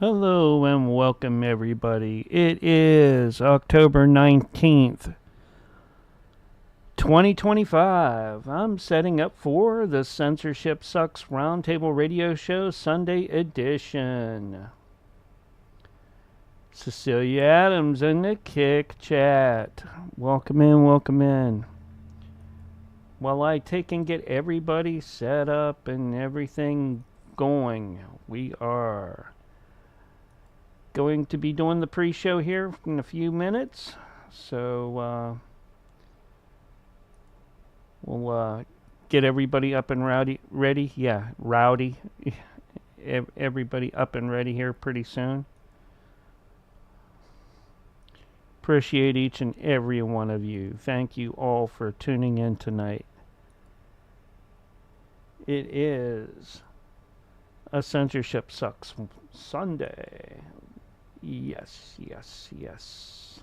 Hello and welcome everybody. It is October 19th, 2025. I'm setting up for the Censorship Sucks Roundtable Radio Show Sunday edition. Cecilia Adams in the Kick Chat. Welcome in, welcome in. While I take and get everybody set up and everything going, we are going to be doing the pre-show here in a few minutes. So we'll get everybody up and ready. Yeah, rowdy. Everybody up and ready here pretty soon. Appreciate each and every one of you. Thank you all for tuning in tonight. It is a Censorship Sucks Sunday. Yes, yes, yes.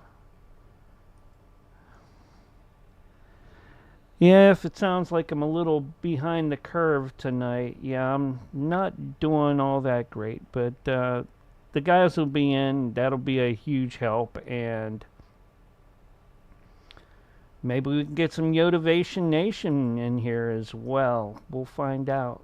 Yeah, if it sounds like I'm a little behind the curve tonight, yeah, I'm not doing all that great, but the guys will be in. That'll be a huge help, and maybe we can get some Yotivation Nation in here as well. We'll find out.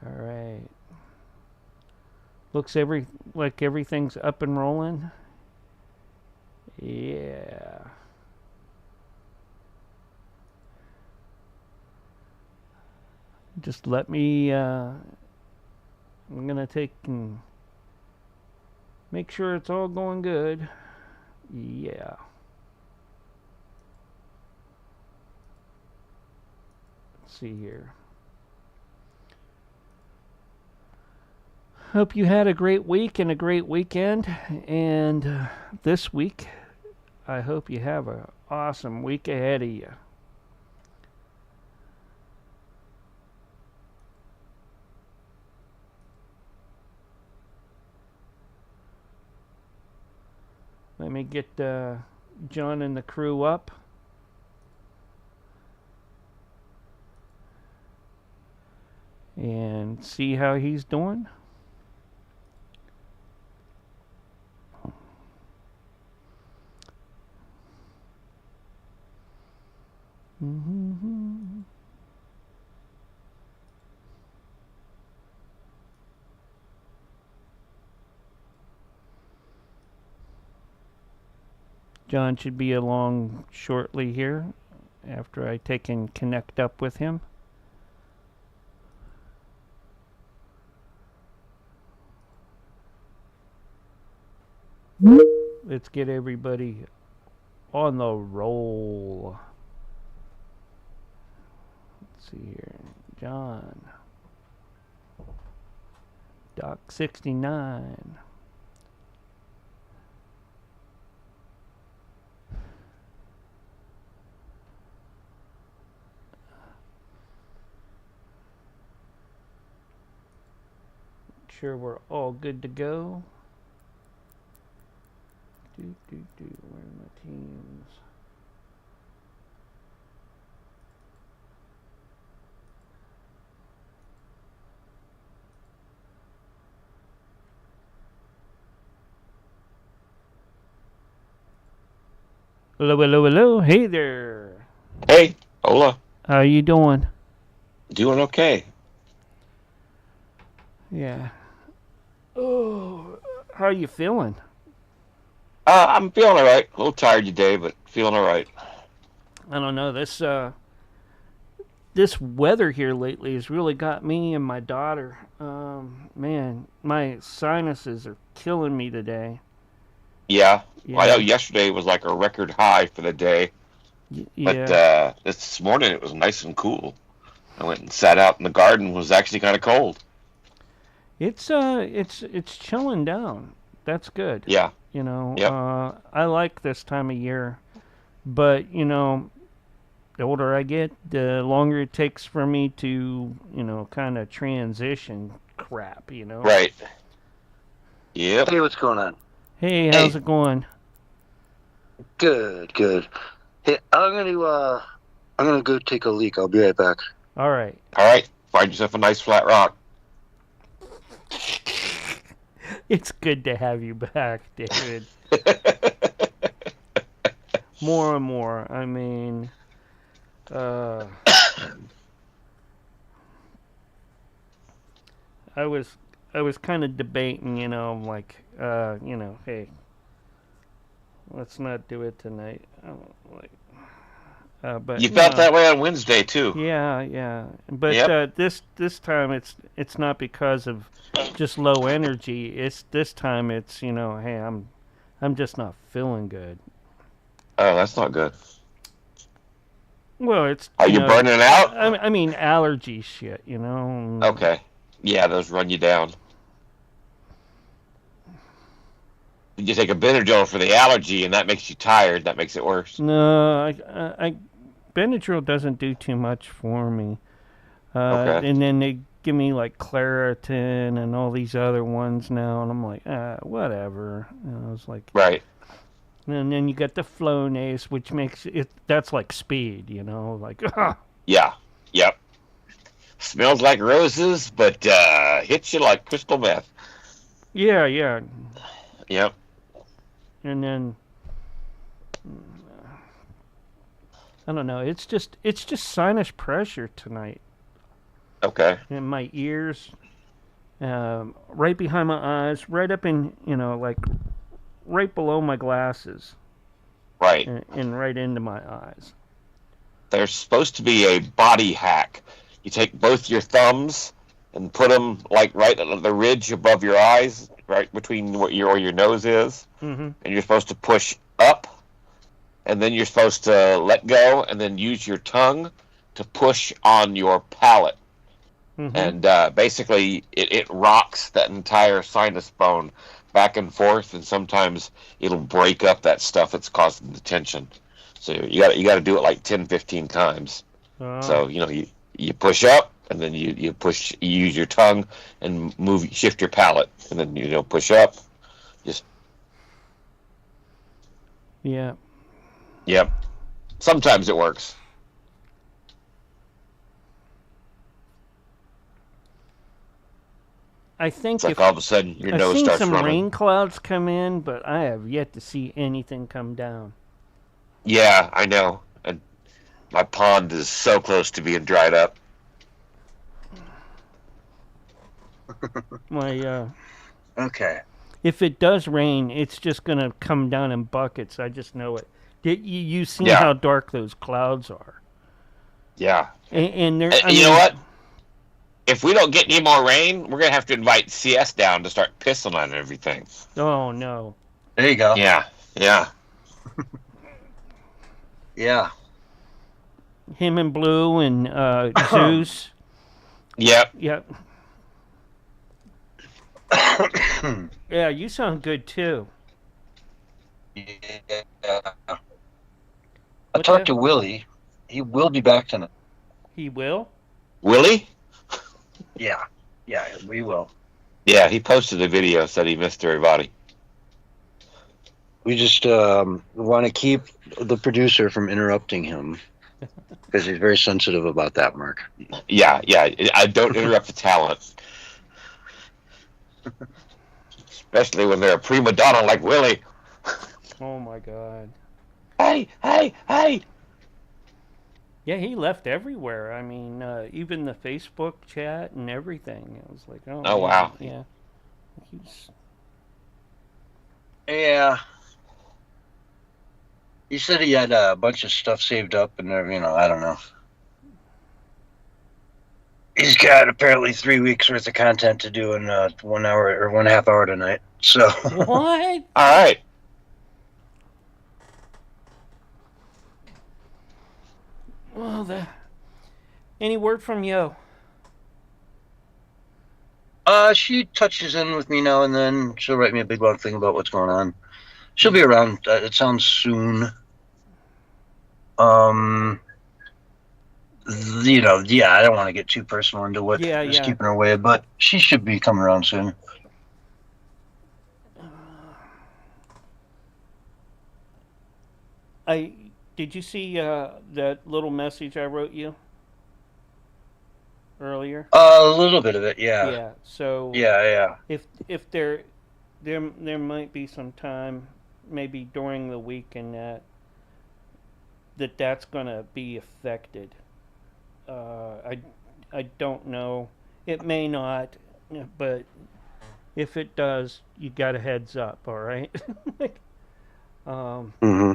All right. Looks like everything's up and rolling. Yeah. Just let me I'm gonna take and make sure it's all going good. Yeah. Let's see here. Hope you had a great week and a great weekend. And this week, I hope you have an awesome week ahead of you. Let me get John and the crew up. And see how he's doing. Mm-hmm. John should be along shortly here after I take and connect up with him. Let's get everybody on the roll. Let's see here. John. Doc 69. Sure we're all good to go. Where are my teams? Hello, hello, hello. Hey there. Hey, hola. How you doing? Doing okay. Yeah. Oh, how you feeling? I'm feeling all right. A little tired today, but feeling all right. I don't know. This weather here lately has really got me and my daughter. Man, my sinuses are killing me today. Yeah, I know Yeah, yesterday was like a record high for the day, but yeah. this morning it was nice and cool. I went and sat out in the garden. It was actually kind of cold. It's chilling down. That's good. Yeah, yep, I like this time of year, but the older I get, the longer it takes for me to, kind of transition crap. right. Yep. Hey, what's going on? Hey, how's Hey. it going? Good, good. Hey, I'm gonna go take a leak. I'll be right back. All right. All right. Find yourself a nice flat rock. It's good to have you back, David. More and more. I mean, uh, I was kind of debating, like, hey, let's not do it tonight. Like, but You felt that way on Wednesday too. yeah. But Yep. this time it's not because of just low energy. It's this time it's hey, I'm just not feeling good. Oh, that's not good. Well, it's Are you burning out? I mean allergy shit, you know. Okay. Yeah, those run you down. You take a Benadryl for the allergy, and that makes you tired. That makes it worse. No, I Benadryl doesn't do too much for me. Okay. And then they give me like Claritin and all these other ones now, and I'm like, whatever. I was like, Right. and then you got the Flonase, which makes it that's like speed, like Yeah. Yep. Smells like roses, but hits you like crystal meth. yeah. Yep. And then I don't know. It's just sinus pressure tonight Okay. in my ears, right behind my eyes, right up in like right below my glasses, Right. and right into my eyes. There's supposed to be a body hack. You take both your thumbs and put them like right at the ridge above your eyes, right between where your nose is, Mm-hmm. and you're supposed to push up, and then you're supposed to let go, and then use your tongue to push on your palate. Mm-hmm. And basically, it rocks that entire sinus bone back and forth, and sometimes it'll break up that stuff that's causing the tension. So you got to do it like 10, 15 times. So you push up, and then you use your tongue and shift your palate, and then push up. Just Yeah. yep. Sometimes it works. I think It's like all of a sudden your I've nose seen starts some running. rain clouds come in, but I have yet to see anything come down. Yeah, I know. And my pond is so close to being dried up. My Okay. if it does rain, it's just gonna come down in buckets. I just know it. Did you seen Yeah. how dark those clouds are? Yeah. And they're You know what? If we don't get any more rain, we're gonna have to invite CS down to start pissing on everything. Oh no. There you go. Yeah. Yeah. Him and Blue and Zeus. Yep. Yep. Yeah, you sound good too. Yeah. I talked to Willie. He will be back tonight. He will? Willie? Yeah. Yeah, we will. Yeah, he posted a video, said he missed everybody. We just want to keep the producer from interrupting him because he's very sensitive about that, Mark. Yeah. I don't interrupt the talent. Especially when they're a prima donna like Willie. Oh my god. Hey! Yeah, he left everywhere. I mean, even the Facebook chat and everything. It was like, oh man, wow. Yeah. He's Yeah. He said he had a bunch of stuff saved up and I don't know. He's got apparently 3 weeks worth of content to do in 1 hour or 1.5 hour tonight. So what? All right. Well, any word from Yo? She touches in with me now and then. She'll write me a big long thing about what's going on. She'll be around. It sounds soon. Yeah, I don't want to get too personal into what is keeping her away, but she should be coming around soon. Did you see that little message I wrote you earlier? A little bit of it, yeah. Yeah. So Yeah. if there might be some time, maybe during the week, and that's gonna be affected. I don't know. It may not, but if it does, you got a heads up. All right. hmm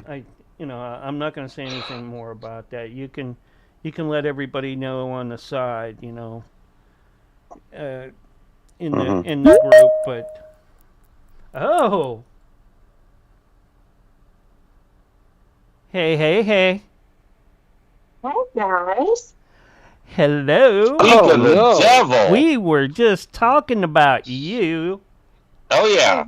I'm not going to say anything more about that. You can let everybody know on the side, uh, in the group. But oh, hey, Hi, guys. hello. Speak of the no. devil. We were just talking about you. Oh yeah.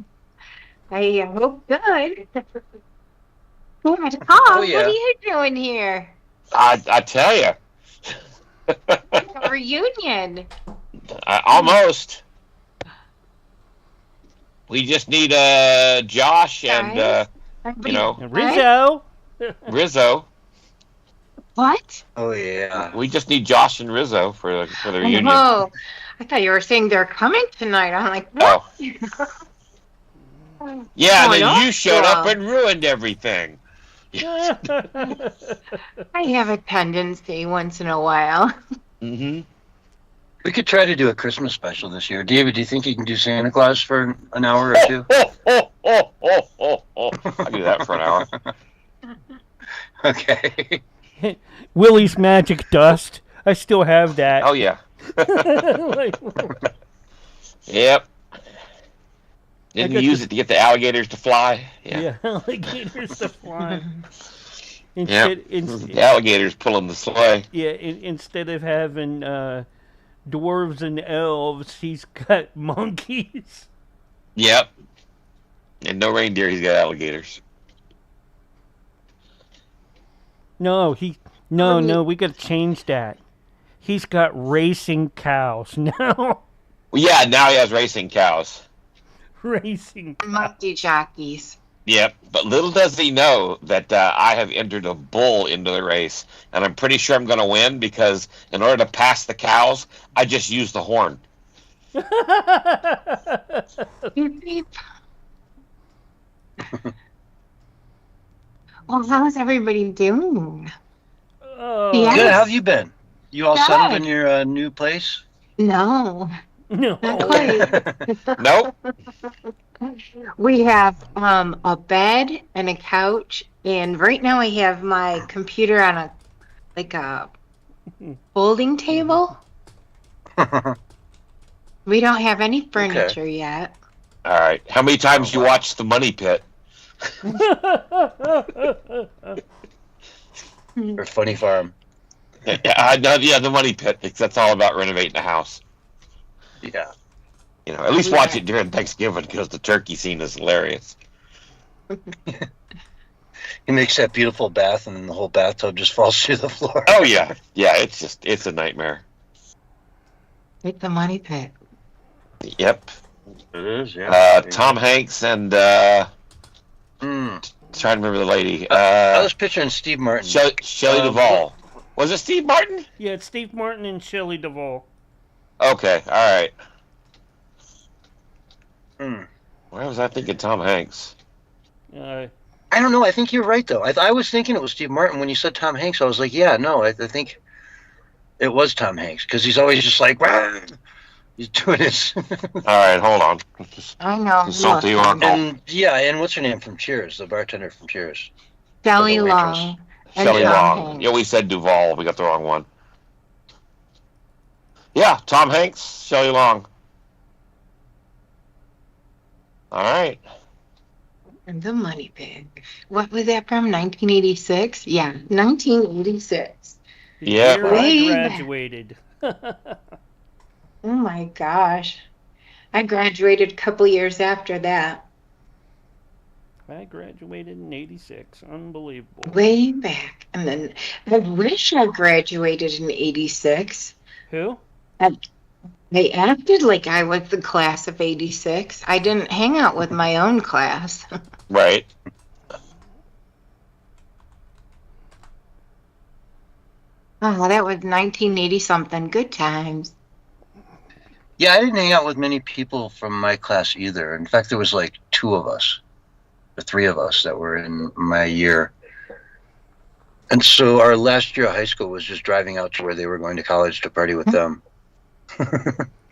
I hope good. Yeah, Tom, Oh, yeah. what are you doing here? I tell you. A reunion. Almost. We just need Josh and Guys? Rizzo. Rizzo. What? Oh, yeah. We just need Josh and Rizzo for the reunion. Oh, I thought you were saying they're coming tonight. I'm like, what? Oh. Yeah, and Oh, then no? you showed up Well, and ruined everything. I have a tendency once in a while. Mm-hmm. We could try to do a Christmas special this year. David, do you think you can do Santa Claus for an hour or two? I'll do that for an hour. Okay. Willie's magic dust. I still have that. Oh yeah. Like, Yep. Didn't you use it to get the alligators to fly? yeah, alligators to fly. Yep. The alligators pulling the sleigh. Yeah, instead of having dwarves and elves, he's got monkeys. Yep. And no reindeer, he's got alligators. No, we got to change that. He's got racing cows now. Well, yeah, now he has racing cows. Racing cows. Monkey jockeys. Yep, but little does he know that I have entered a bull into the race, and I'm pretty sure I'm going to win because in order to pass the cows, I just use the horn. Beep, beep. Well, how's everybody doing? Oh, Yeah. Good. How have you been? You all Good. settled in your new place? No, no. not quite. Nope. We have a bed and a couch, and right now I have my computer on a folding table. We don't have any furniture yet. All right. How many times you watched The Money Pit? Or Funny Farm? Yeah, The Money Pit, because that's all about renovating a house. Yeah. At least watch it during Thanksgiving because the turkey scene is hilarious. He makes that beautiful bath, and then the whole bathtub just falls through the floor. Oh yeah, it's a nightmare. It's a money pit. Yep. It is, yeah. Tom Hanks and trying to remember the lady. I was picturing Steve Martin. Shelley Duvall. Was it Steve Martin? Yeah, it's Steve Martin and Shelley Duvall. Okay, all right. Why was I thinking Tom Hanks? I don't know. I think you're right, though. I was thinking it was Steve Martin. When you said Tom Hanks, I was like, yeah, no, I think it was Tom Hanks, because he's always just like, Wah! He's doing his... All right, hold on. I know. Consult the oracle. And what's her name from Cheers? The bartender from Cheers. Shelley Long. Shelley Tom Long. Hanks. Yeah, we said Duvall. We got the wrong one. Yeah, Tom Hanks, Shelley Long. All right. And the money pit. What was that from? 1986? Yeah, 1986. The Yeah. year I graduated. Oh my gosh. I graduated a couple years after that. I graduated in '86. Unbelievable. Way back. And then I wish I graduated in 86. Who? They acted like I was the class of 86. I didn't hang out with my own class. Right. Oh, that was 1980 something. Good times. Yeah, I didn't hang out with many people from my class either. In fact, there was like 2 of us, or 3 of us that were in my year. And so our last year of high school was just driving out to where they were going to college to party with them.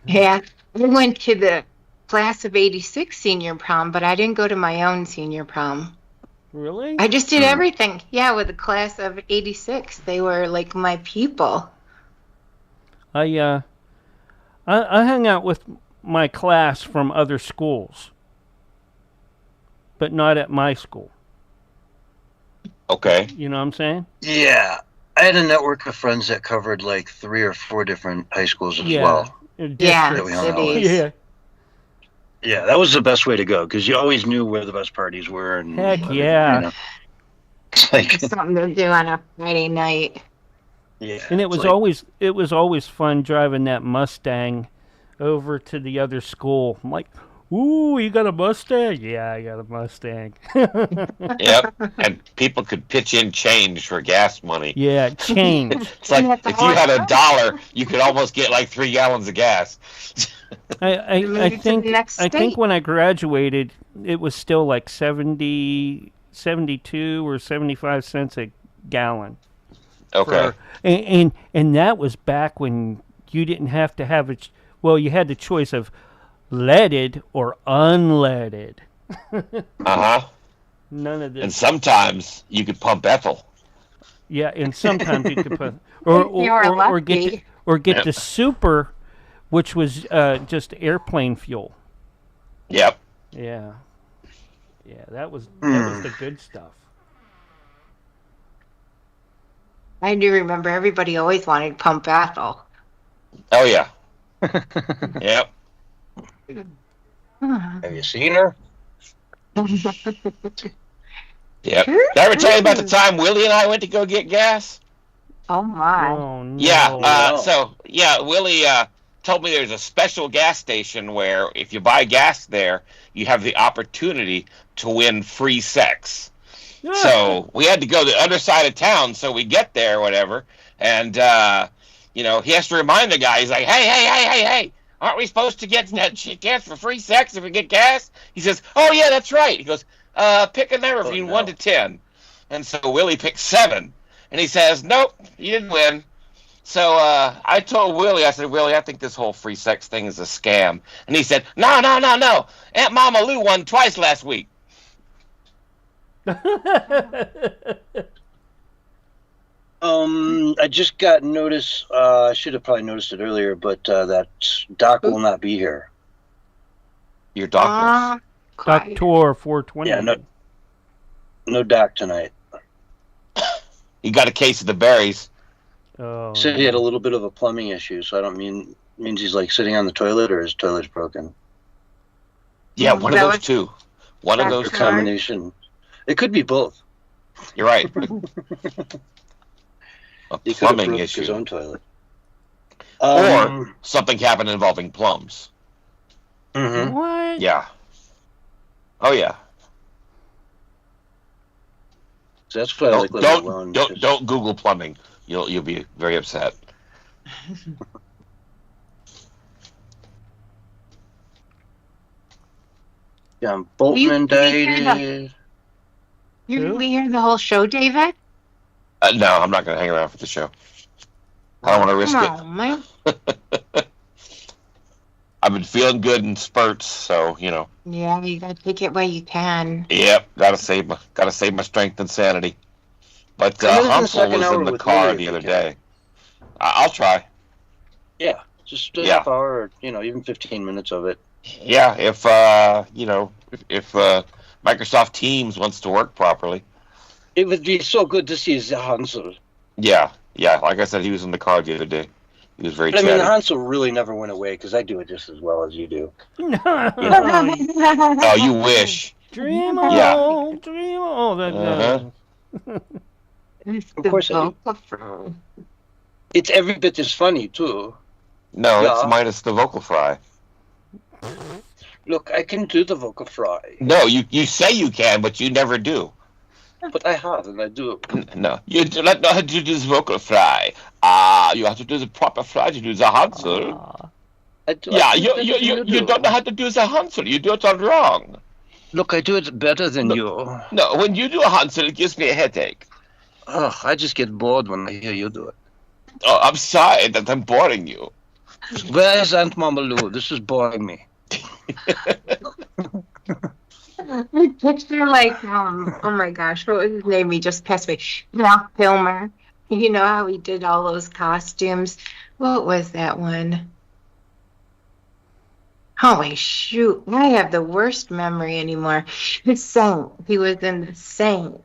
Yeah, I went to the class of 86 senior prom, but I didn't go to my own senior prom. Really? I just did everything. Yeah, with the class of 86. They were like my people. I hung out with my class from other schools, but not at my school. Okay. You know what I'm saying? Yeah. I had a network of friends that covered like 3 or 4 different high schools as well. Yeah, that we hung out with. cities. Yeah. Yeah, that was the best way to go because you always knew where the best parties were. And Heck yeah. You know, it's like, Something to do on a Friday night. yeah, And it it's was like, always fun driving that Mustang over to the other school. I'm like, ooh, you got a Mustang? Yeah, I got a Mustang. Yep. And people could pitch in change for gas money. Yeah, change. It's like if you had $1, you could almost get like 3 gallons of gas. I Maybe to the next think state. when I graduated, it was still like 72 or 75 cents a gallon. Okay. And that was back when you didn't have to have you had the choice of leaded or unleaded. Uh-huh. None of And this. sometimes you could pump ethyl. Yeah, and sometimes you could put get the super, which was just airplane fuel. Yep. Yeah. Yeah, that was the good stuff. I do remember everybody always wanted pump ethyl. Oh, yeah. Yep. have you seen her? Yep. Did I ever tell you about the time Willie and I went to go get gas? Oh my. Oh no. Yeah. Willie told me there's a special gas station where if you buy gas there, you have the opportunity to win free sex. So we had to go to the other side of town, so we get there or whatever, and he has to remind the guy. He's like, hey, aren't we supposed to get gas for free sex if we get gas? He says, oh yeah, that's right. He goes, pick a number between 1 to 10, and so Willie picked 7, and he says, nope, you didn't win. So I told Willie, I said, Willie, I think this whole free sex thing is a scam, and he said, no, Aunt Mama Lou won twice last week. I just got notice. I should have probably noticed it earlier, but that Doc will not be here. Your doctor. Doctor 420. Yeah, no Doc tonight. He got a case of the berries. Oh. Said he had a little bit of a plumbing issue, so I don't means he's like sitting on the toilet or his toilet's broken. Yeah, one of those two. One of those Or two. combination. It could be both. You're right. A He could have plumbing broke issue. his own toilet. Or something happened involving plums. Mhm. What? Yeah. Oh yeah. So that's why I like living alone. Don't Google plumbing. You'll be very upset. John Bolton indicted. Did we hear the whole show, David? No, I'm not going to hang around for the show. I don't want to risk Come on, man. it. I've been feeling good in spurts, so Yeah, you gotta take it while you can. Yep, gotta save my strength and sanity. But Come in the Hansel second was hour in the with car Willie if the you other can. day. I'll try. Yeah, just a Yeah. half hour, or, even 15 minutes of it. Yeah, if Microsoft Teams wants to work properly. It would be so good to see Hansel. Yeah. Like I said, he was in the car the other day. He was very But chatty. Hansel really never went away because I do it just as well as you do. Oh, you wish. Dream Yeah. on, dream on. Uh-huh. Of course I do. It's every bit as funny too. No, Yeah. it's minus the vocal fry. Look, I can do the vocal fry. No, you say you can, but you never do. But I have, and I do it. No, you do not know how to do this vocal fry. You have to do the proper fry to do the Hansel. I do. Yeah, I do it better than you don't know how to do the Hansel. You do it all wrong. Look, I do it better than you. No, when you do a Hansel, it gives me a headache. Oh, I just get bored when I hear you do it. Oh, I'm sorry that I'm boring you. Where's Aunt Mama Lou? This is boring me. I picture like, oh my gosh, what was his name? He just passed away. Val Kilmer. You know how he did all those costumes? What was that one? Holy shoot, I have the worst memory anymore. The Saint. He was in The Saint.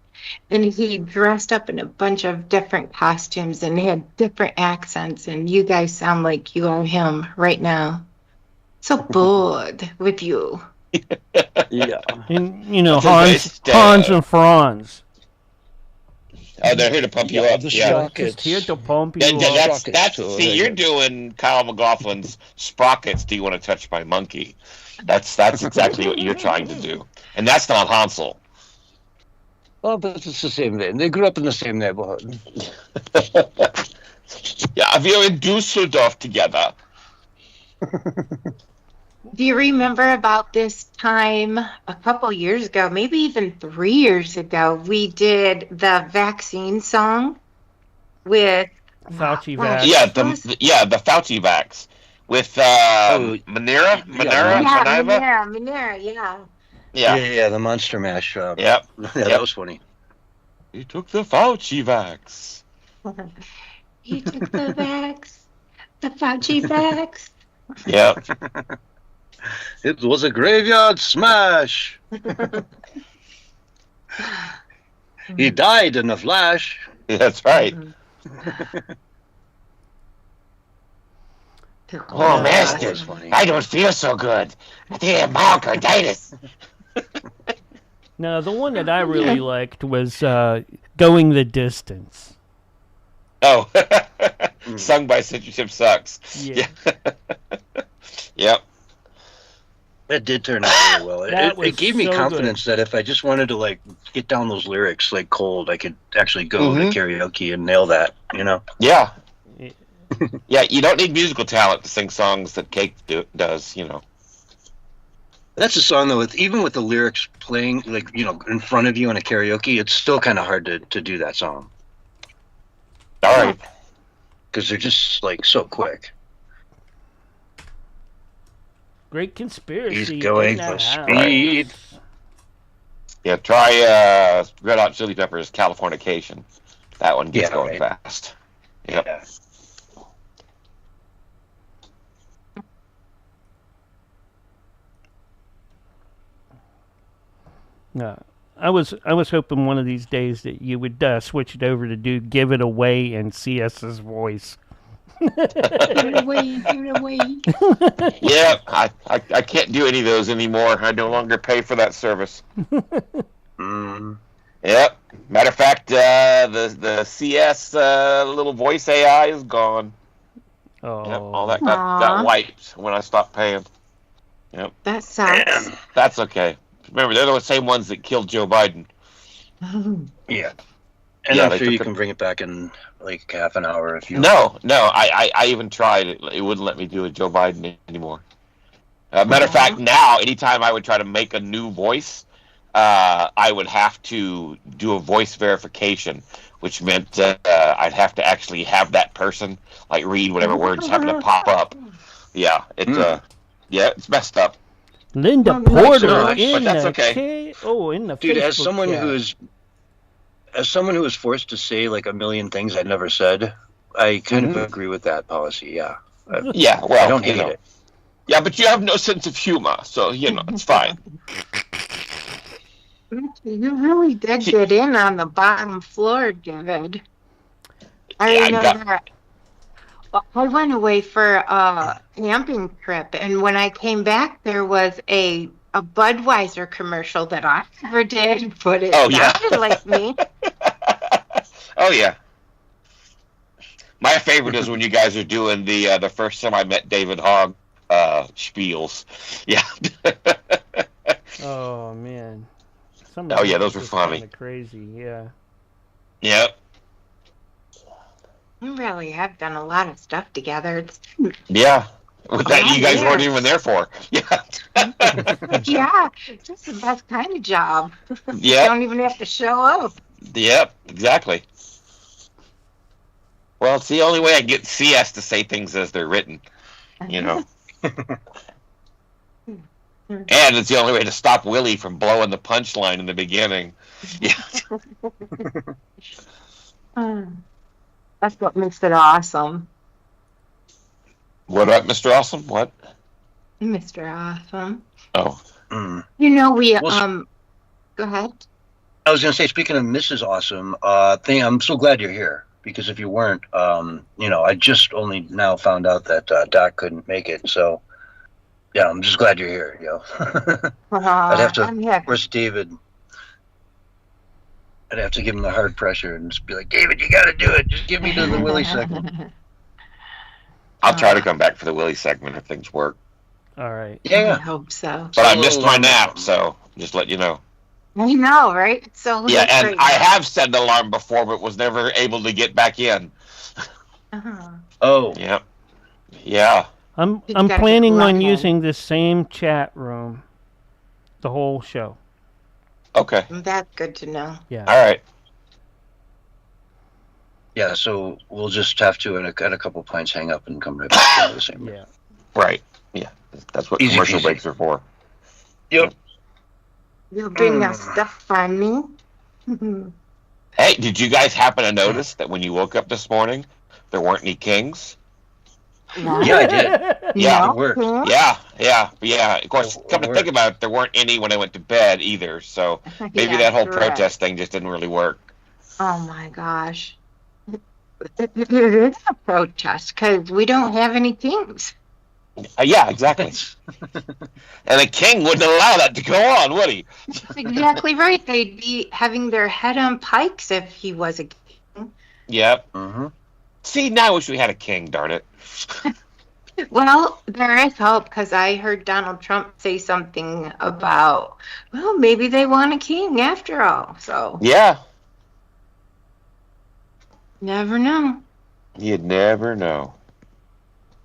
And he dressed up in a bunch of different costumes and had different accents. And you guys sound like you are him right now. So bored with you. Yeah. And, you know, Hans and Franz. Oh, they're here to pump you up. The Yeah. Just here to pump Yeah, you yeah, up. see, you're doing Kyle MacLachlan's Sprockets. Do you want to touch my monkey? That's exactly what you're trying to do, and that's not Hansel. Oh, but it's the same thing. They grew up in the same neighborhood. Yeah, we're in Dusseldorf together. Do you remember about this time a couple years ago, maybe even 3 years ago, we did the vaccine song with Fauci gosh, vax. Yeah, the Fauci vax with Manera, Manera, yeah. yeah. The Monster Mash. Yep. Yeah, that was funny. He took the Fauci vax. He took the vax, the Fauci vax. Yep. It was a graveyard smash. He died in a flash. That's right. Oh, Master, I don't feel so good. I think I have myocarditis. No, the one that I really liked was Going the Distance. Oh, sung by Censorship Sucks. Yeah. Yep. That did turn out really well. It gave me so confidence that if I just wanted to like get down those lyrics like cold, I could actually go to karaoke and nail that. You know? Yeah. Yeah. You don't need musical talent to sing songs that Cake does. You know. That's a song though. Even with the lyrics playing like in front of you in a karaoke, it's still kind of hard to do that song. All right. Because they're just like so quick. Great conspiracy. He's going for speed. Yeah, try Red Hot Chili Peppers' Californication. That one gets going fast. Yep. Yeah. No, I was hoping one of these days that you would switch it over to do Give It Away in CS's voice. Give it away. Yeah, I can't do any of those anymore. I no longer pay for that service. Yep. Matter of fact, the CS little voice AI is gone. Oh, yep, all that got wiped when I stopped paying. Yep. That sucks. That's okay. Remember, they're the same ones that killed Joe Biden. Yeah. And I'm sure you can bring it back in like half an hour if you. No. I even tried it. It wouldn't let me do a Joe Biden anymore. Matter of fact, now anytime I would try to make a new voice, I would have to do a voice verification, which meant I'd have to actually have that person like read whatever words happen to pop up. Yeah, it's messed up. Linda Porter in the okay. in the dude, Facebook as someone chat. who was forced to say like a million things I never said, I kind of agree with that policy. Yeah. Yeah. Well, I don't hate it. Yeah, but you have no sense of humor, so it's fine. You really did get in on the bottom floor, David. I remember that. I went away for a camping trip, and when I came back, there was a Budweiser commercial that I never did, but it sounded like me. Oh, yeah. My favorite is when you guys are doing the first time I met David Hogg spiels. Yeah. Oh, man. Some of Oh yeah, those those were just funny. Kind of crazy, yeah. Yep. We really have done a lot of stuff together. It's Yeah. With that, you guys weren't years. even there for. Yeah. Yeah, it's just the best kind of job. You Yep. don't even have to show up. Yep. Exactly. Well, it's the only way I can get CS to say things as they're written. You know. And it's the only way to stop Willie from blowing the punchline in the beginning. Yeah. That's what makes it awesome. What up, Mr. Awesome? What? Mr. Awesome. Oh. You know, we go ahead. I was going to say, speaking of Mrs. Awesome, I'm so glad you're here, because if you weren't, I just only now found out that Doc couldn't make it. So, yeah, I'm just glad you're here. I'd have to, of course, David. I'd have to give him the hard pressure and just be like, David, you got to do it. Just give me to the Willie segment. I'll try to come back for the Willie segment if things work. All right. Yeah. I hope so. But I missed my nap, so just let you know. I know, right? It's so yeah, and right I have set an alarm before, but was never able to get back in. Oh. Yep. Yeah. I'm planning on using the same chat room the whole show. Okay. That's good to know. Yeah. All right. Yeah, so we'll just have to, at a couple pints, hang up and come right back to the same room. Yeah. Right. Yeah. That's what Easy commercial peasy. breaks are for. Yep. You'll bring us stuff on me. Hey, did you guys happen to notice that when you woke up this morning, there weren't any kings? No. Yeah, I did. Yeah. It worked. Yeah. Of course, come to think about it, there weren't any when I went to bed either. So maybe that whole protest thing just didn't really work. Oh my gosh. It is a protest because we don't have any kings. Yeah, exactly. And a king wouldn't allow that to go on, would he? That's exactly right. They'd be having their head on pikes if he was a king. Yep. Mm-hmm. See, now I wish we had a king, darn it. Well, there is hope because I heard Donald Trump say something about, well, maybe they want a king after all. So Yeah. never know. You'd never know.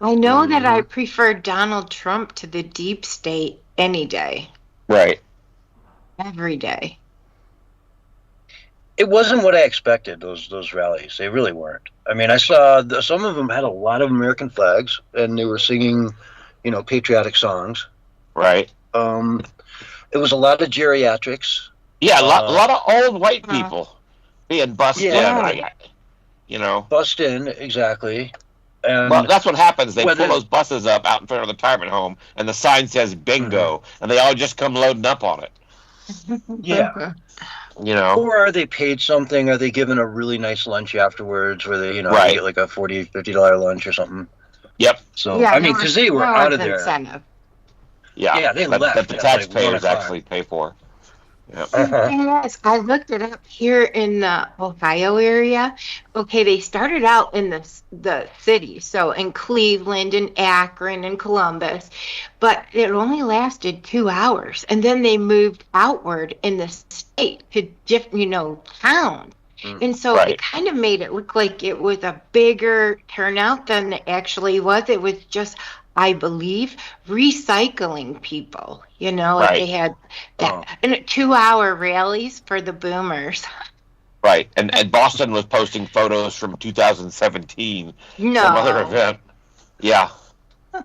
I know that I prefer Donald Trump to the deep state any day. Right. Every day. It wasn't what I expected, those rallies. They really weren't. I mean, I saw some of them had a lot of American flags, and they were singing, patriotic songs. Right. It was a lot of geriatrics. Yeah, a lot of old white people being bussed Yeah. in. Bussed in, exactly. And Well, that's what happens. They pull those buses up out in front of the retirement home, and the sign says bingo, and they all just come loading up on it. Yeah. Or are they paid something? Are they given a really nice lunch afterwards where they, Right. they get like a $40, $50 lunch or something? Yep. So, I mean, because they were out of there. Incentive. Yeah, they that left the at, like, taxpayers 1:00. actually pay for. Yep. Yes, I looked it up here in the Ohio area. Okay, they started out in the city, so in Cleveland and Akron and Columbus, but it only lasted 2 hours, and then they moved outward in the state to different, towns. And so it kind of made it look like it was a bigger turnout than it actually was. It was just, I believe, recycling people. Like they had that 2-hour rallies for the boomers. Right, and Boston was posting photos from 2017. No. Some other event. Yeah. Yeah.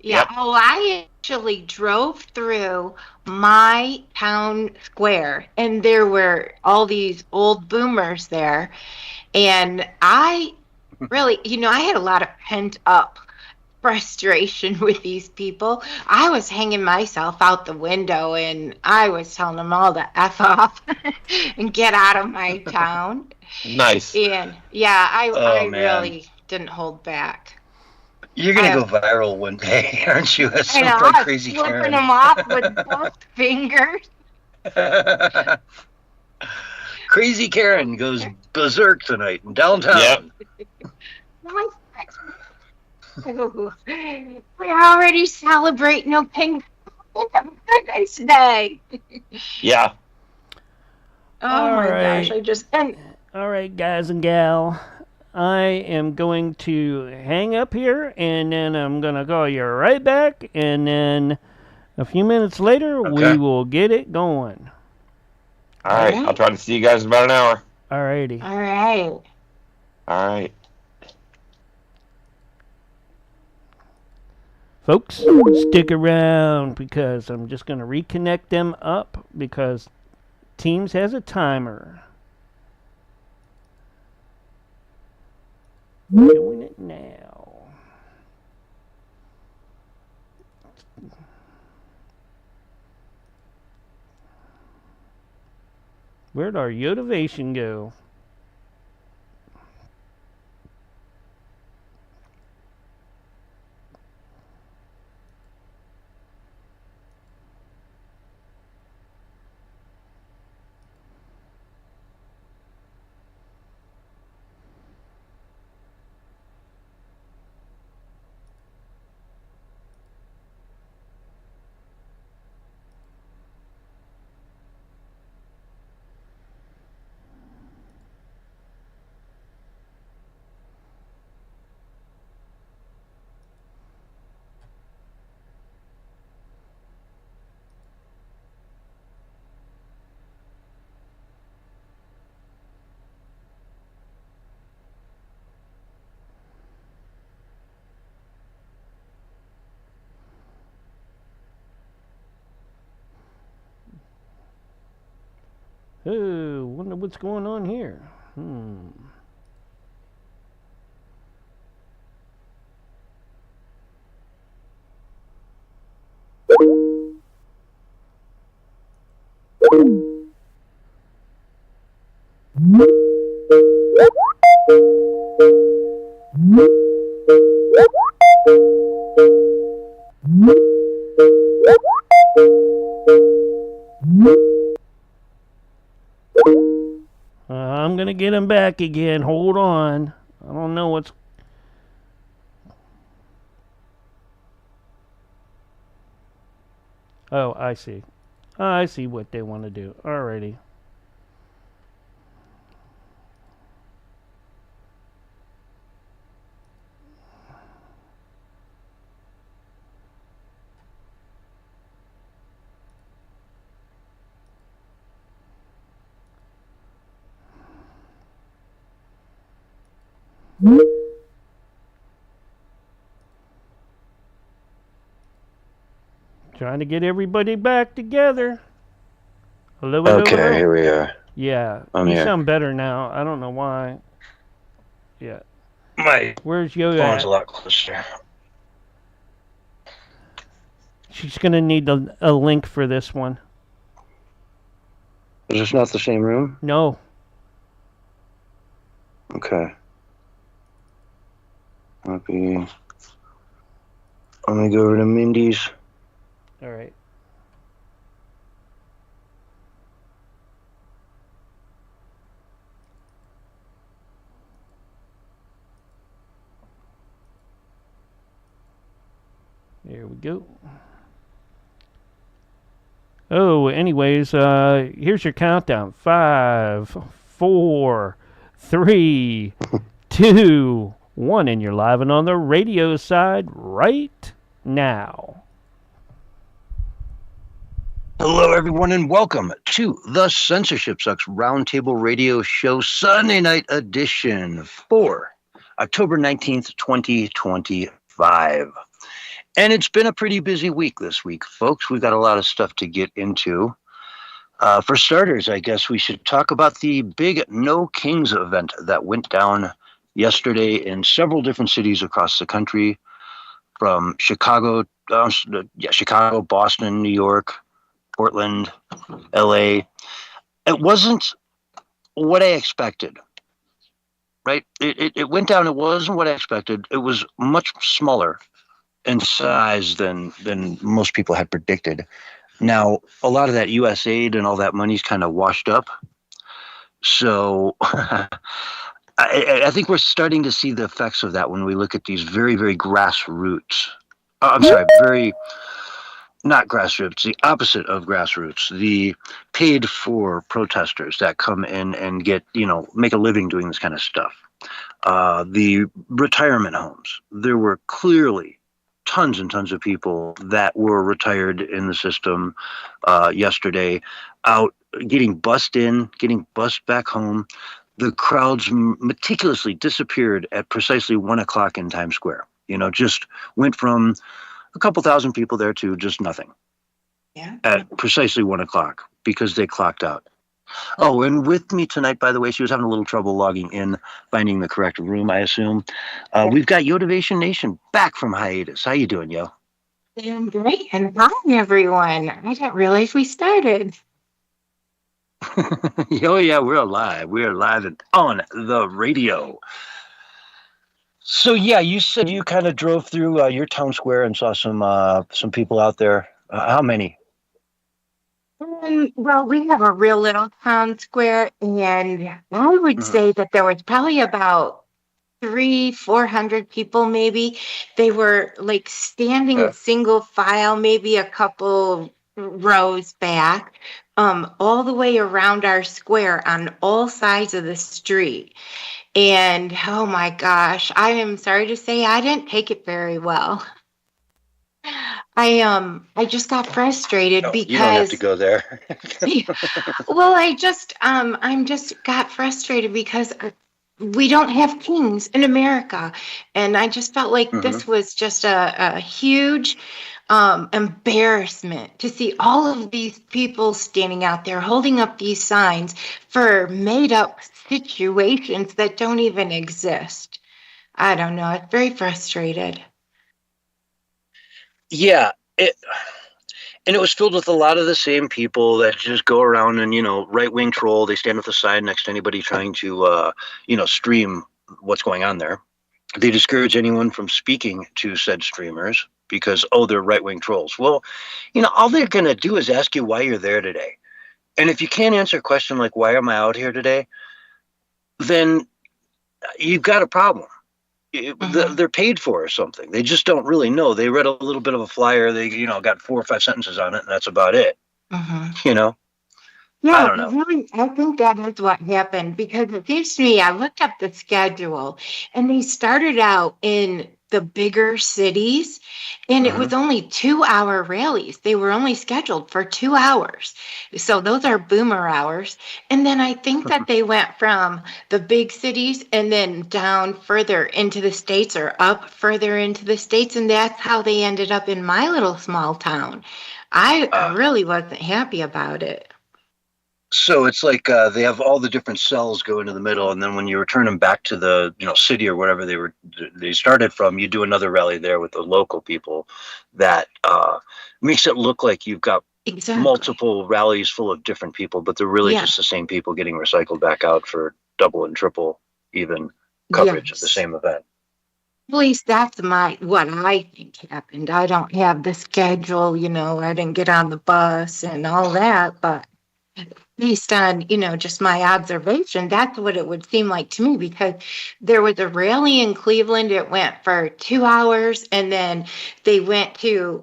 Yep. Oh, I actually drove through my town square, and there were all these old boomers there. And I really, I had a lot of pent up frustration with these people. I was hanging myself out the window, and I was telling them all to F off and get out of my town. Nice. And yeah, I man. really didn't hold back. You're going to go viral one day, aren't you? As some I was crazy flipping Karen. them off with both fingers. Crazy Karen goes berserk tonight in downtown. Yep. We already celebrate no pink Nice day. Yeah. Oh my gosh! I just All right, guys and gal. I am going to hang up here, and then I'm going to call you right back, and then a few minutes later, we will get it going. All right. I'll try to see you guys in about an hour. All righty. All right. All right. Folks, stick around because I'm just going to reconnect them up because Teams has a timer. Doing it now. Where'd our Yotivation go? Oh, wonder what's going on here. I'm gonna get him back again. Hold on. I don't know what's... Oh, I see. I see what they want to do. Alrighty. Trying to get everybody back together. Hello, hello, Okay, hello. here we are. Yeah, I'm you here. sound better now. I don't know why. Yeah. My Where's Yo phone's at? a lot closer. She's gonna need a link for this one. Is this not the same room? No. Okay. Let me go over to Mindy's. All right. There we go. Oh, anyways, here's your countdown. 5, 4, 3, 2, 1, and you're live and on the radio side right now. Hello, everyone, and welcome to the Censorship Sucks Roundtable Radio Show Sunday Night Edition for October 19th, 2025. And it's been a pretty busy week this week, folks. We've got a lot of stuff to get into. For starters, I guess we should talk about the big No Kings event that went down yesterday in several different cities across the country, from Chicago, Boston, New York, Portland, LA. It wasn't what I expected, right? It went down. It wasn't what I expected. It was much smaller in size than most people had predicted. Now, a lot of that U.S. aid and all that money's kind of washed up. So I think we're starting to see the effects of that when we look at these very, very grassroots. Very not grassroots, the opposite of grassroots, the paid for protesters that come in and get, make a living doing this kind of stuff. The retirement homes, there were clearly tons and tons of people that were retired in the system yesterday, out getting bussed in, getting bussed back home. The crowds meticulously disappeared at precisely 1 o'clock in Times Square. Just went from a couple thousand people there to just nothing. Yeah. At precisely 1 o'clock because they clocked out. Oh, and with me tonight, by the way, she was having a little trouble logging in, finding the correct room, I assume. We've got Yotivation Nation back from hiatus. How you doing, Yo? Doing great. And hi, everyone. I didn't realize we started. Oh, yeah, we're alive. We're alive and on the radio. So, yeah, you said you kind of drove through your town square and saw some people out there. How many? Well, we have a real little town square, and I would say that there was probably about 400 people, maybe. They were like standing single file, maybe a couple rows back, all the way around our square on all sides of the street. And oh my gosh, I am sorry to say I didn't take it very well. I just got frustrated because you don't have to go there. Well, I'm just got frustrated because we don't have kings in America, and I just felt like this was just a huge embarrassment to see all of these people standing out there holding up these signs for made up situations that don't even exist. I don't know. It's very frustrated. Yeah, it was filled with a lot of the same people that just go around and, right-wing troll. They stand at the side next to anybody trying to, stream what's going on there. They discourage anyone from speaking to said streamers because, they're right-wing trolls. Well, all they're going to do is ask you why you're there today. And if you can't answer a question like, why am I out here today? Then you've got a problem. They're paid for or something. They just don't really know. They read a little bit of a flyer. They, got 4 or 5 sentences on it, and that's about it. Yeah, I don't know. really, I think that is what happened because it seems to me, I looked up the schedule and they started out in the bigger cities and it was only 2-hour rallies. They were only scheduled for 2 hours. So those are boomer hours. And then I think that they went from the big cities and then down further into the states or up further into the states. And that's how they ended up in my little small town. I really wasn't happy about it. So it's like they have all the different cells go into the middle, and then when you return them back to the city or wherever they started from, you do another rally there with the local people. That makes it look like you've got multiple rallies full of different people, but they're really just the same people getting recycled back out for double and triple even coverage of the same event. At least that's what I think happened. I don't have the schedule, I didn't get on the bus and all that, but based on, just my observation, that's what it would seem like to me because there was a rally in Cleveland. It went for 2 hours and then they went to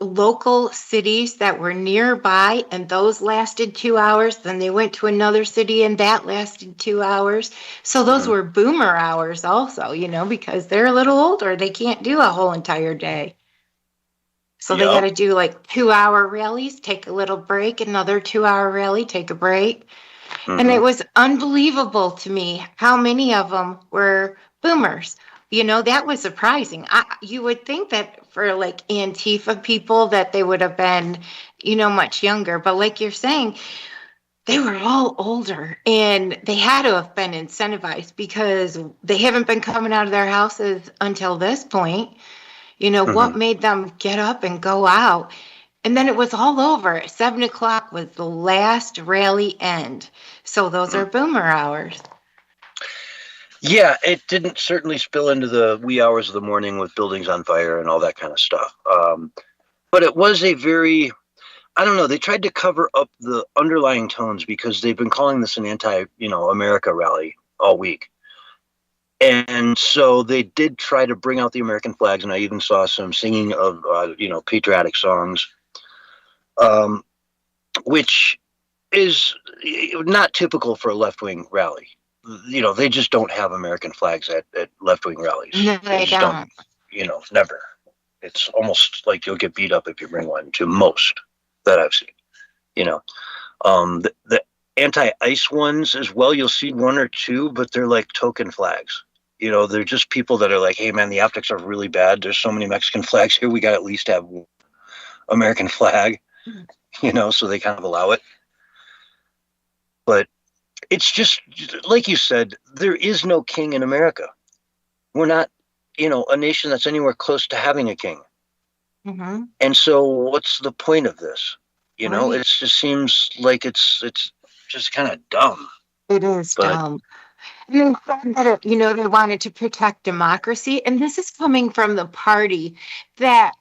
local cities that were nearby and those lasted 2 hours. Then they went to another city and that lasted 2 hours. So those were boomer hours also, because they're a little older. They can't do a whole entire day. So they got to do like 2-hour rallies, take a little break, another 2-hour rally, take a break. And it was unbelievable to me how many of them were boomers. That was surprising. You would think that for like Antifa people that they would have been, much younger. But like you're saying, they were all older and they had to have been incentivized because they haven't been coming out of their houses until this point. What made them get up and go out? And then it was all over. 7 o'clock was the last rally end. So those are boomer hours. Yeah, it didn't certainly spill into the wee hours of the morning with buildings on fire and all that kind of stuff. But it was a very, I don't know, they tried to cover up the underlying tones because they've been calling this an anti-America rally all week. And so they did try to bring out the American flags, and I even saw some singing of, patriotic songs, which is not typical for a left-wing rally. They just don't have American flags at left-wing rallies. No, they just don't. Never. It's almost like you'll get beat up if you bring one, to most that I've seen. The anti-ice ones as well, you'll see one or two, but they're like token flags. They're just people that are like, hey man, the optics are really bad. There's so many Mexican flags here. We got to at least have one American flag, so they kind of allow it. But it's just, like you said, there is no king in America. We're not, a nation that's anywhere close to having a king. Mm-hmm. And so what's the point of this? Right. It just seems like it's just kind of dumb. It is dumb. And they said that, they wanted to protect democracy. And this is coming from the party that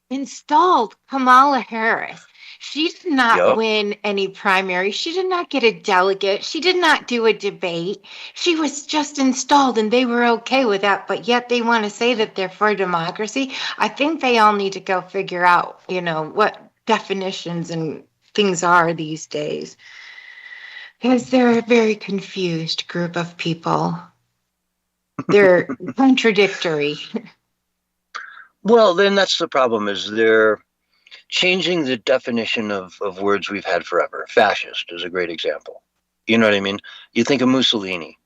installed Kamala Harris. She did not win any primary. She did not get a delegate. She did not do a debate. She was just installed, and they were okay with that. But yet they want to say that they're for democracy. I think they all need to go figure out, what definitions and things are these days. Because they're a very confused group of people. They're contradictory. Well, then that's the problem, is they're changing the definition of words we've had forever. Fascist is a great example. You know what I mean? You think of Mussolini.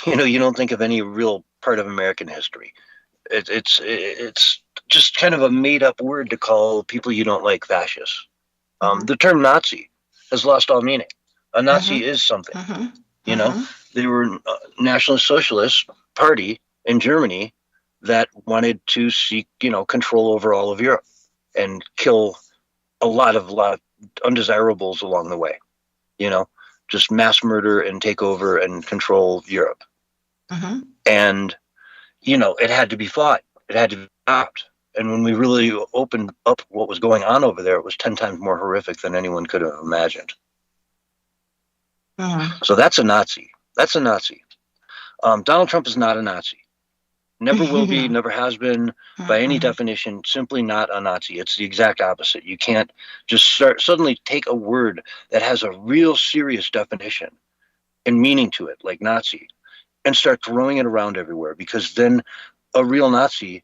You don't think of any real part of American history. It's just kind of a made-up word to call people you don't like fascists. The term Nazi has lost all meaning. A Nazi is something. They were a Nationalist Socialist party in Germany that wanted to seek, control over all of Europe and kill a lot of undesirables along the way. Just mass murder and take over and control Europe. And, it had to be fought. It had to be stopped. And when we really opened up what was going on over there, it was 10 times more horrific than anyone could have imagined. So that's a Nazi. That's a Nazi. Donald Trump is not a Nazi. Never will be, never has been, by any definition, simply not a Nazi. It's the exact opposite. You can't just suddenly take a word that has a real serious definition and meaning to it, like Nazi, and start throwing it around everywhere, because then a real Nazi,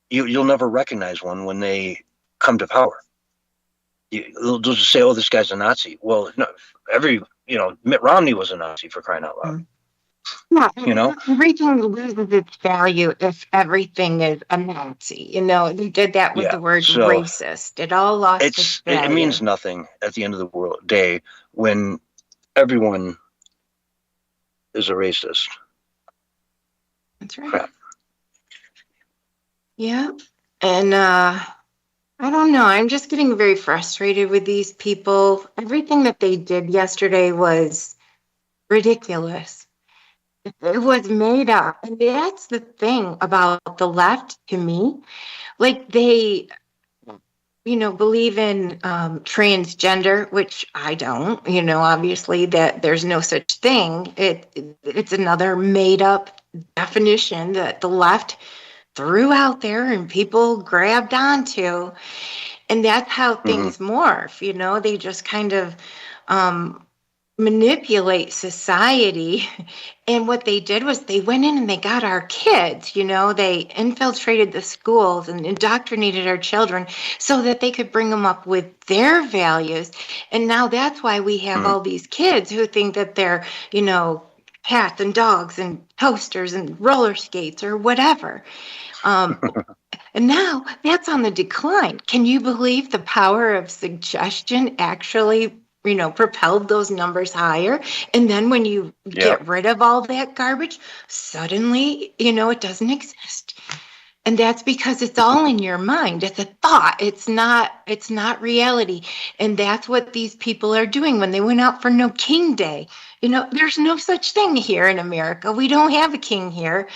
you'll never recognize one when they come to power. They'll just say, oh, this guy's a Nazi. Well, no, Mitt Romney was a Nazi, for crying out loud. Yeah, everything loses its value if everything is a Nazi. They did that with the word racist. It all lost its value. It means nothing at the end of the day when everyone is a racist. That's right. Crap. Yeah, and I don't know. I'm just getting very frustrated with these people. Everything that they did yesterday was ridiculous. It was made up. And that's the thing about the left to me. Like they, believe in transgender, which I don't, obviously that there's no such thing. It's another made up definition that the left threw out there and people grabbed onto. And that's how things morph, they just kind of manipulate society. And what they did was they went in and they got our kids, they infiltrated the schools and indoctrinated our children so that they could bring them up with their values. And now that's why we have all these kids who think that they're, cats and dogs and toasters and roller skates or whatever. And now that's on the decline. Can you believe the power of suggestion actually, propelled those numbers higher? And then when you get rid of all that garbage, suddenly, it doesn't exist. And that's because it's all in your mind. It's a thought. It's not reality. And that's what these people are doing when they went out for No King Day. There's no such thing here in America. We don't have a king here.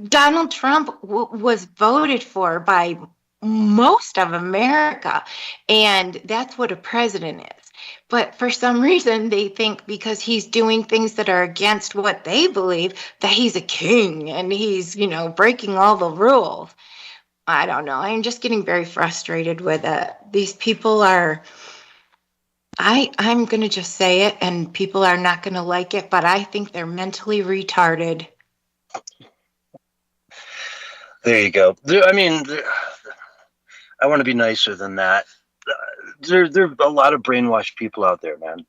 Donald Trump was voted for by most of America, and that's what a president is. But for some reason, they think because he's doing things that are against what they believe, that he's a king and he's, breaking all the rules. I don't know. I'm just getting very frustrated with it. These people are, I'm going to just say it, and people are not going to like it, but I think they're mentally retarded. There you go. I mean, I want to be nicer than that. There are a lot of brainwashed people out there, man.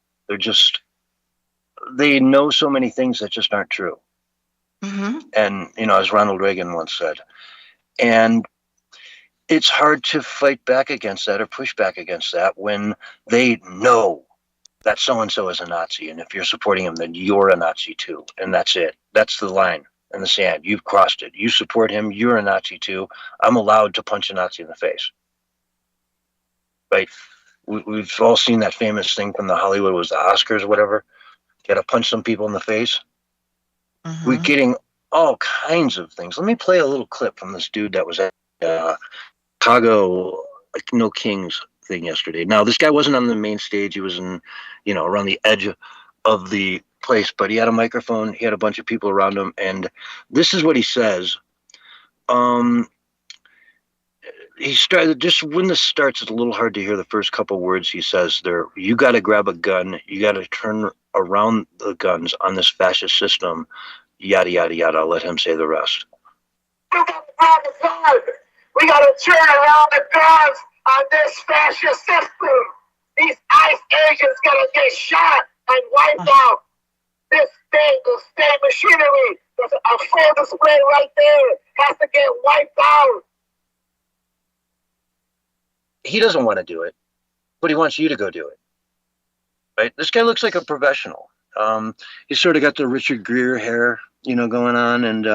They know so many things that just aren't true. Mm-hmm. And, as Ronald Reagan once said, and it's hard to fight back against that or push back against that when they know that so-and-so is a Nazi. And if you're supporting him, then you're a Nazi too. And that's it. That's the line in the sand. You've crossed it. You support him. You're a Nazi too. I'm allowed to punch a Nazi in the face. Right? We've all seen that famous thing from the Hollywood, was the Oscars or whatever. You got to punch some people in the face. Mm-hmm. We're getting all kinds of things. Let me play a little clip from this dude that was at Chicago No Kings thing yesterday. Now, this guy wasn't on the main stage. He was in, around the edge of the place, but he had a microphone. He had a bunch of people around him, and this is what he says. He started, just when this starts, it's a little hard to hear the first couple words he says there. You got to grab a gun. You got to turn around the guns on this fascist system. Yada, yada, yada. I'll let him say the rest. We got to turn around the guns on this fascist system. These ICE agents got to get shot and wiped out. The state machinery, there's a full display right there, has to get wiped out. He doesn't want to do it, but he wants you to go do it. Right? This guy looks like a professional. He's sort of got the Richard Gere hair, going on, and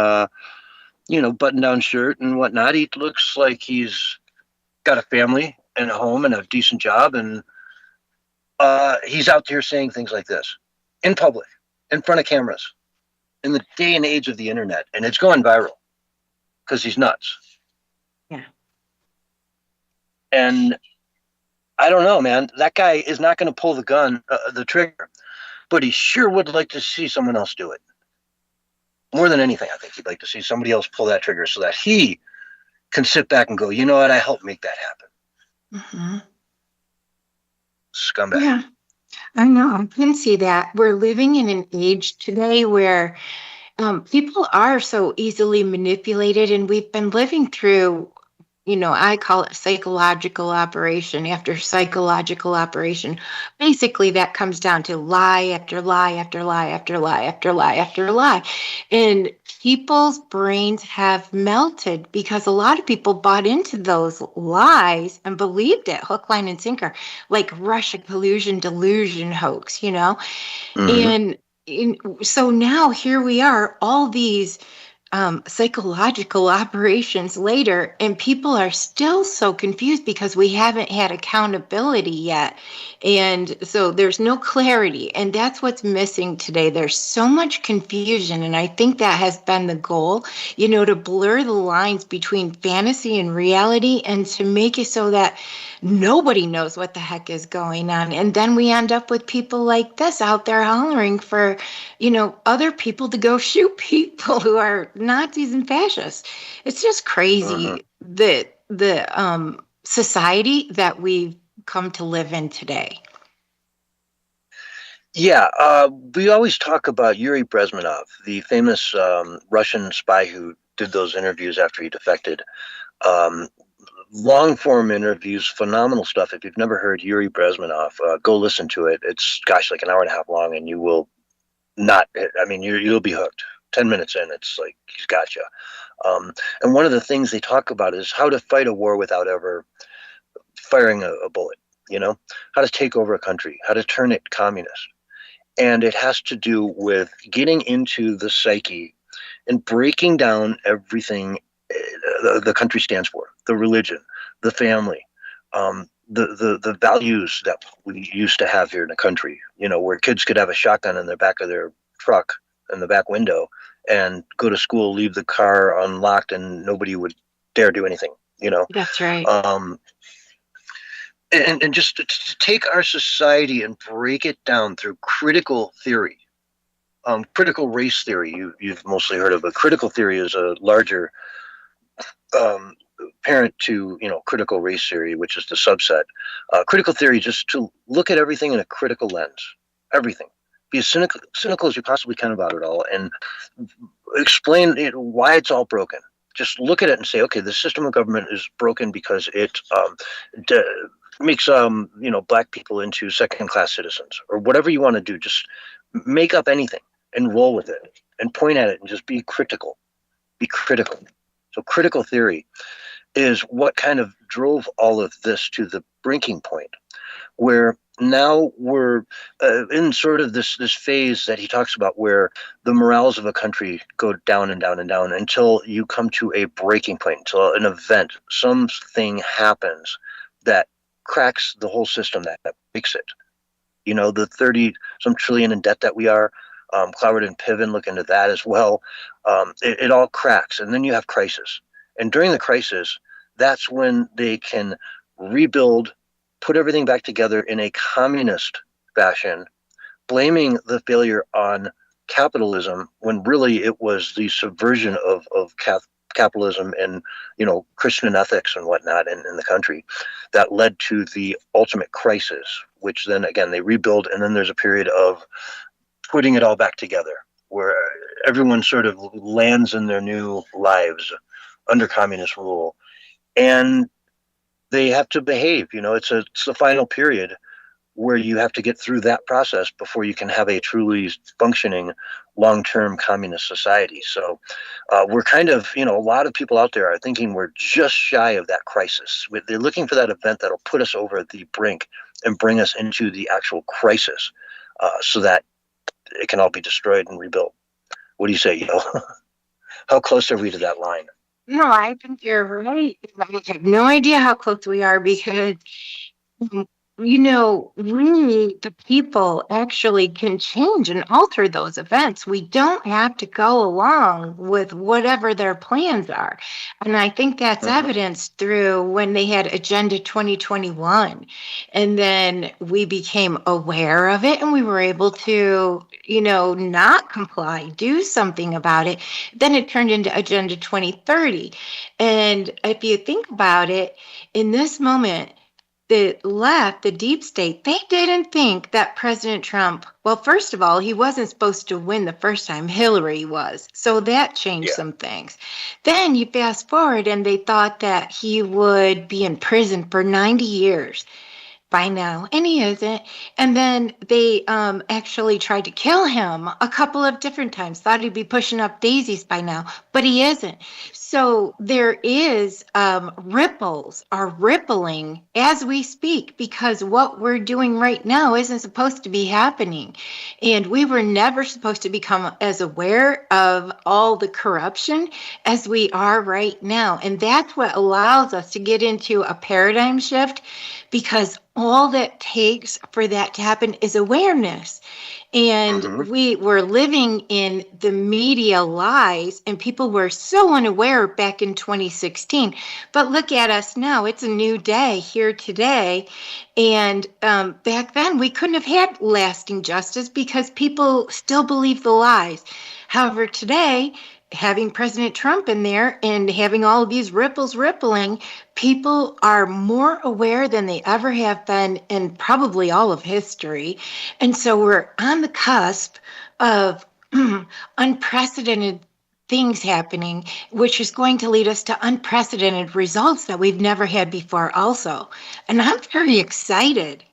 button-down shirt and whatnot. He looks like he's got a family and a home and a decent job, and he's out there saying things like this in public, in front of cameras, in the day and age of the internet, and it's going viral because he's nuts. Yeah. And I don't know, man. That guy is not going to pull the trigger, but he sure would like to see someone else do it. More than anything, I think he'd like to see somebody else pull that trigger so that he can sit back and go, you know what, I helped make that happen. Mm-hmm. Scumbag. Yeah, I know. I can see that. We're living in an age today where people are so easily manipulated, and we've been living through, I call it psychological operation after psychological operation. Basically, that comes down to lie after lie after lie after lie after lie after lie. And people's brains have melted because a lot of people bought into those lies and believed it, hook, line, and sinker, like Russia collusion, delusion hoax, Mm-hmm. And so now here we are, all these psychological operations later, and people are still so confused because we haven't had accountability yet. And so there's no clarity, and that's what's missing today. There's so much confusion, and I think that has been the goal, to blur the lines between fantasy and reality, and to make it so that nobody knows what the heck is going on. And then we end up with people like this out there hollering for, other people to go shoot people who are Nazis and fascists. It's just crazy, the society that we've come to live in today. Yeah, we always talk about Yuri Bezmenov, the famous Russian spy who did those interviews after he defected. Long-form interviews, phenomenal stuff. If you've never heard Yuri Bezmenov, go listen to it. It's, like an hour and a half long, and you will you'll be hooked. 10 minutes in, it's like he's got you. And one of the things they talk about is how to fight a war without ever firing a bullet, how to take over a country, how to turn it communist. And it has to do with getting into the psyche and breaking down everything the country stands for, the religion, the family, the values that we used to have here in the country, where kids could have a shotgun in the back of their truck in the back window and go to school, leave the car unlocked, and nobody would dare do anything, That's right. and just to take our society and break it down through critical theory. Critical race theory, you've mostly heard of, but critical theory is a larger parent to critical race theory, which is the subset. Critical theory, just to look at everything in a critical lens, everything. Be as cynical as you possibly can about it all, and explain why it's all broken. Just look at it and say, okay, the system of government is broken because it makes black people into second-class citizens, or whatever you want to do. Just make up anything and roll with it, and point at it, and just be critical. Be critical. So critical theory is what kind of drove all of this to the breaking point, where now we're in sort of this phase that he talks about, where the morals of a country go down and down and down until you come to a breaking point, until an event, something happens that cracks the whole system, that breaks it. The 30-some trillion in debt that we are, Cloward and Piven look into that as well. It all cracks, and then you have crisis. And during the crisis, that's when they can rebuild, put everything back together in a communist fashion, blaming the failure on capitalism, when really it was the subversion of capitalism and Christian ethics and whatnot in the country that led to the ultimate crisis, which then again they rebuild, and then there's a period of putting it all back together, where everyone sort of lands in their new lives under communist rule, and they have to behave. It's the final period where you have to get through that process before you can have a truly functioning long-term communist society. So we're kind of, a lot of people out there are thinking we're just shy of that crisis. They're looking for that event that'll put us over the brink and bring us into the actual crisis, so that it can all be destroyed and rebuilt. What do you say, How close are we to that line? No, I think you're right. I have no idea how close we are, because we, the people, actually can change and alter those events. We don't have to go along with whatever their plans are. And I think that's evidenced through when they had Agenda 2021. And then we became aware of it, and we were able to, not comply, do something about it. Then it turned into Agenda 2030. And if you think about it, in this moment, the left, the deep state, they didn't think that President Trump, well, first of all, he wasn't supposed to win the first time. Hillary was. So that changed some things. Then you fast forward, and they thought that he would be in prison for 90 years by now, and he isn't. And then they actually tried to kill him a couple of different times. Thought he'd be pushing up daisies by now, but he isn't. So there is ripples are rippling as we speak, because what we're doing right now isn't supposed to be happening. And we were never supposed to become as aware of all the corruption as we are right now. And that's what allows us to get into a paradigm shift, because all that takes for that to happen is awareness. And we were living in the media lies, and people were so unaware back in 2016. But look at us now. It's a new day here today. And back then, we couldn't have had lasting justice because people still believe the lies. However, today, having President Trump in there and having all of these ripples rippling, people are more aware than they ever have been in probably all of history. And so we're on the cusp of unprecedented things happening, which is going to lead us to unprecedented results that we've never had before also. And I'm very excited.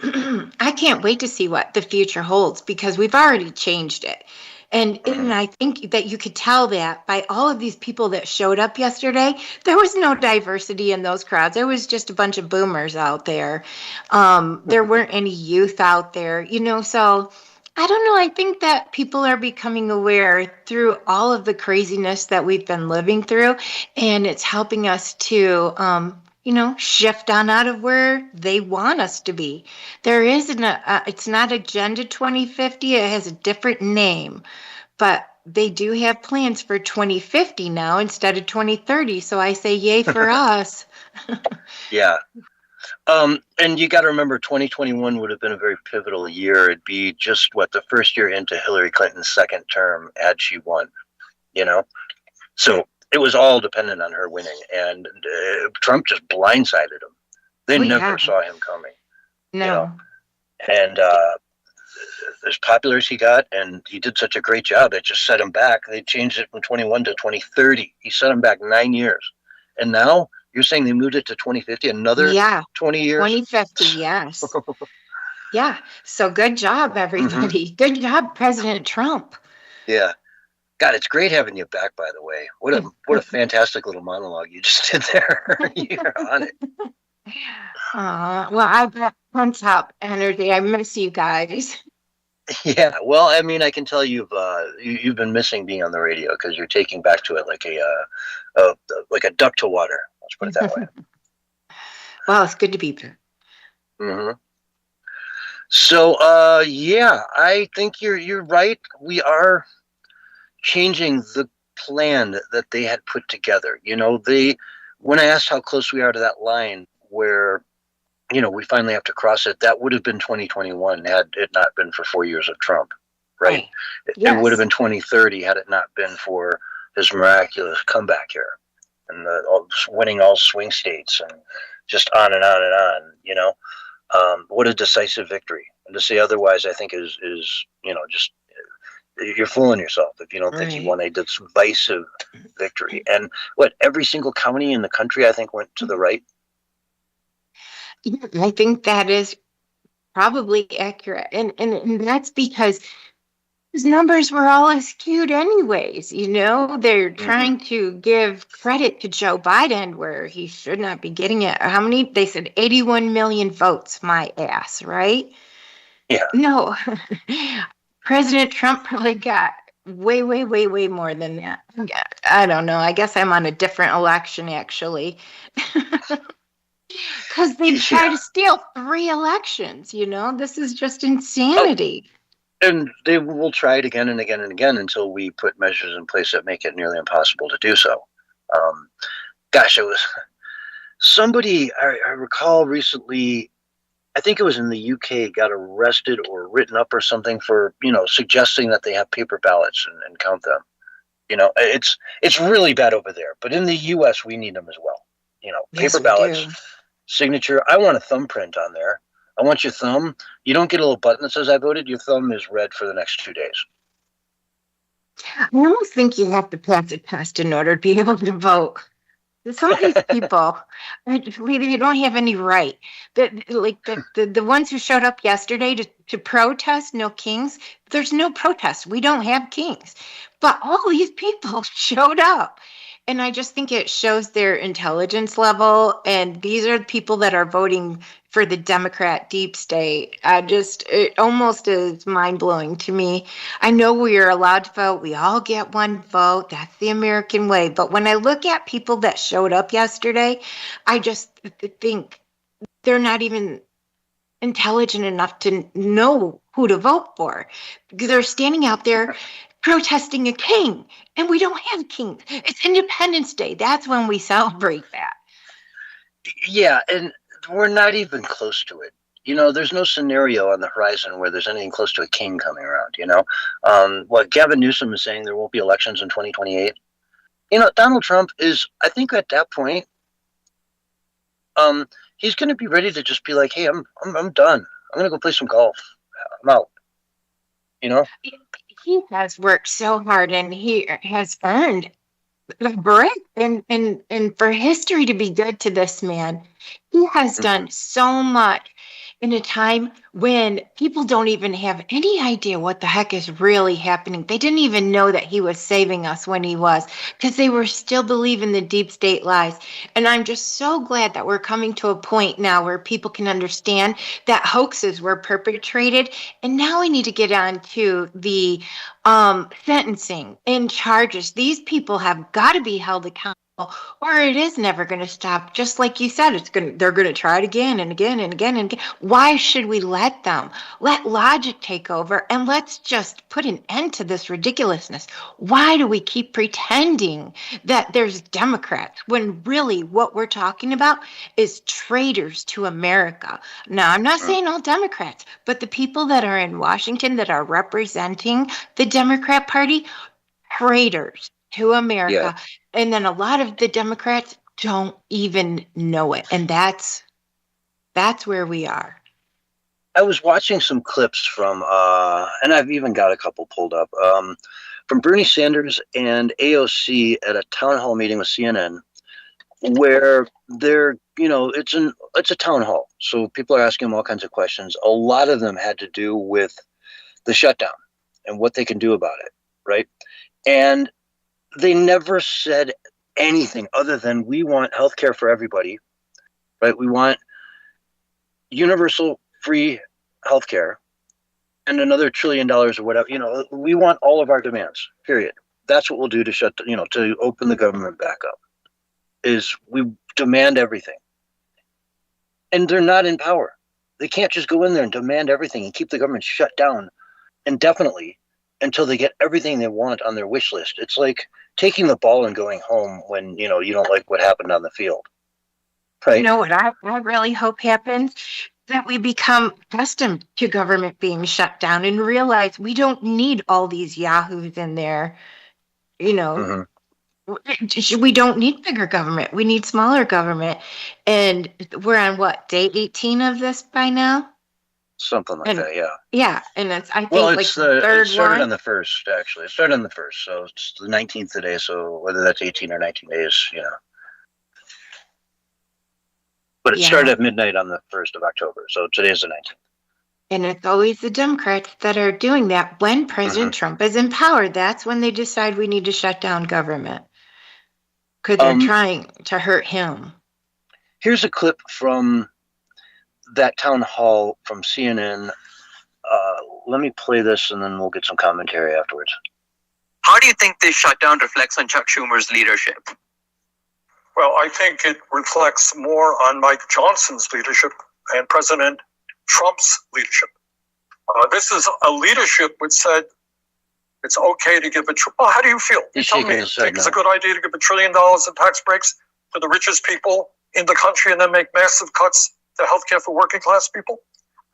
I can't wait to see what the future holds, because we've already changed it. And I think that you could tell that by all of these people that showed up yesterday. There was no diversity in those crowds. There was just a bunch of boomers out there. There weren't any youth out there, so I don't know. I think that people are becoming aware through all of the craziness that we've been living through, and it's helping us to shift on out of where they want us to be. There isn't it's not Agenda 2050. It has a different name, but they do have plans for 2050 now instead of 2030. So I say yay for us. Yeah. And you got to remember, 2021 would have been a very pivotal year. It'd be just the first year into Hillary Clinton's second term had she won, So it was all dependent on her winning, and Trump just blindsided him. They never saw him coming. No. And as popular as he got, and he did such a great job, it just set him back. They changed it from 21 to 2030. He set him back 9 years. And now you're saying they moved it to 2050, another 20 years? 2050, yes. Yeah. So good job, everybody. Good job, President Trump. Yeah. God, it's great having you back, by the way. What a fantastic little monologue you just did there. You're on it. Well, I've got tons up energy. I miss you guys. Yeah, well, I mean, I can tell you've been missing being on the radio because you're taking back to it like a duck to water. Let's put it that way. Well, it's good to be back. Mm-hmm. So, yeah, I think you're right. We are changing the plan that they had put together. When I asked how close we are to that line where, we finally have to cross it, that would have been 2021 had it not been for 4 years of Trump, right? Yes. It would have been 2030 had it not been for his miraculous comeback here and winning all swing states and just on and on and on, what a decisive victory. And to say otherwise, I think is just, you're fooling yourself if you don't think he won a decisive victory. And every single county in the country, I think, went to the right. Yeah, I think that is probably accurate. And that's because his numbers were all skewed anyways. They're trying to give credit to Joe Biden where he should not be getting it. How many? They said 81 million votes, my ass, right? Yeah. No. President Trump probably got way, way, way, way more than that. I don't know. I guess I'm on a different election, actually. Because they try to steal 3 elections, This is just insanity. And they will try it again and again and again until we put measures in place that make it nearly impossible to do so. It was somebody, I recall recently, I think it was in the UK, got arrested or written up or something for, suggesting that they have paper ballots and count them. It's really bad over there. But in the US, we need them as well. Paper ballots, signature. I want a thumbprint on there. I want your thumb. You don't get a little button that says I voted. Your thumb is red for the next 2 days. I almost think you have to pass a test in order to be able to vote. Some of these people, they don't have any right. The ones who showed up yesterday to protest No Kings, there's no protest. We don't have kings. But all these people showed up. And I just think it shows their intelligence level. And these are the people that are voting for the Democrat deep state. It almost is mind-blowing to me. I know we are allowed to vote. We all get one vote. That's the American way. But when I look at people that showed up yesterday, I just think they're not even intelligent enough to know who to vote for. Because they're standing out there protesting a king, and we don't have kings. It's Independence Day. That's when we celebrate that. Yeah, and we're not even close to it. There's no scenario on the horizon where there's anything close to a king coming around, What Gavin Newsom is saying, there won't be elections in 2028. Donald Trump is, I think at that point, he's going to be ready to just be like, hey, I'm done. I'm going to go play some golf. I'm out. He has worked so hard and he has earned the break and for history to be good to this man. He has done so much in a time when people don't even have any idea what the heck is really happening. They didn't even know that he was saving us when he was, because they were still believing the deep state lies. And I'm just so glad that we're coming to a point now where people can understand that hoaxes were perpetrated. And now we need to get on to the sentencing and charges. These people have got to be held accountable. or it is never going to stop. Just like you said, they're going to try it again and again and again and again. Why should we let them? Let logic take over and let's just put an end to this ridiculousness. Why do we keep pretending that there's Democrats when really what we're talking about is traitors to America? Now, I'm not saying all Democrats, but the people that are in Washington that are representing the Democrat Party, traitors to America. Yeah. And then a lot of the Democrats don't even know it. And that's where we are. I was watching some clips from, and I've even got a couple pulled up, from Bernie Sanders and AOC at a town hall meeting with CNN, where they're, it's a town hall. So people are asking them all kinds of questions. A lot of them had to do with the shutdown and what they can do about it, right? And they never said anything other than we want healthcare for everybody, right? We want universal free healthcare and another $1 trillion or whatever. We want all of our demands, period. That's what we'll do to to open the government back up, is we demand everything. And they're not in power. They can't just go in there and demand everything and keep the government shut down indefinitely until they get everything they want on their wish list. It's like taking the ball and going home when, you don't like what happened on the field. Right? You know what I really hope happens? That we become accustomed to government being shut down and realize we don't need all these yahoos in there. We don't need bigger government. We need smaller government. And we're on day 18 of this by now? Something like that, yeah. Yeah, and it's, I think, it's the third it started one. on the 1st, actually. It started on the 1st, so it's the 19th today, so whether that's 18 or 19 days, But it started at midnight on the 1st of October, so today's the 19th. And it's always the Democrats that are doing that when President Trump is in power. That's when they decide we need to shut down government because they're trying to hurt him. Here's a clip from that town hall from CNN. Let me play this and then we'll get some commentary afterwards. How do you think this shutdown reflects on Chuck Schumer's leadership? Well, I think it reflects more on Mike Johnson's leadership and President Trump's leadership. This is a leadership which said it's okay to give how do you feel? You tell me. Think it's a good idea to give $1 trillion in tax breaks to the richest people in the country and then make massive cuts to healthcare for working class people?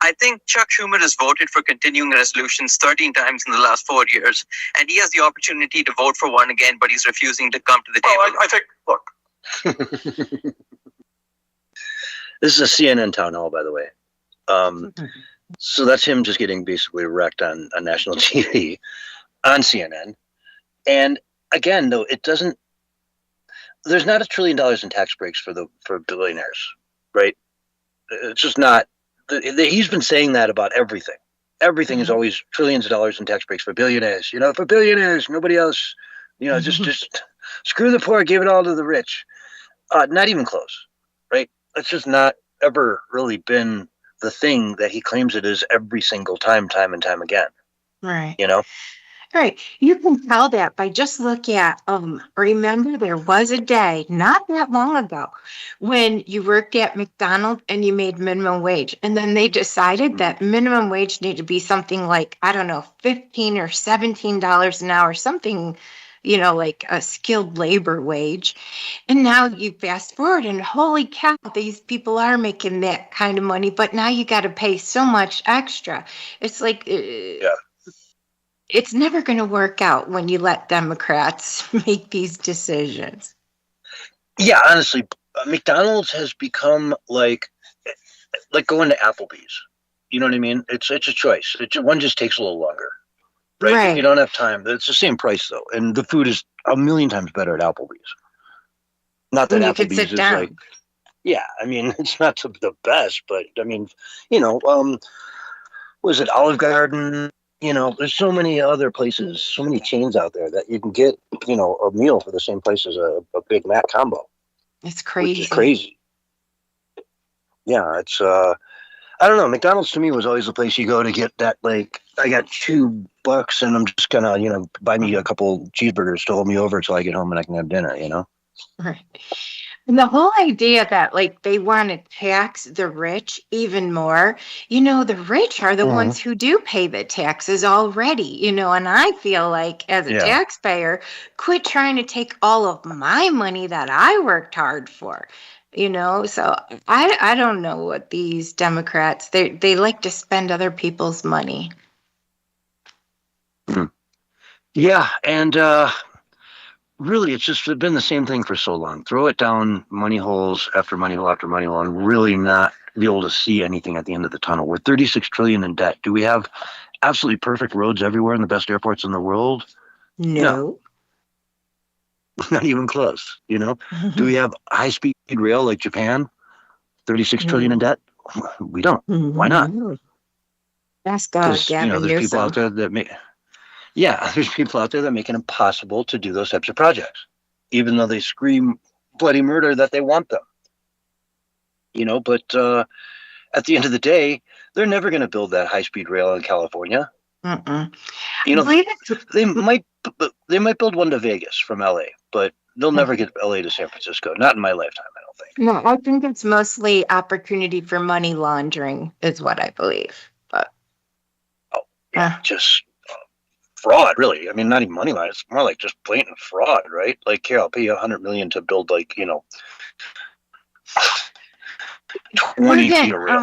I think Chuck Schumer has voted for continuing resolutions 13 times in the last 4 years, and he has the opportunity to vote for one again, but he's refusing to come to the table. Well, I think, look. This is a CNN town hall, by the way. So that's him just getting basically wrecked on national TV on CNN. And again, though, there's not $1 trillion in tax breaks for billionaires, right? It's just not. He's been saying that about everything. Everything is always trillions of dollars in tax breaks for billionaires. For billionaires, nobody else. Just screw the poor, give it all to the rich. Not even close, right? It's just not ever really been the thing that he claims it is every single time and time again. Right. Right. You can tell that by just look at, remember there was a day not that long ago when you worked at McDonald's and you made minimum wage. And then they decided that minimum wage needed to be something like, I don't know, $15 or $17 an hour, something, like a skilled labor wage. And now you fast forward and holy cow, these people are making that kind of money, but now you got to pay so much extra. It's like, it's never going to work out when you let Democrats make these decisions. Yeah, honestly, McDonald's has become like going to Applebee's. You know what I mean? It's a choice. One just takes a little longer, right? If you don't have time. It's the same price though, and the food is a million times better at Applebee's. Not that Applebee's is like, I mean, it's not the best, but I mean, was it Olive Garden? There's so many other places, so many chains out there that you can get, a meal for the same price as a Big Mac combo. It's crazy. Which is crazy. Yeah, it's, I don't know. McDonald's to me was always the place you go to get that, like, I got $2 and I'm just going to, buy me a couple cheeseburgers to hold me over until I get home and I can have dinner, Right. And the whole idea that like they want to tax the rich even more, the rich are the ones who do pay the taxes already, and I feel like as a taxpayer, quit trying to take all of my money that I worked hard for. So I don't know what these Democrats, they like to spend other people's money. Yeah, and really, it's just been the same thing for so long. Throw it down money holes after money hole after money hole, and really not be able to see anything at the end of the tunnel. We're 36 trillion in debt. Do we have absolutely perfect roads everywhere and the best airports in the world? No. Not even close. Do we have high-speed rail like Japan? 36 trillion in debt? We don't. Why not? That's God, Gavin there's people out there that make. Yeah, there's people out there that make it impossible to do those types of projects, even though they scream bloody murder that they want them. But at the end of the day, they're never going to build that high-speed rail in California. They might build one to Vegas from LA, but they'll never get LA to San Francisco. Not in my lifetime, I don't think. No, I think it's mostly opportunity for money laundering is what I believe. But just fraud, really. I mean, not even money line. It's more like just blatant fraud, right? Like, here, I'll pay you $100 million to build 20 feet of rail.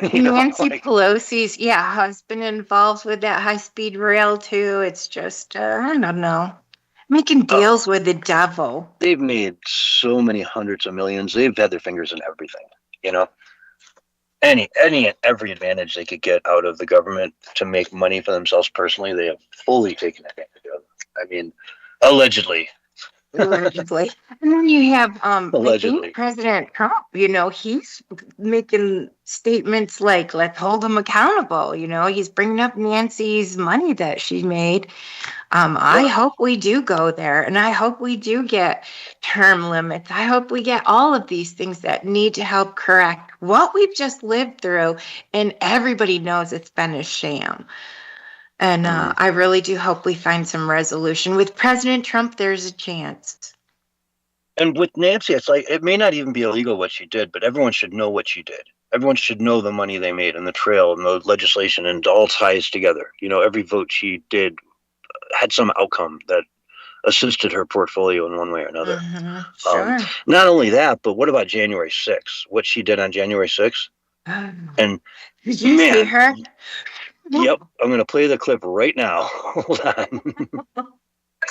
Nancy Pelosi's husband involved with that high-speed rail too. It's just I don't know, making deals with the devil. They've made so many hundreds of millions. They've had their fingers in everything. Any and every advantage they could get out of the government to make money for themselves personally, they have fully taken advantage of. I mean, allegedly. Allegedly. And then you have I think President Trump, he's making statements like, let's hold him accountable. He's bringing up Nancy's money that she made. I hope we do go there, and I hope we do get term limits. I hope we get all of these things that need to help correct what we've just lived through, and everybody knows it's been a sham. And I really do hope we find some resolution. With President Trump, there's a chance. And with Nancy, it's like, it may not even be illegal what she did, but everyone should know what she did. Everyone should know the money they made and the trail and the legislation, and all ties together. Every vote she did had some outcome that assisted her portfolio in one way or another. Sure. Not only that, but what about January 6th? What she did on January 6th? And did you see her? Yep, I'm going to play the clip right now. Hold on.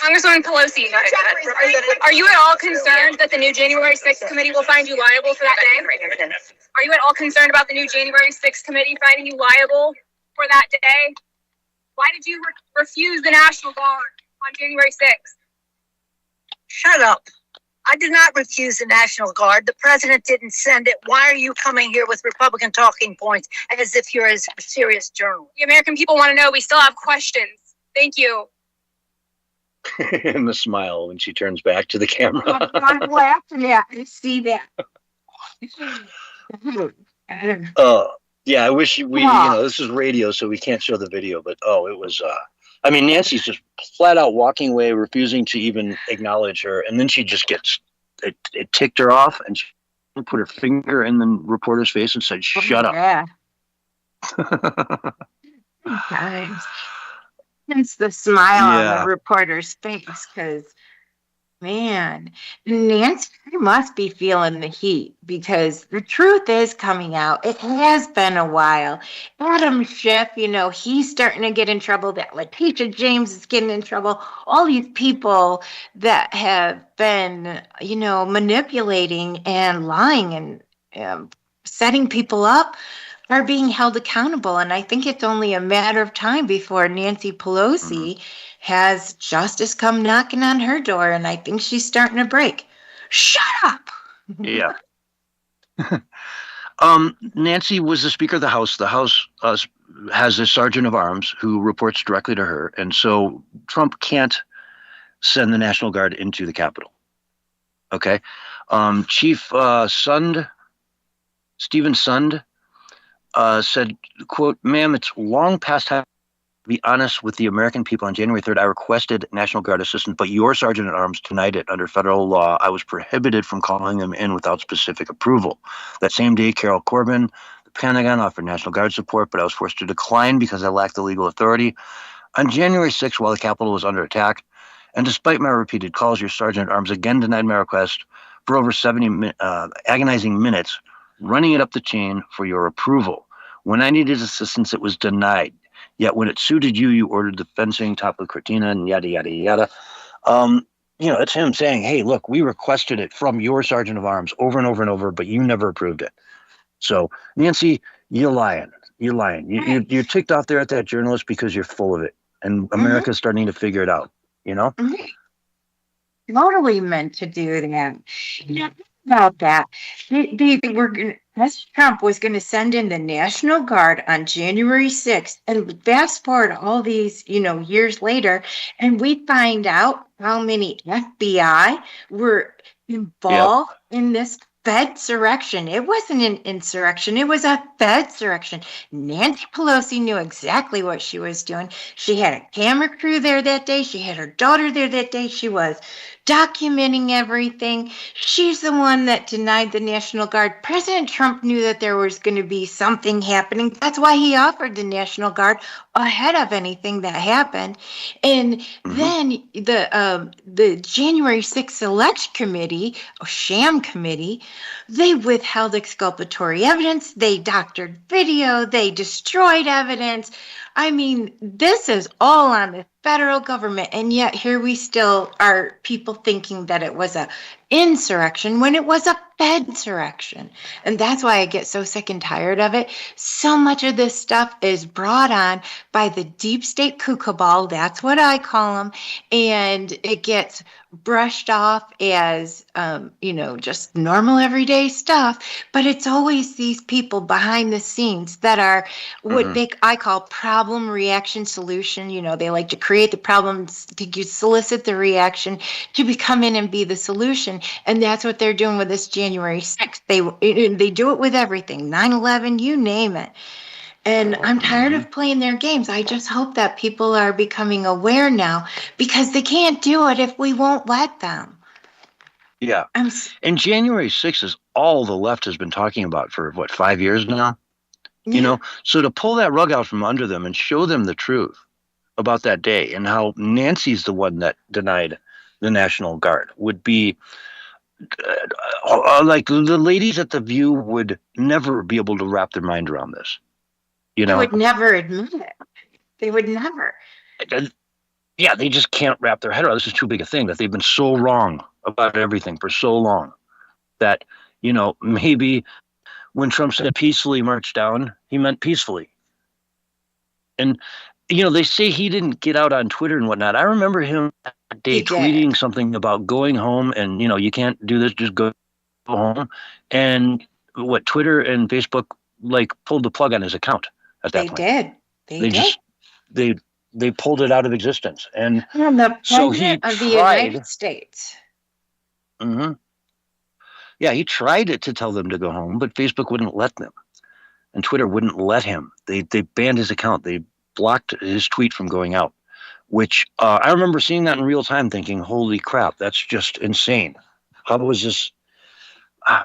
Congresswoman Pelosi, are you at all concerned that the new January 6th committee will find you liable for that day? Are you at all concerned about the new January 6th committee finding you liable for that day? Why did you refuse the National Guard on January 6th? Shut up. I did not refuse the National Guard. The president didn't send it. Why are you coming here with Republican talking points as if you're a serious journalist? The American people want to know. We still have questions. Thank you. And the smile when she turns back to the camera. I'm laughing at. I see that. Yeah, I wish this is radio, so we can't show the video, but it was Nancy's just flat out walking away, refusing to even acknowledge her, and then she just gets it ticked her off, and she put her finger in the reporter's face and said, "Shut up." Yeah. Sometimes it's the smile on the reporter's face, because man, Nancy must be feeling the heat, because the truth is coming out. It has been a while. Adam Schiff, he's starting to get in trouble. That Letitia James is getting in trouble. All these people that have been, manipulating and lying and setting people up are being held accountable. And I think it's only a matter of time before Nancy Pelosi has justice come knocking on her door, and I think she's starting to break. Shut up. Yeah. Nancy was the Speaker of the House. The House has a sergeant of arms who reports directly to her, and so Trump can't send the National Guard into the Capitol. Okay. Chief Stephen Sund said, quote, "Ma'am, it's long past time be honest with the American people, on January 3rd, I requested National Guard assistance, but your Sergeant at Arms denied it under federal law. I was prohibited from calling them in without specific approval. That same day, Carol Corbin, the Pentagon, offered National Guard support, but I was forced to decline because I lacked the legal authority. On January 6th, while the Capitol was under attack, and despite my repeated calls, your Sergeant at Arms again denied my request for over 70 agonizing minutes, running it up the chain for your approval. When I needed assistance, it was denied. Yet when it suited you, you ordered the fencing, top of the cortina, and yada, yada, yada. It's him saying, hey, look, we requested it from your Sergeant of Arms over and over and over, but you never approved it. So, Nancy, you're lying. You're lying. You're ticked off there at that journalist because you're full of it. And America's starting to figure it out, you know? Totally meant to do that. Yeah, about that. They were going to. President Trump was going to send in the National Guard on January 6th, and fast forward all these, years later, and we find out how many FBI were involved in this Fedsurrection. It wasn't an insurrection. It was a Fedsurrection. Nancy Pelosi knew exactly what she was doing. She had a camera crew there that day. She had her daughter there that day. She was documenting everything. She's the one that denied the National Guard. President Trump knew that there was going to be something happening. That's why he offered the National Guard ahead of anything that happened. And then the January 6th Select Committee, or sham committee, they withheld exculpatory evidence. They doctored video. They destroyed evidence. I mean, this is all on the federal government, and yet here we still are people thinking that it was a insurrection when it was a Fedsurrection. And that's why I get so sick and tired of it. So much of this stuff is brought on by the deep state kookaburra, that's what I call them, and it gets brushed off as, just normal everyday stuff. But it's always these people behind the scenes that are what I call problem, reaction, solution. They like to create the problems to solicit the reaction to come in and be the solution. And that's what they're doing with this January 6th. They do it with everything, 9/11, you name it. And I'm tired of playing their games. I just hope that people are becoming aware now, because they can't do it if we won't let them. Yeah. And January 6th is all the left has been talking about for, 5 years now? Yeah. So to pull that rug out from under them and show them the truth about that day and how Nancy's the one that denied the National Guard would be like the ladies at The View would never be able to wrap their mind around this. They would never admit it. They would never. Yeah, they just can't wrap their head around this. Is too big a thing, that they've been so wrong about everything for so long that, maybe when Trump said peacefully march down, he meant peacefully. And, they say he didn't get out on Twitter and whatnot. I remember him that day tweeting something about going home and, you can't do this, just go home. And Twitter and Facebook pulled the plug on his account at that point. They did. They pulled it out of existence. And the so he president of the tried, United States. Yeah, he tried to tell them to go home, but Facebook wouldn't let them. And Twitter wouldn't let him. They banned his account. They blocked his tweet from going out, which I remember seeing that in real time thinking, holy crap, that's just insane. How was this?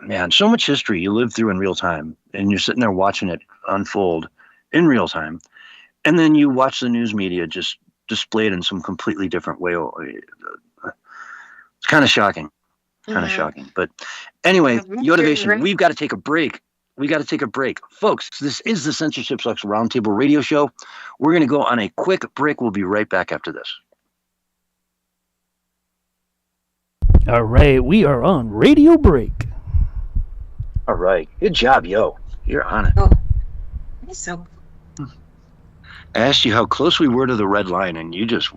Man, so much history you live through in real time, and you're sitting there watching it unfold in real time. And then you watch the news media just display it in some completely different way. It's kind of shocking. Shocking. But anyway, Yotivation, we've got to take a break. Folks, this is the Censorship Sucks Roundtable Radio Show. We're going to go on a quick break. We'll be right back after this. All right, we are on radio break. All right. Good job, yo. You're on it. Oh, that's so cool. I asked you how close we were to the red line, and you just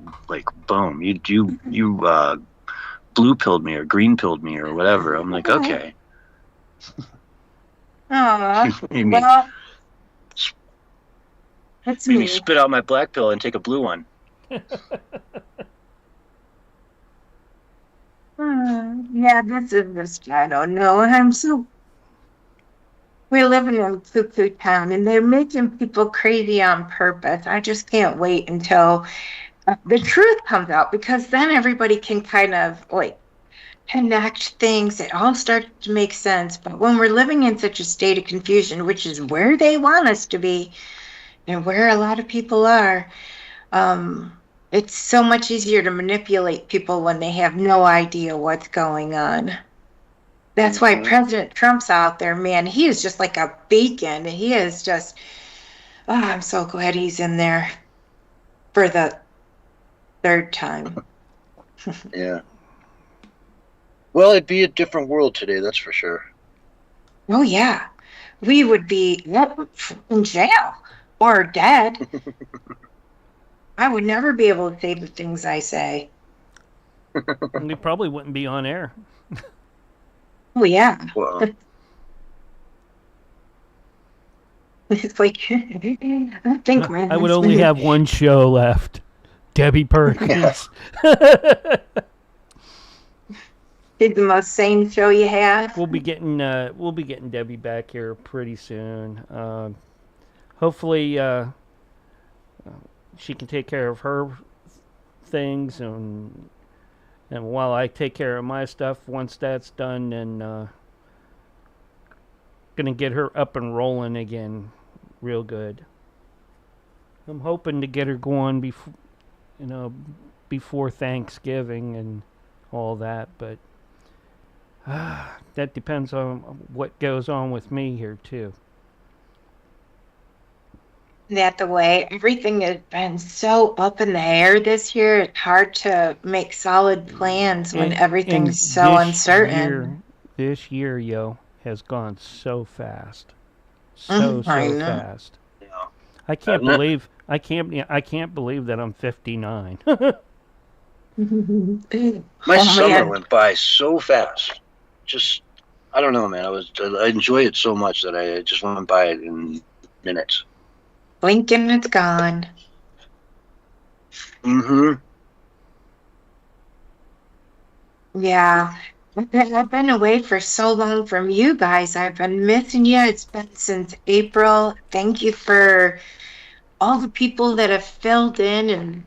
boom. You blue-pilled me or green-pilled me or whatever. I'm like, okay. Well, that's me spit out my black pill and take a blue one. Yeah, this is just, I don't know. I'm so We're living in cuckoo town, and they're making people crazy on purpose. I just can't wait until the truth comes out, because then everybody can kind of like connect things. It all starts to make sense. But when we're living in such a state of confusion, which is where they want us to be and where a lot of people are, it's so much easier to manipulate people when they have no idea what's going on. That's why President Trump's out there, man. He is just like a beacon. He is just, I'm so glad he's in there for the third time. Yeah. Well, it'd be a different world today, that's for sure. Oh, yeah. We would be in jail or dead. I would never be able to say the things I say. We probably wouldn't be on air. Oh, yeah. Well, It's like, I think, man. I would only have one show left. Debbie Perkins. It's the most sane show you have. We'll be getting Debbie back here pretty soon. Hopefully, she can take care of her things, and while I take care of my stuff, once that's done, then gonna get her up and rolling again, real good. I'm hoping to get her going before Thanksgiving and all that, but that depends on what goes on with me here too. That the way everything has been so up in the air this year, it's hard to make solid plans when everything's so uncertain. This year, has gone so fast, so fast. yeah. I can't believe that I'm 59. My summer went by so fast. Just, I don't know, man. I enjoy it so much that I just went by it in minutes. Blink and it's gone. Yeah. I've been away for so long from you guys. I've been missing you. It's been since April. Thank you for all the people that have filled in and,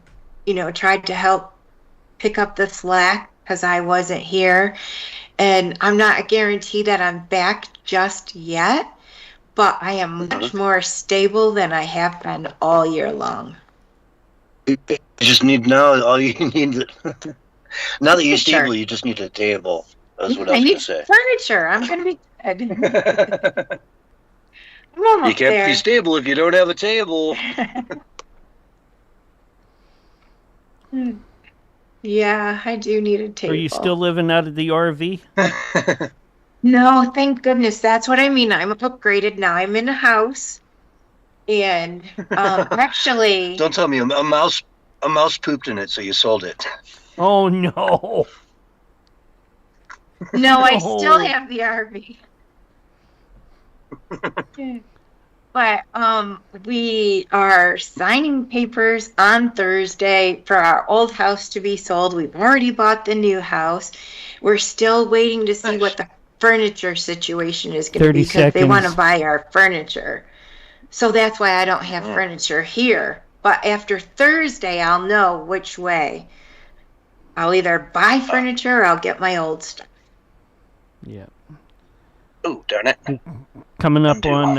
tried to help pick up the slack because I wasn't here. And I'm not a guarantee that I'm back just yet, but I am much more stable than I have been all year long. You just need all you need. Now that you're stable, you just need a table. That's what I was going to say. Furniture. I'm going to be good. I'm almost you can't there. be stable if you don't have a table. Yeah, I do need a table. Are you still living out of the RV? No, thank goodness. That's what I mean. I'm upgraded now. I'm in a house, and actually, Don't tell me a mouse pooped in it, so you sold it. Oh no! No, I still have the RV. But we are signing papers on Thursday for our old house to be sold. We've already bought the new house. We're still waiting to see what the furniture situation is going to be because they want to buy our furniture. So that's why I don't have furniture here. But after Thursday, I'll know which way. I'll either buy furniture or I'll get my old stuff. Yeah. Oh, darn it. Coming up on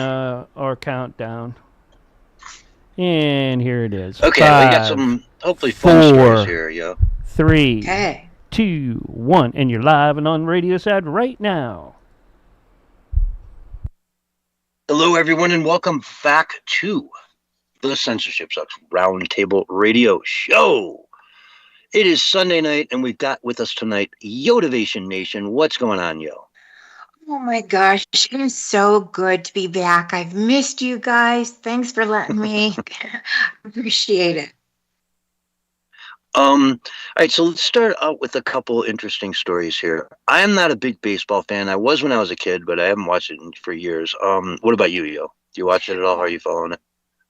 our countdown. And here it is. Okay, 5, we got some hopefully fun stories here, yo. 3, 2, 1, and you're live and on Radio Side right now. Hello, everyone, and welcome back to the Censorship Sucks Roundtable Radio Show. It is Sunday night, and we've got with us tonight Yotivation Nation. What's going on, yo? Oh my gosh, it is so good to be back. I've missed you guys. Thanks for letting me. Appreciate it. All right, so let's start out with a couple interesting stories here. I am not a big baseball fan. I was when I was a kid, but I haven't watched it for years. What about you, yo? Do you watch it at all? How are you following it?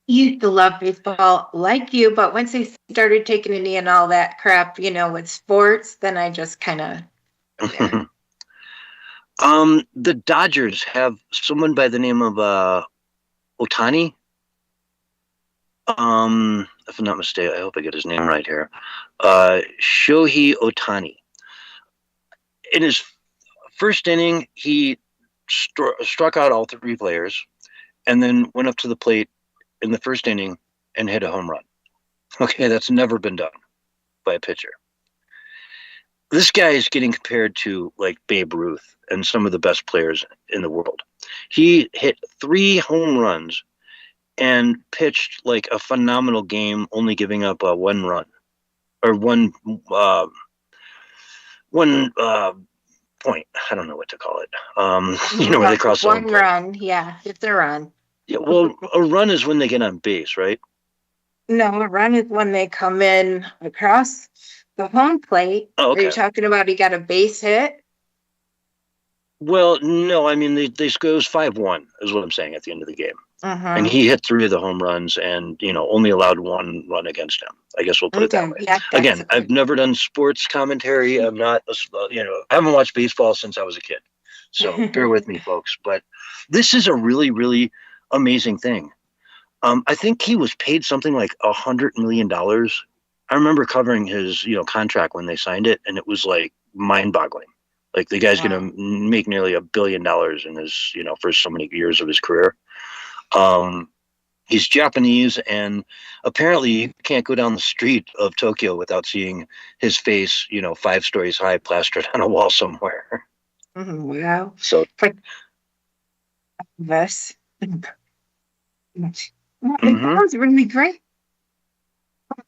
Used to love baseball like you, but once I started taking a knee and all that crap, with sports, then I just kind of... The Dodgers have someone by the name of Ohtani. If I'm not mistaken, I hope I get his name right here. Shohei Ohtani. In his first inning, he struck out all three players, and then went up to the plate in the first inning and hit a home run. Okay, that's never been done by a pitcher. This guy is getting compared to like Babe Ruth and some of the best players in the world. He hit 3 home runs and pitched like a phenomenal game, only giving up 1 run or one point. I don't know what to call it. Where they cross 1 run. Yeah, it's a run. Yeah, well, a run is when they get on base, right? No, a run is when they come in across the home plate. Oh, okay. Are you talking about he got a base hit? Well, no, I mean, it was 5-1 is what I'm saying at the end of the game. And he hit 3 of the home runs and, only allowed 1 run against him. I guess we'll put it that way. Yeah, again, I've never done sports commentary. I'm not, I haven't watched baseball since I was a kid. So bear with me, folks. But this is a really, really amazing thing. I think he was paid something like $100 million. I remember covering his, contract when they signed it, and it was like mind-boggling. Like the guy's going to make nearly $1 billion in his, for so many years of his career. He's Japanese, and apparently you can't go down the street of Tokyo without seeing his face, 5 stories high, plastered on a wall somewhere. Wow. So this. It sounds really great.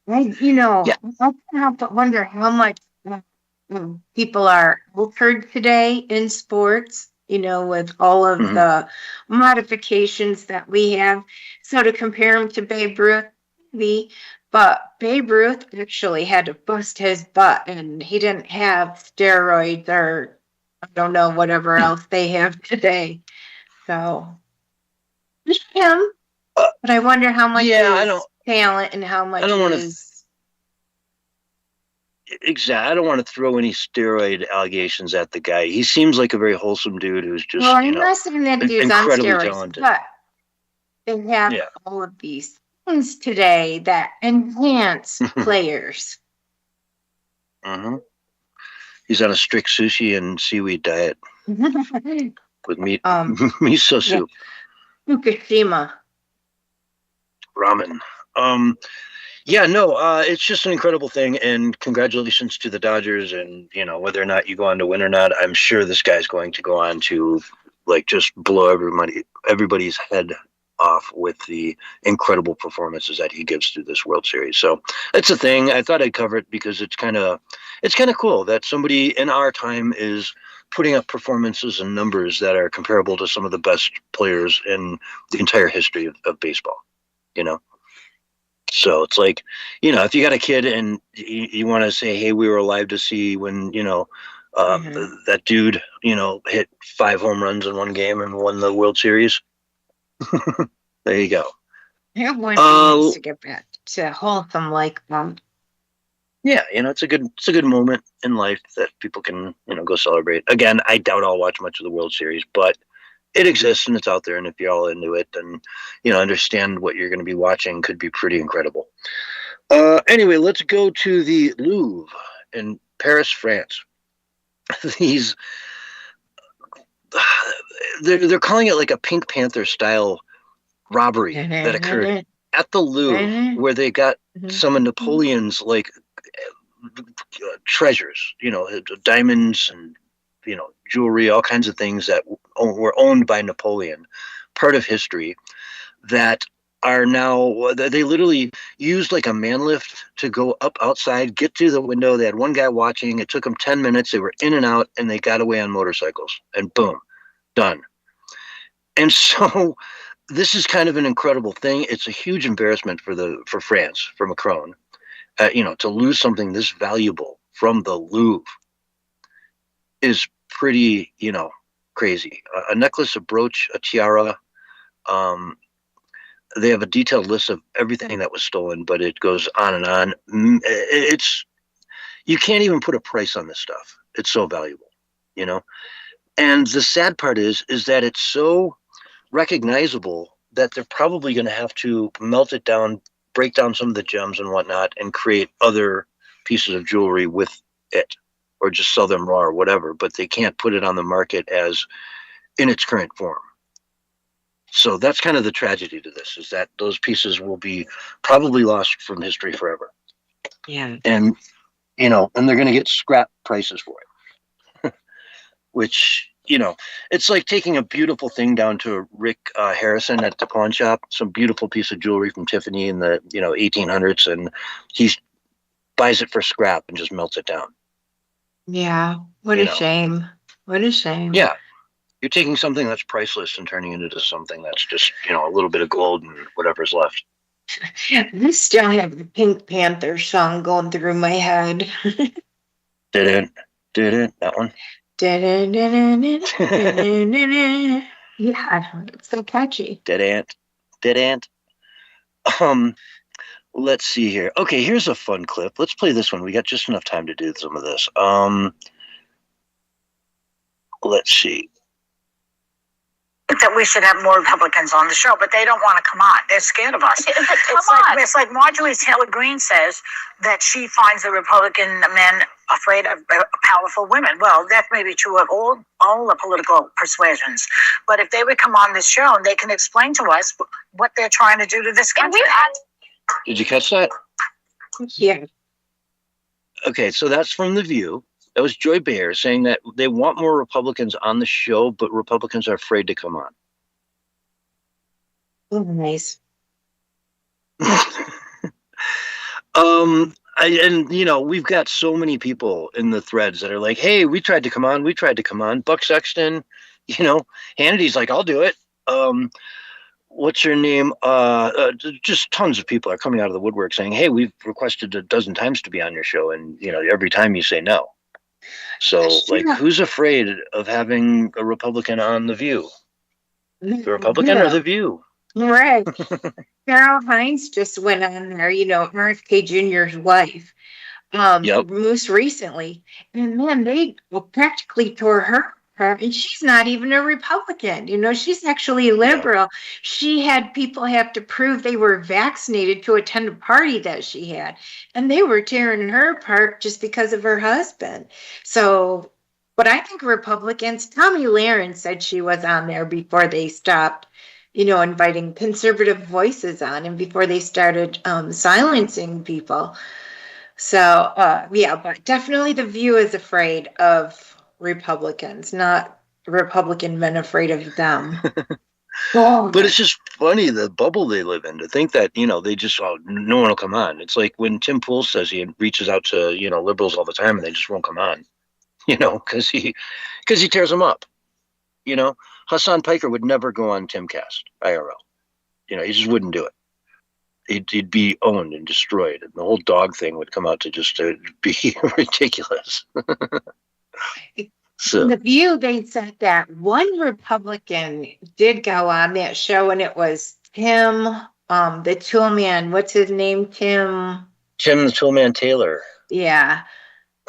I can't help but wonder how much people are altered today in sports, with all of the modifications that we have. So to compare him to Babe Ruth, but Babe Ruth actually had to bust his butt, and he didn't have steroids or I don't know, whatever else they have today. So just him. But I wonder how much is talent and how much is... Exactly. I don't want to throw any steroid allegations at the guy. He seems like a very wholesome dude who's just, I'm not saying that dude's on steroids, talented. But they have all of these things today that enhance players. He's on a strict sushi and seaweed diet with meat, miso soup. Fukushima. Ramen. It's just an incredible thing, and congratulations to the Dodgers. And whether or not you go on to win or not, I'm sure this guy's going to go on to just blow everybody's head off with the incredible performances that he gives through this World Series. So it's a thing. I thought I'd cover it because it's kind of cool that somebody in our time is putting up performances and numbers that are comparable to some of the best players in the entire history of baseball. So it's like, if you got a kid and you want to say, hey, we were alive to see when, that dude, hit 5 home runs in 1 game and won the World Series. There you go. Everyone needs to get back to wholesome like that. Yeah, it's a good moment in life that people can, go celebrate. Again, I doubt I'll watch much of the World Series, but it exists and it's out there, and if you're all into it and understand what you're going to be watching, could be pretty incredible. Anyway, let's go to the Louvre in Paris, France. They're calling it like a Pink Panther style robbery that occurred at the Louvre, where they got some of Napoleon's treasures, diamonds and jewelry, all kinds of things that were owned by Napoleon, part of history, that are now, they literally used like a man lift to go up outside, get to the window. They had one guy watching. It took them 10 minutes. They were in and out, and they got away on motorcycles, and boom, done. And so this is kind of an incredible thing. It's a huge embarrassment for France, for Macron, to lose something this valuable from the Louvre is pretty, crazy. A necklace, a brooch, a tiara. They have a detailed list of everything that was stolen, but it goes on and on. You can't even put a price on this stuff. It's so valuable, And the sad part is that it's so recognizable that they're probably going to have to melt it down, break down some of the gems and whatnot, and create other pieces of jewelry with it, or just sell them raw or whatever. But they can't put it on the market as in its current form. So that's kind of the tragedy to this, is that those pieces will be probably lost from history forever. Yeah. And, you know, and they're going to get scrap prices for it, which, you know, it's like taking a beautiful thing down to Rick Harrison at the pawn shop, some beautiful piece of jewelry from Tiffany in the, 1800s, and he buys it for scrap and just melts it down. Yeah. What a shame. What a shame. Yeah. You're taking something that's priceless and turning it into something that's just, a little bit of gold and whatever's left. I still have the Pink Panther song going through my head. Did it, that one? Yeah, it's so catchy. Dead ant. Let's see here. Okay, here's a fun clip. Let's play this one. We got just enough time to do some of this. Let's see. That we should have more Republicans on the show, but they don't want to come on. They're scared of us. It's like Marjorie Taylor Greene says that she finds the Republican men afraid of powerful women. Well, that may be true of all the political persuasions. But if they would come on this show, they can explain to us what they're trying to do to this country. Did you catch that? Yeah. Okay, so that's from The View. That was Joy Behar saying that they want more Republicans on the show, but Republicans are afraid to come on. Oh, nice. We've got so many people in the threads that are like, hey, we tried to come on. Buck Sexton, Hannity's like, I'll do it. What's your name? Just tons of people are coming out of the woodwork saying, hey, we've requested a dozen times to be on your show. And, every time you say no. So, who's afraid of having a Republican on The View? The Republican or The View? Right. Carol Hines just went on there, RFK Jr.'s wife, most recently. And man, they practically tore her. And she's not even a Republican. She's actually a liberal. She had people have to prove they were vaccinated to attend a party that she had. And they were tearing her apart just because of her husband. So, but I think Republicans, Tommy Lahren said she was on there before they stopped, inviting conservative voices on and before they started silencing people. So, but definitely The View is afraid of Republicans, not Republican men afraid of them. But it's just funny, the bubble they live in, to think that, they just, no one will come on. It's like when Tim Pool says he reaches out to, liberals all the time and they just won't come on, because he tears them up. Hassan Piker would never go on Timcast IRL. He just wouldn't do it. He'd be owned and destroyed. And the whole dog thing would come out to just be ridiculous. So. The View, they said that one Republican did go on that show, and it was Tim, the Toolman. What's his name? Tim the Toolman Taylor. Yeah.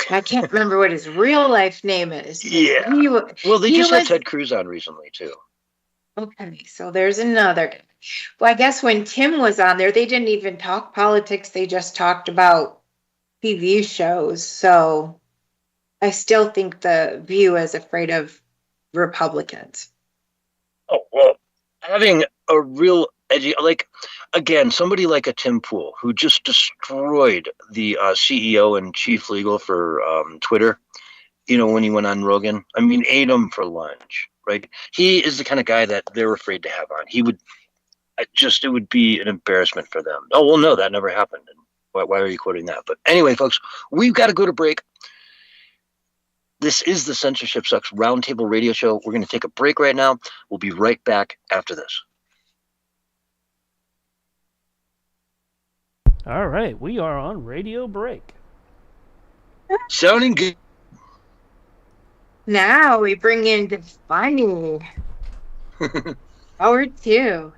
I can't remember what his real life name is. Yeah. They just had Ted Cruz on recently, too. Okay, so there's another. Well, I guess when Tim was on there, they didn't even talk politics. They just talked about TV shows. So I still think The View is afraid of Republicans. Oh, well, having a real edgy, again, somebody like a Tim Pool, who just destroyed the CEO and chief legal for Twitter, when he went on Rogan. I mean, ate him for lunch, right? He is the kind of guy that they're afraid to have on. It would be an embarrassment for them. Oh, well, no, that never happened. And why are you quoting that? But anyway, folks, we've got to go to break. This is the Censorship Sucks Roundtable Radio Show. We're going to take a break right now. We'll be right back after this. All right, we are on radio break. Sounding good. Now we bring in the funny. Hour 2.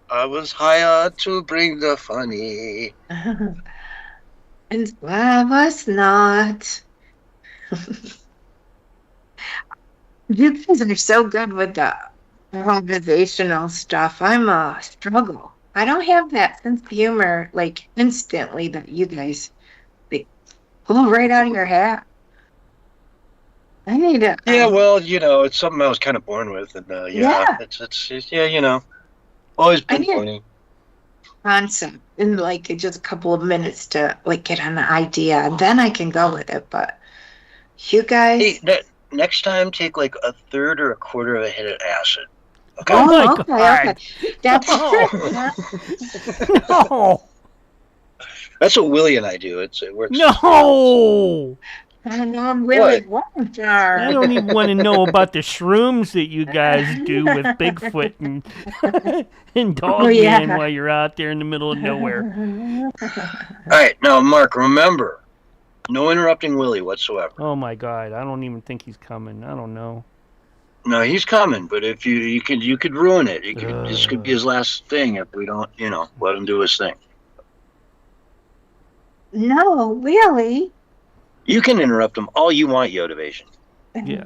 I was hired to bring the funny. And I was not. You guys are so good with the improvisational stuff. I'm a struggle. I don't have that sense of humor like instantly that you guys they pull right out of your hat. I need to. Yeah, well, it's something I was kind of born with, and Yeah. it's always been funny. Concept in like just a couple of minutes to like get an idea, and then I can go with it. But you guys, Hey, next time take like a third or a quarter of a hit of acid. Okay. Oh my okay, God. okay. That's No. That's what Willie and I do. It works. No. and I'm really what? I don't even want to know about the shrooms that you guys do with Bigfoot and Dogman while you're out there in the middle of nowhere. All right, now Mark, remember, no interrupting Willie whatsoever. Oh my God, I don't even think he's coming. I don't know. No, he's coming, but if you could ruin it. This could be his last thing if we don't, let him do his thing. No, really. You can interrupt him all you want, Yotivation. Yeah.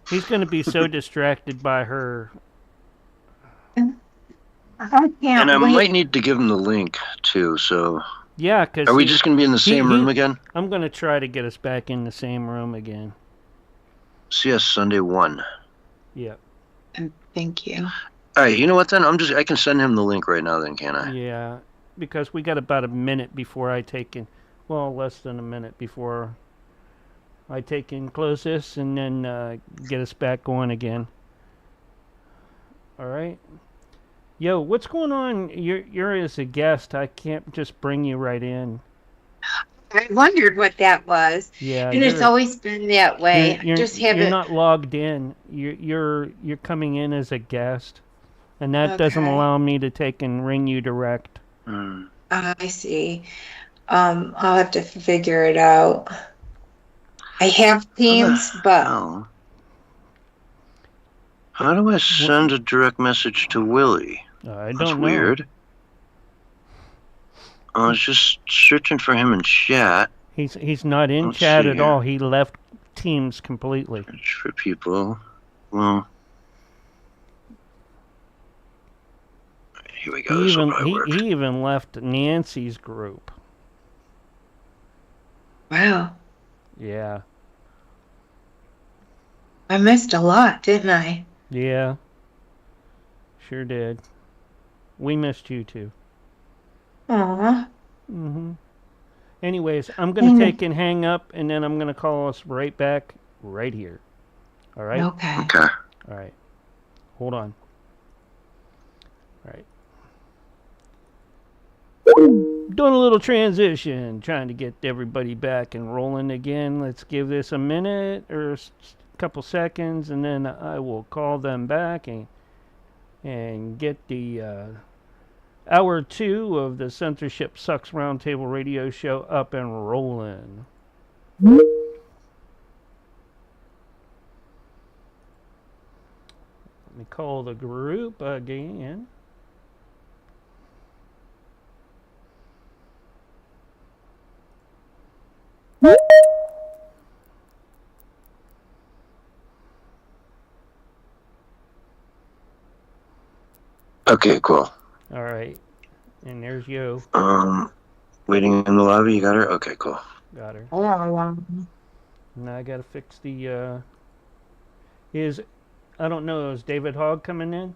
He's going to be so distracted by her. I can't And I might need to give him the link, too, so... Yeah, because... Are we just going to be in the same room again? I'm going to try to get us back in the same room again. CS Sunday 1. Yeah. Thank you. All right, you know what, then? I can send him the link right now, then, can't I? Yeah, because we got about a minute before I take in... Well, less than a minute before I take in close this and then get us back going again. All right. Yo, what's going on? You're as a guest. I can't just bring you right in. I wondered what that was. Yeah, and it's always been that way. You're not logged in. You're coming in as a guest, and that doesn't allow me to take and ring you direct. I see. I'll have to figure it out. I have Teams, but... How do I send a direct message to Willie? I don't know. That's weird. I was just searching for him in chat. He's not in chat at all. He left Teams completely. Search for people. Well... Here we go. He even left Nancy's group. Wow. Yeah. I missed a lot, didn't I? Yeah. Sure did. We missed you too. Aww. Anyways, I'm going to take and hang up, and then I'm going to call us right back right here. All right? Okay. Okay. All right. Hold on. All right. Doing a little transition, trying to get everybody back and rolling again. Let's give this a minute or a couple seconds, and then I will call them back and get the hour 2 of the Censorship Sucks Roundtable Radio Show up and rolling. Let me call the group again. Okay, cool. All right. And there's Yo. Waiting in the lobby. You got her? Okay, cool. Got her. Oh, Now I got to fix the, I don't know, is David Hogg coming in?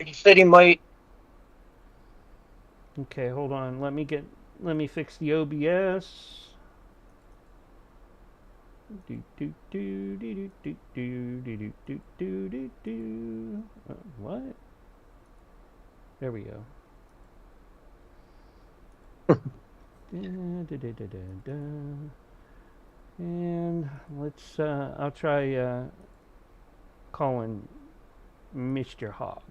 He said he might. Okay, hold on. Let me fix the OBS. What? There we go. And let's I'll try calling Mr. Hogg.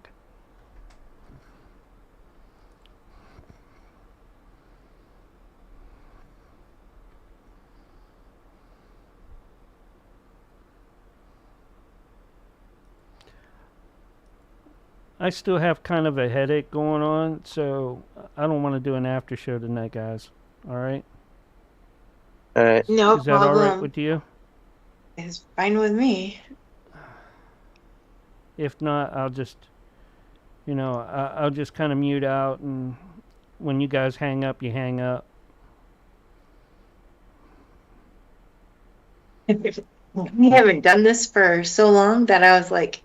I still have kind of a headache going on, so I don't want to do an after show tonight, guys. All right? All right. no Is that problem. all right with you? It's fine with me. If not, I'll just, I'll just kind of mute out, and when you guys hang up, you hang up. We haven't done this for so long that I was like,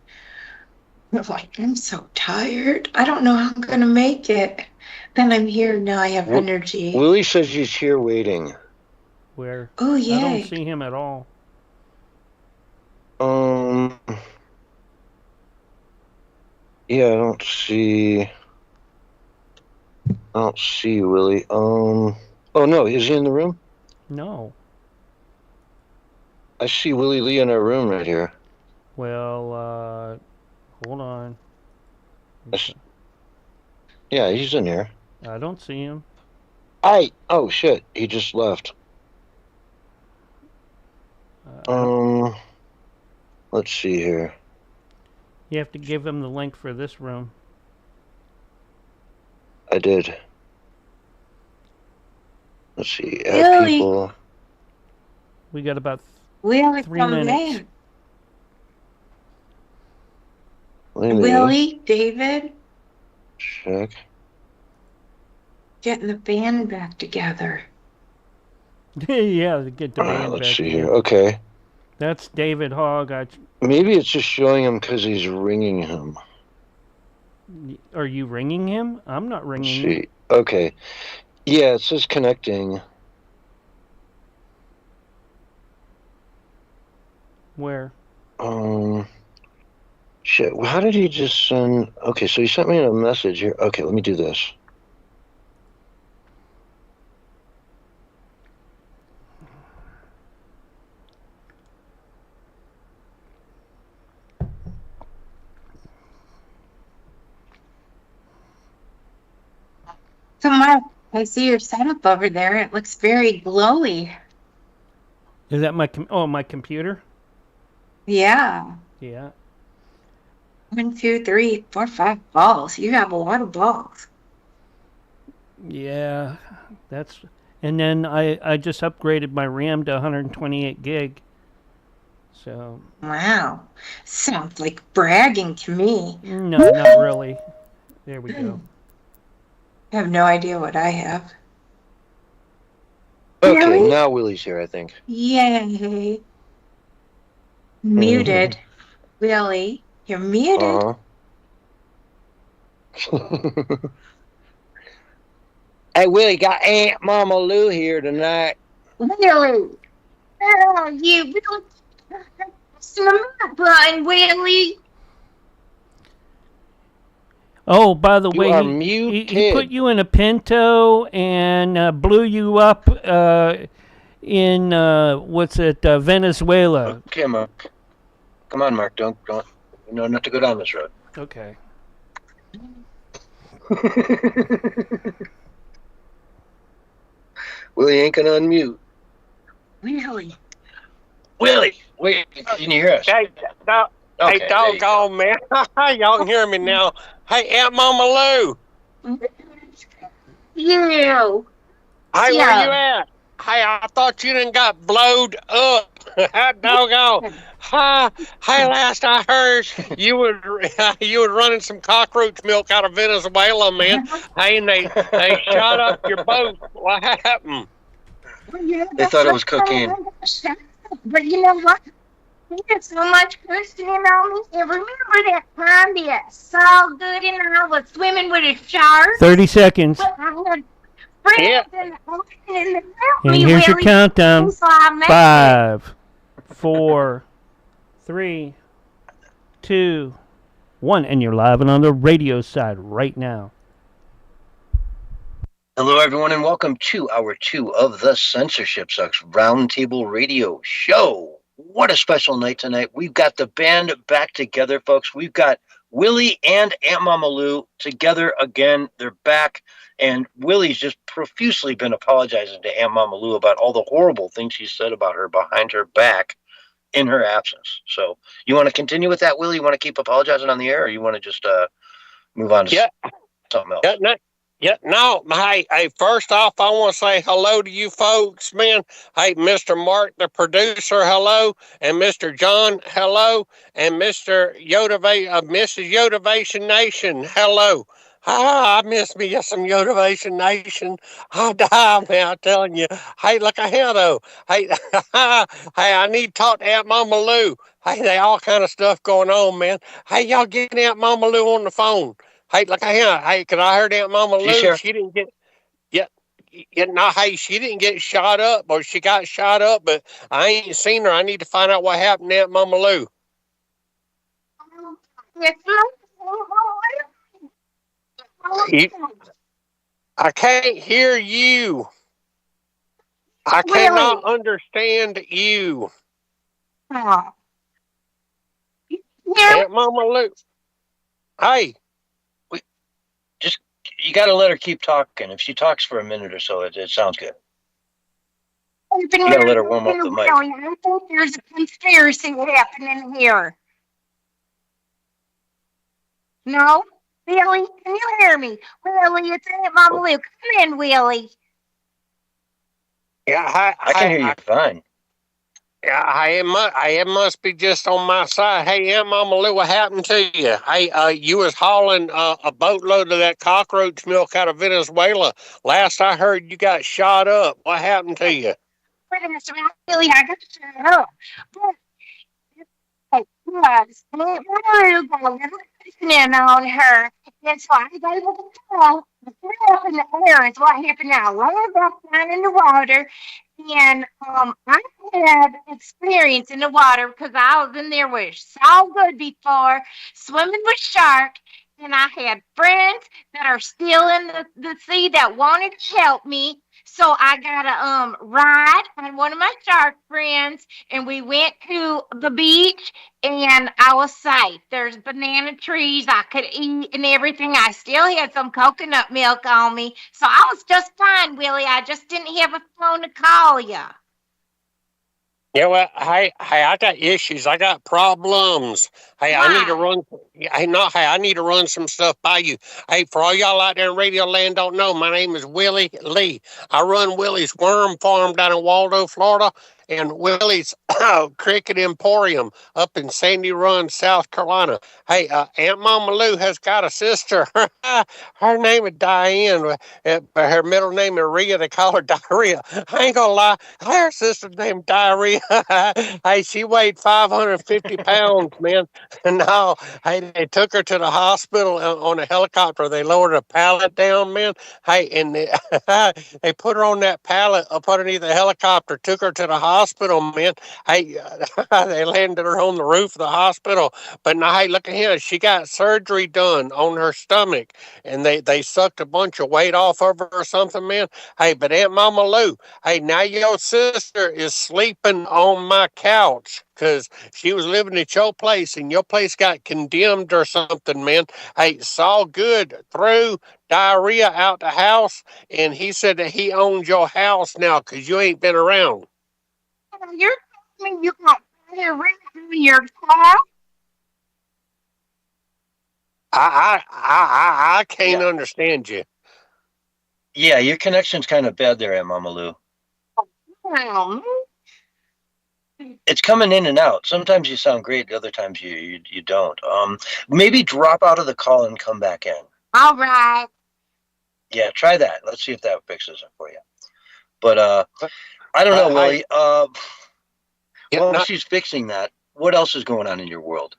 I'm so tired. I don't know how I'm going to make it. Then I'm here. Now I have energy. Willie says he's here waiting. Where? Oh, yeah. I don't see him at all. Yeah, I don't see Willie. Oh no, is he in the room? No. I see Willie Lee in our room right here. Well, hold on. Yeah, he's in here. I don't see him. Oh shit, he just left. Let's see here. You have to give him the link for this room. I did. Let's see. Add people. We got about 3 minutes. Willie, David. Check. Getting the band back together. Yeah, get the band let's back see together. here. Okay. That's David Hogg. Maybe it's just showing him because he's ringing him. Are you ringing him? I'm not ringing him. Okay. Yeah, it says connecting. Where? Shit. How did he just send? Okay, so he sent me a message here. Okay, let me do this. So, Mark, I see your setup over there. It looks very glowy. Is that my my computer? Yeah. Yeah. 1, 2, 3, 4, 5 balls. You have a lot of balls. Yeah, and then I just upgraded my RAM to 128 gig. So. Wow. Sounds like bragging to me. No, not really. There we go. I have no idea what I have. Okay, Really? now Willie's here, I think. Yay. Muted. Willie, you're muted. Hey, Willie, got Aunt Mama Lou here tonight. Willie. Oh, you really smart button, Willie. Oh, by the way, he put you in a Pinto and blew you up in Venezuela. Okay, Mark. Come on, Mark. Don't. No, not to go down this road. Okay. Willie ain't gonna unmute. Willie, wait, can you hear us? Hey, hey, doggone, man. Y'all can hear me now. Hey, Aunt Mama Lou. You. Hey, where you at? Hey, I thought you done got blowed up. Doggone. Hey, last I heard, you were running some cockroach milk out of Venezuela, man. Hey, and they shot up your boat. What happened? They thought it was cocaine. But you know what? There's so much cursing on me. And remember that time that so good and I was swimming with a shark? 30 seconds. Yeah. And here's your countdown. 5, 4, 3, 2, 1. And you're live and on the radio side right now. Hello, everyone, and welcome to hour 2 of the Censorship Sucks Roundtable Radio Show. What a special night tonight. We've got the band back together, folks. We've got Willie and Aunt Mama Lou together again. They're back, and Willie's just profusely been apologizing to Aunt Mama Lou about all the horrible things he said about her behind her back in her absence. So you want to continue with that, Willie? You want to keep apologizing on the air, or you want to just move on to something else? Yeah, no, hey, first off, I want to say hello to you folks, man. Hey, Mr. Mark, the producer, hello, and Mr. John, hello, and Mr. Mrs. Yotivation Nation, hello. I miss me some Yotivation Nation. I die, man, I'm telling you. Hey, look ahead, though. Hey, hey, I need to talk to Aunt Mama Lou. Hey, they all kind of stuff going on, man. Hey, y'all get Aunt Mama Lou on the phone. Hey, look at him. Hey, cause I heard Aunt Mama Lou, she didn't get, no, hey, she didn't get shot up, or she got shot up, but I ain't seen her. I need to find out what happened to Aunt Mama Lou. I can't hear you. I cannot understand you. Aunt Mama Lou. Hey. You got to let her keep talking. If she talks for a minute or so, it sounds good. You got to let her warm up the mic. I think there's a conspiracy happening here. No? Willie, can you hear me? Willie, it's Aunt Mama Lou. Come in, Willie. Yeah, I can hear you fine. Yeah, it must be just on my side. Hey, Aunt Mama Lou, what happened to you? Hey, you was hauling a boatload of that cockroach milk out of Venezuela. Last I heard, you got shot up. What happened to you? Really, I got shot up. But was Aunt Mama Lou listening on her. That's why I got to tell. Up in the air is what happened now. Laying back down in the water. And I had experience in the water because I was in there with so good before, swimming with sharks, and I had friends that are still in the sea that wanted to help me. So I got a ride on one of my shark friends, and we went to the beach, and I was safe. There's banana trees I could eat and everything. I still had some coconut milk on me, so I was just fine, Willie. I just didn't have a phone to call you. Yeah, well, hey, I got issues. I got problems. Hey, I need to run. I need to run some stuff by you. Hey, for all y'all out there in Radio Land don't know, my name is Willie Lee. I run Willie's Worm Farm down in Waldo, Florida, and Willie's Cricket Emporium up in Sandy Run, South Carolina. Hey, Aunt Mama Lou has got a sister. Her name is Diane, but her middle name is Rhea. They call her Diarrhea. I ain't gonna lie, her sister's named Diarrhea. Hey, she weighed 550 pounds, man. No, hey, they took her to the hospital on a helicopter. They lowered a pallet down, man. Hey, and they put her on that pallet up underneath the helicopter, took her to the hospital, man. Hey, they landed her on the roof of the hospital. But now, hey, look at here. She got surgery done on her stomach, and they sucked a bunch of weight off of her or something, man. Hey, but Aunt Mama Lou, hey, now your sister is sleeping on my couch because she was living at your place, and your place got condemned or something, man. Hey, Saul Good threw Diarrhea out the house, and he said that he owns your house now because you ain't been around. You're telling me you got diarrhea in your car? I can't understand you. Yeah, your connection's kind of bad there, Aunt Mama Lou. It's coming in and out. Sometimes you sound great, other times you don't. Maybe drop out of the call and come back in. All right. Yeah, try that. Let's see if that fixes it for you. But I don't know, Willie. While she's fixing that, what else is going on in your world?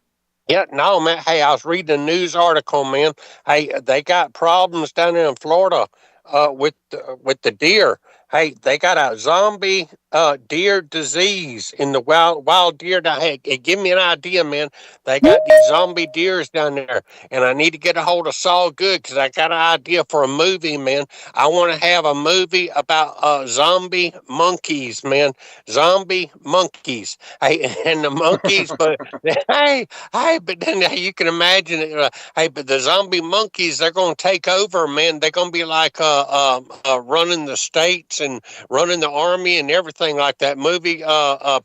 Yeah, no, man. Hey, I was reading a news article, man. Hey, they got problems down there in Florida with the deer. Hey, they got a zombie deer disease in the wild deer down. Hey, give me an idea, man. They got these zombie deers down there, and I need to get a hold of Saul Good because I got an idea for a movie, man. I want to have a movie about zombie monkeys, man. Zombie monkeys. Hey, and the monkeys, but hey, but then you can imagine it. Hey, but the zombie monkeys, they're going to take over, man. They're going to be like running the states and running the army and everything like that movie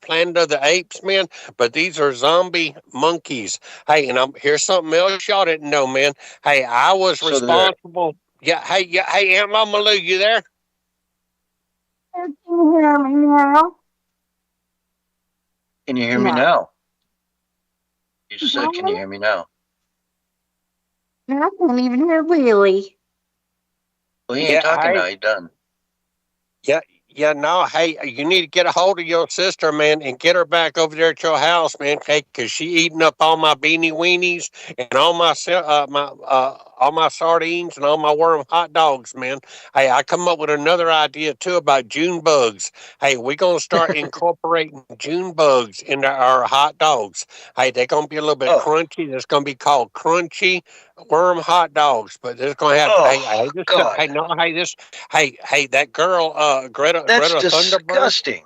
Planet of the Apes, man. But these are zombie monkeys. Hey, and here's something else y'all didn't know, man. Hey, I was responsible. Hey, Aunt Mama Lou, you there? Can you hear me now? Can you hear me now? You said, can you hear me now? No, I can't even hear Willie. Well, he ain't talking now. He done. No, hey, you need to get a hold of your sister, man, and get her back over there at your house, man, because she eating up all my beanie weenies and all my sardines and all my worm hot dogs, man. Hey, I come up with another idea, too, about June bugs. Hey, we're going to start incorporating June bugs into our hot dogs. Hey, they're going to be a little bit crunchy. It's going to be called crunchy worm hot dogs, but it's going to have, that girl, Greta disgusting.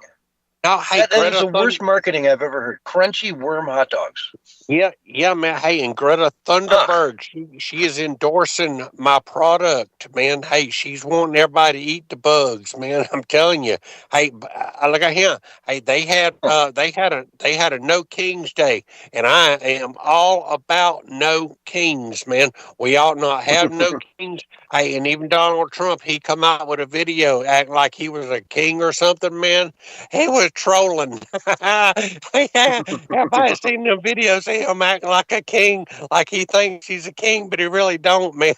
No, hey, that is the worst marketing I've ever heard. Crunchy worm hot dogs. Yeah, man. Hey, and Greta Thunberg, she is endorsing my product, man. Hey, she's wanting everybody to eat the bugs, man. I'm telling you. Hey, look at him. Hey, they had a No Kings Day, and I am all about no kings, man. We ought not have no kings. Hey, and even Donald Trump, he come out with a video acting like he was a king or something, man. He was trolling. Everybody's seen them videos of him acting like a king, like he thinks he's a king, but he really don't, man.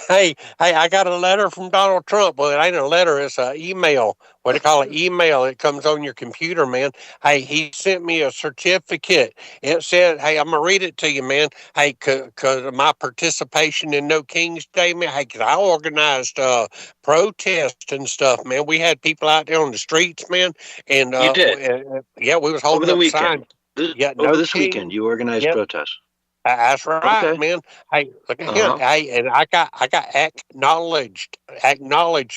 Hey, I got a letter from Donald Trump. Well, it ain't a letter, it's an email. What do you call it? Email. It comes on your computer, man. Hey, he sent me a certificate. It said, hey, I'm going to read it to you, man. Hey, because of my participation in No King's Day, man. Hey, because I organized protests and stuff, man. We had people out there on the streets, man. And you did? We was holding over the up weekend. signs. Over this weekend, you organized protests. That's right, man. Hey, look at him. Hey, and I got acknowledged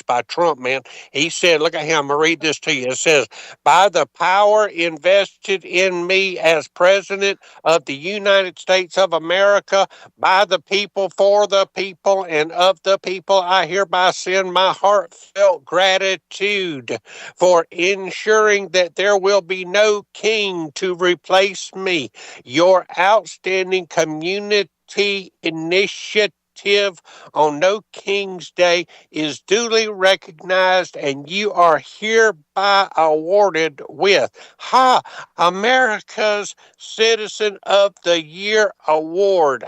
by Trump, man. He said, look at him. I'm gonna read this to you. It says, by the power invested in me as president of the United States of America, by the people, for the people, and of the people, I hereby send my heartfelt gratitude for ensuring that there will be no king to replace me. Your outstanding community initiative on No King's Day is duly recognized, and you are hereby awarded with America's Citizen of the Year Award.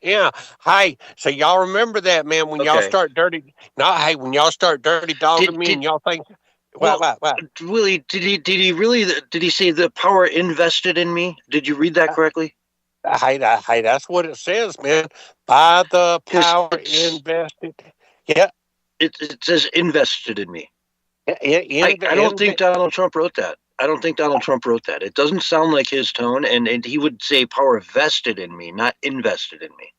Yeah. Hey, so y'all remember that, man, when y'all start dirty. No, hey, when y'all start dirty dogging me and y'all think. What? Willie, did he say the power invested in me? Did you read that correctly? Hey, that's what it says, man. By the power invested. Yeah. It says invested in me. I don't think Donald Trump wrote that. It doesn't sound like his tone, and he would say power vested in me, not invested in me.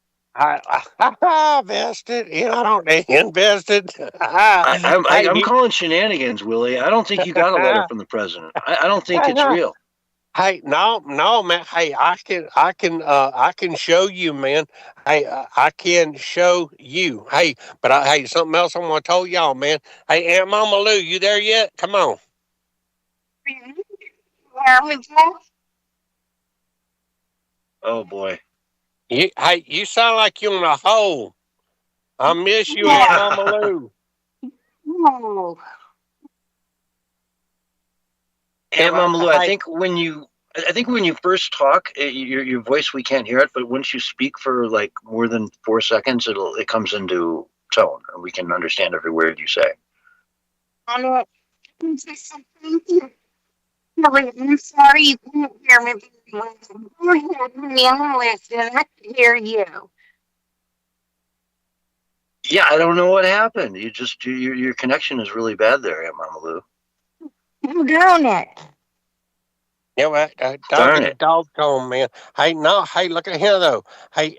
Vested? I don't invested. I'm calling shenanigans, Willie. I don't think you got a letter from the president. I don't think it's real. Hey, no, man. Hey, I can show you, man. Hey, I can show you. Hey, but hey, something else I want to tell y'all, man. Hey, Aunt Mama Lou, you there yet? Come on. Oh boy. You sound like you're in a hole. I miss you, Aunt Mama Lou. No. Aunt Mama Lou, I think when you first talk, your voice, we can't hear it, but once you speak for like more than 4 seconds, it comes into tone, and we can understand every word you say. I'm sorry you can't hear me. Go ahead, honey, I'm listening. I can hear you. Yeah, I don't know what happened. Your connection is really bad there, Aunt Mama Lou. I'm doing it. Yeah, doggone, man. Hey, look at here though. Hey,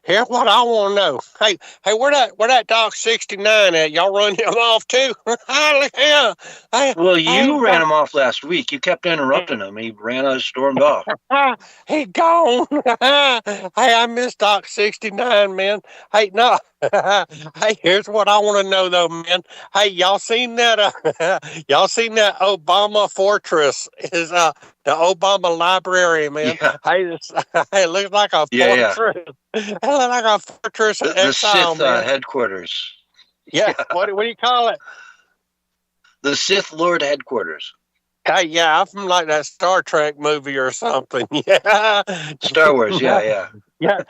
here's what I want to know. Hey, where that dog 69 at? Y'all run him off too? Yeah. Well, you ran him off last week. You kept interrupting him. He stormed off. He gone. Hey, I miss Doc 69, man. Hey, no. Hey, here's what I want to know though, man. Hey, y'all seen that? Y'all seen that Obama fortress is the Obama library, man. Yeah. It looks like a Yeah, fortress. It looks like a fortress of the exile, Sith man. headquarters. Yeah. What do you call it? The Sith Lord headquarters. Hey, yeah, I'm from like that Star Trek movie or something. Yeah. Star Wars, yeah. Yeah.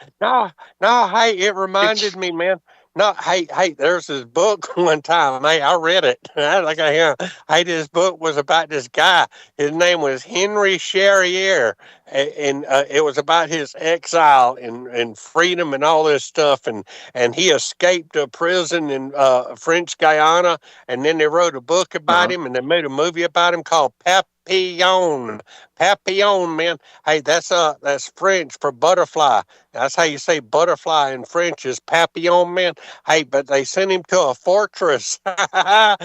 No, hey, it reminded me, man. No, hey, there's this book one time. Hey, I read it. Hey, this book was about this guy. His name was Henry Charrier, and it was about his exile and freedom and all this stuff. And he escaped a prison in French Guiana, and then they wrote a book about him, and they made a movie about him called Papillon. Papillon, man. Hey, that's French for butterfly. That's how you say butterfly in French is papillon, man. Hey, but they sent him to a fortress. That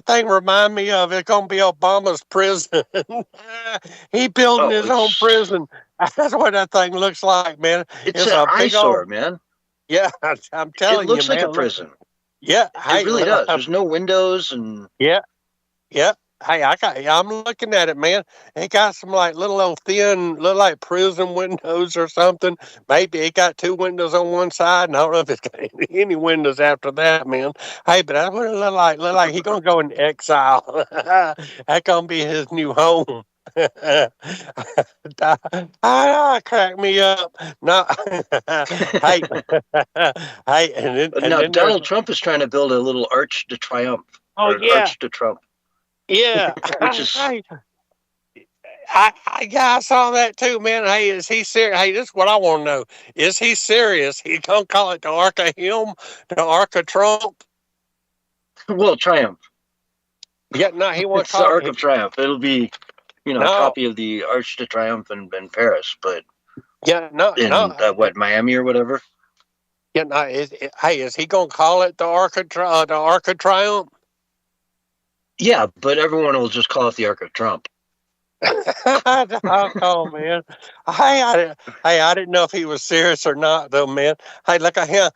thing remind me of? It's gonna be Obama's prison. He building his own prison. That's what that thing looks like, man. It's an eyesore, man. Yeah, I'm telling you, man. It looks like a prison. Yeah, it really does. There's no windows and. Yeah. Hey, I'm looking at it, man. It got some like little old thin, look like prison windows or something. Maybe it got 2 windows on one side, and I don't know if it's got any windows after that, man. Hey, but that's what it look like. Look like he's gonna go in exile. That's gonna be his new home. Crack me up. No, hey, hey, and then Donald Trump is trying to build a little Arch de Triomphe. Oh yeah, Arch de Trump. Yeah, which is. I saw that too, man. Hey, is he serious? Hey, this is what I want to know. Is he serious? He gonna call it the Ark of Him, the Ark of Trump? Well, Triumph. Yeah, no, he wants the Ark of Triumph. It'll be, a copy of the Arch de Triomphe in Paris, but what, Miami or whatever. Yeah, no. Is he gonna call it the Ark of Triumph? Yeah, but everyone will just call it the Ark of Trump. Oh man! I didn't know if he was serious or not, though, man. Hey, look at him.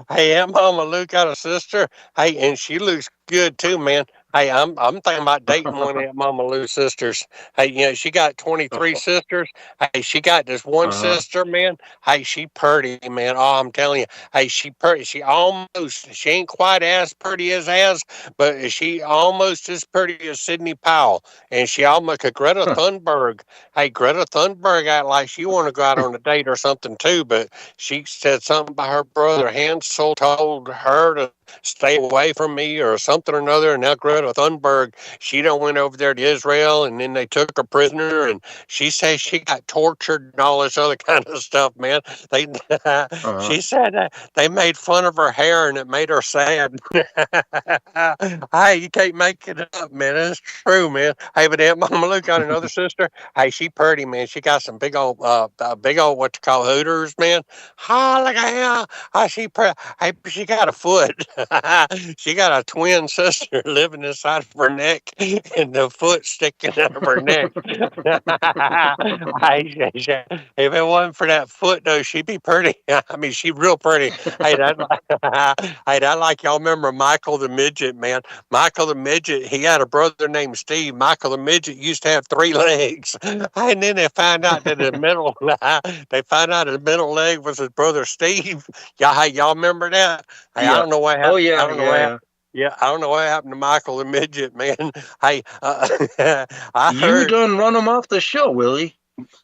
Hey, Aunt Mama Lou got a sister. Hey, and she looks good too, man. Hey, I'm thinking about dating one of Aunt Mama Lou's sisters. Hey, she got 23 sisters. Hey, she got this one sister, man. Hey, she pretty, man. Oh, I'm telling you. Hey, she pretty. She ain't quite as pretty as, but she almost as pretty as Sidney Powell. And she almost Greta Thunberg. Hey, Greta Thunberg act like she want to go out on a date or something too, but she said something about her brother Hansel told her to stay away from me or something or another. And now Greta Thunberg, she done went over there to Israel, and then they took her prisoner, and she says she got tortured and all this other kind of stuff, man. She said they made fun of her hair and it made her sad. Hey, you can't make it up, man. It's true, man. Hey, but Aunt Mama Lou got another sister. Hey, she pretty, man. She got some big old what you call hooters, man. Oh, look at her. Oh, hey, she got a foot. She got a twin sister living inside of her neck, and the foot sticking out of her neck. If it wasn't for that foot, though, she'd be pretty. I mean, she's real pretty. Hey, that like y'all remember Michael the Midget, man. Michael the Midget, he had a brother named Steve. Michael the Midget used to have 3 legs, and then they found out that the middle leg was his brother Steve. Y'all remember that? Hey, yeah. I don't know what happened. Oh yeah, I don't know what. Yeah, I don't know what happened to Michael the Midget, man. Hey, you done run him off the show, Willie.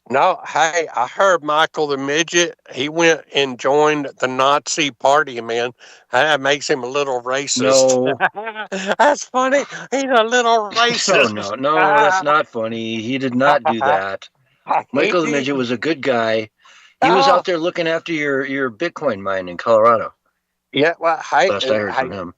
No, hey, I heard Michael the Midget, he went and joined the Nazi party, man. That makes him a little racist. No. That's funny. He's a little racist. No, that's not funny. He did not do that. Michael the Midget was a good guy. He was out there looking after your Bitcoin mine in Colorado. Yeah, well, hey, last I heard from him.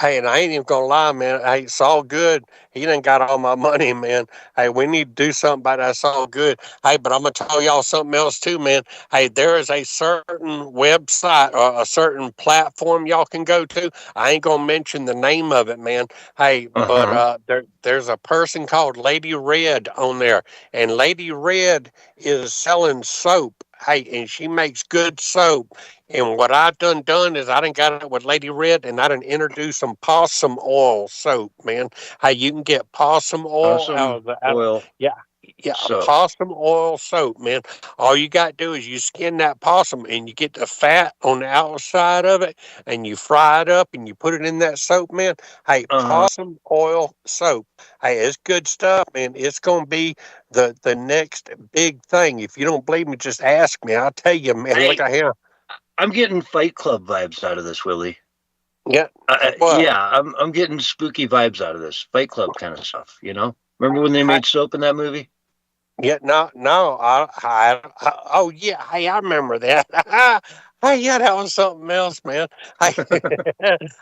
Hey, and I ain't even gonna lie, man. Hey, it's all good. He done got all my money, man. Hey, we need to do something about that. It's all good. Hey, but I'm gonna tell y'all something else too, man. Hey, there is a certain website or a certain platform y'all can go to. I ain't gonna mention the name of it, man. Hey, but there's a person called Lady Red on there, and Lady Red is selling soap. Hey, and she makes good soap. And what I done is I done got it with Lady Red, and I done introduced some possum oil soap, man. Hey, you can get possum oil Possum oil. yeah. Yeah, a Soap. possum oil soap, man. All you got to do is you skin that possum and you get the fat on the outside of it and you fry it up and you put it in that soap, man. Hey, possum oil soap. Hey, it's good stuff, man. It's going to be the next big thing. If you don't believe me, just ask me. I'll tell you, man. Hey, look at here. I'm getting Fight Club vibes out of this, Willie. Yeah. Yeah, I'm getting spooky vibes out of this. Fight Club kind of stuff, you know? Remember when they made soap in that movie? Yeah, no. Oh, yeah. Hey, I remember that. Hey, yeah, that was something else, man. Hey,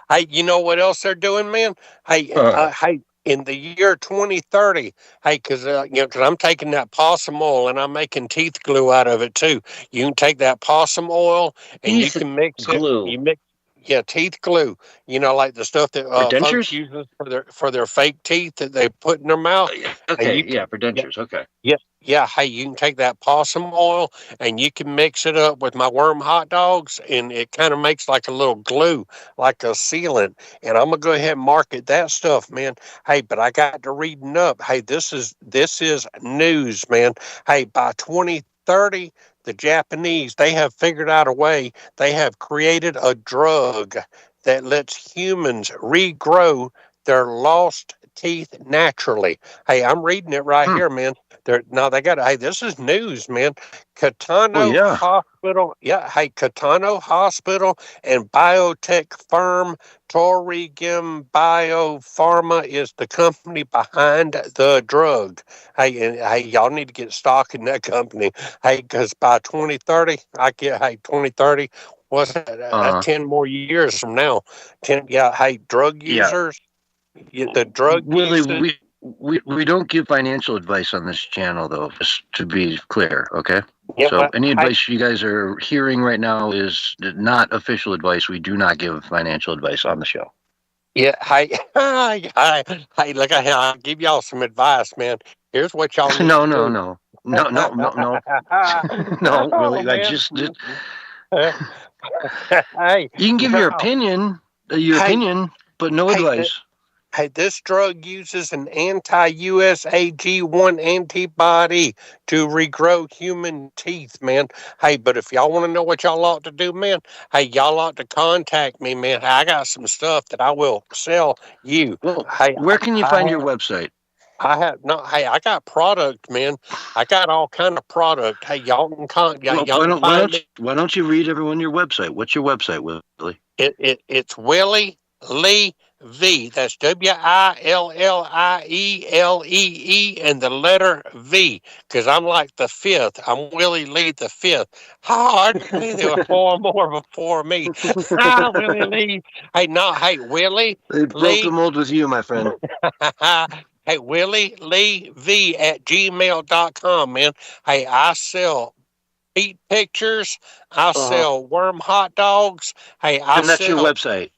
hey, you know what else they're doing, man? Hey, hey, in the year 2030, hey, because I'm taking that possum oil and I'm making teeth glue out of it too. You can take that possum oil and you can mix glue. it. You mix. Yeah, teeth glue. You know, like the stuff that folks use for their fake teeth that they put in their mouth. Okay, for dentures. Okay. Yeah. Hey, you can take that possum oil and you can mix it up with my worm hot dogs, and it kind of makes like a little glue, like a sealant. And I'm gonna go ahead and market that stuff, man. Hey, but I got to reading up. Hey, this is news, man. Hey, by 2030. The Japanese, they have figured out a way. They have created a drug that lets humans regrow their lost teeth naturally. Hey, I'm reading it right here, man. Hey, this is news, man. Katano Hospital. Yeah, hey, Katano Hospital and biotech firm Torigem Biopharma is the company behind the drug. Hey, y'all need to get stock in that company. Hey, because by 2030, 2030, what's that? 10 more years from now. 10, hey, drug users. Yeah, the drug Willie, we don't give financial advice on this channel, though, just to be clear, okay? Yeah, so any advice you guys are hearing right now is not official advice. We do not give financial advice on the show. Yeah, hey, look, I'll give y'all some advice, man. Here's what y'all need No, to do. No, Willie, I just did. Hey, you can give your opinion, but no advice. Hey, this drug uses an anti-USAG1 antibody to regrow human teeth, man. Hey, but if y'all want to know what y'all ought to do, man, hey, y'all ought to contact me, man. I got some stuff that I will sell you. Well, hey, where can you find your website? I got product, man. I got all kind of product. Hey, y'all can why don't you read everyone your website? What's your website, Willie? It's Willie Lee V. That's WILLIELEE and the letter V, because I'm like the fifth. I'm Willie Lee the fifth. I believe there were four more before me. Willie Lee. Hey, Willie. They broke the mold with you, my friend. Hey, Willie Lee V at gmail.com, man. Hey, I sell feet pictures. I sell worm hot dogs. Hey, and that's your website.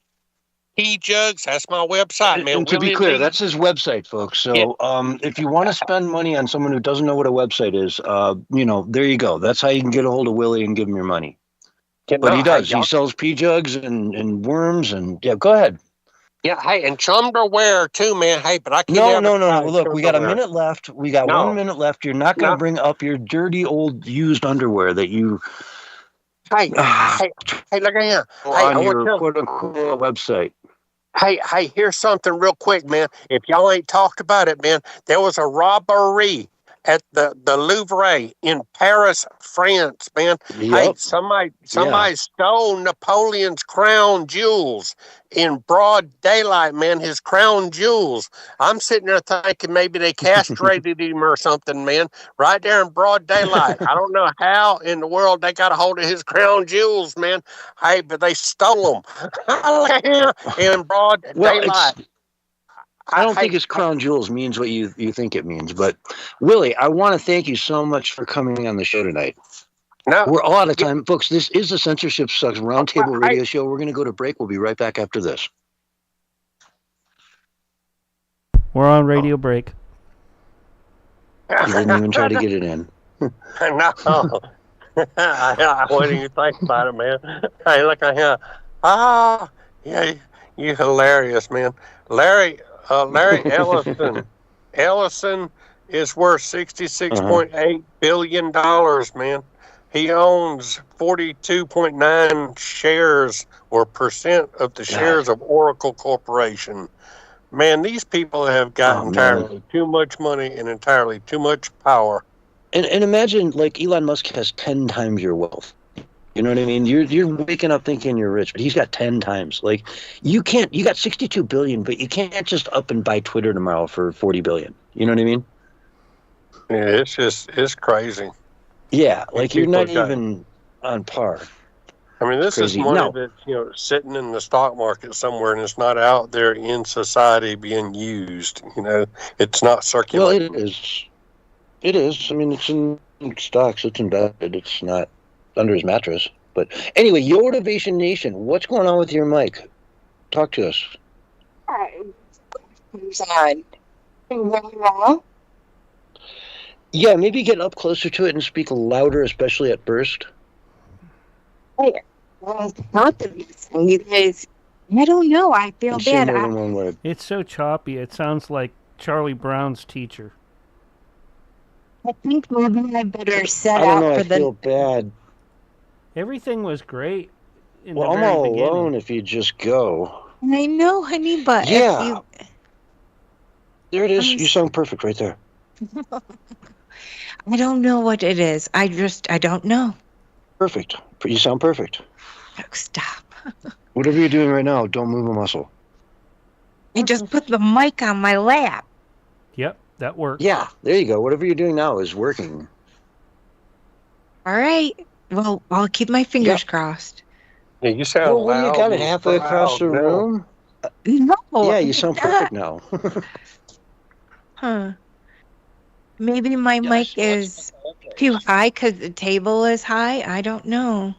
Tea jugs. That's my website, man. And to be clear, that's his website, folks. So, if you want to spend money on someone who doesn't know what a website is, there you go. That's how you can get a hold of Willie and give him your money. But he does. He sells pea jugs and worms and go ahead. Yeah, hey, and chumderware too, man. Hey, but I can't. No. Look, we got a minute left. We got 1 minute left. You're not going to bring up your dirty old used underwear that you. Hey, look at here. On your quote unquote website. Hey, here's something real quick, man. If y'all ain't talked about it, man, there was a robbery at the Louvre in Paris, France, man. Yep. Hey, somebody stole Napoleon's crown jewels in broad daylight, man. His crown jewels. I'm sitting there thinking maybe they castrated him or something, man. Right there in broad daylight. I don't know how in the world they got a hold of his crown jewels, man. Hey, but they stole them in broad daylight. I don't think his crown jewels means what you think it means. But, Willie, I want to thank you so much for coming on the show tonight. No, we're all out of time. Folks, this is the Censorship Sucks Roundtable Radio Show. We're going to go to break. We'll be right back after this. We're on radio break. You didn't even try to get it in. No. I wouldn't even think about it, man. Hey, look at him. Yeah, you hilarious, man. Larry Ellison is worth $66.8 billion, man. He owns 42.9 shares or percent of the shares of Oracle Corporation. Man, these people have got entirely too much money and entirely too much power. And imagine, like, Elon Musk has 10 times your wealth. You know what I mean? You're waking up thinking you're rich, but he's got 10 times. Like, you got 62 billion, but you can't just up and buy Twitter tomorrow for 40 billion. You know what I mean? Yeah, it's crazy. Yeah, like you're not even on par. I mean, this is money that's, sitting in the stock market somewhere, and it's not out there in society being used. It's not circulating. Well, it is. It is. I mean, it's in stocks. It's embedded. It's not under his mattress. But anyway, Yotivation Nation, what's going on with your mic? Talk to us. Yeah, maybe get up closer to it and speak louder, especially at burst. Not the reason, you guys. I don't know. I feel bad. It's so choppy. It sounds like Charlie Brown's teacher. I think maybe I better set out for the. I feel bad. Everything was great. I'm all alone if you just go. I know, honey, but yeah. There it is. You sound perfect right there. I don't know what it is. I don't know. Perfect. You sound perfect. Oh, stop. Whatever you're doing right now, don't move a muscle. I just put the mic on my lap. Yep, that works. Yeah, there you go. Whatever you're doing now is working. All right. Well, I'll keep my fingers crossed. Yeah, you sound loud. Well, you got it halfway across the room. No. Yeah, you sound perfect now. Huh. Maybe my mic is too high because the table is high. I don't know.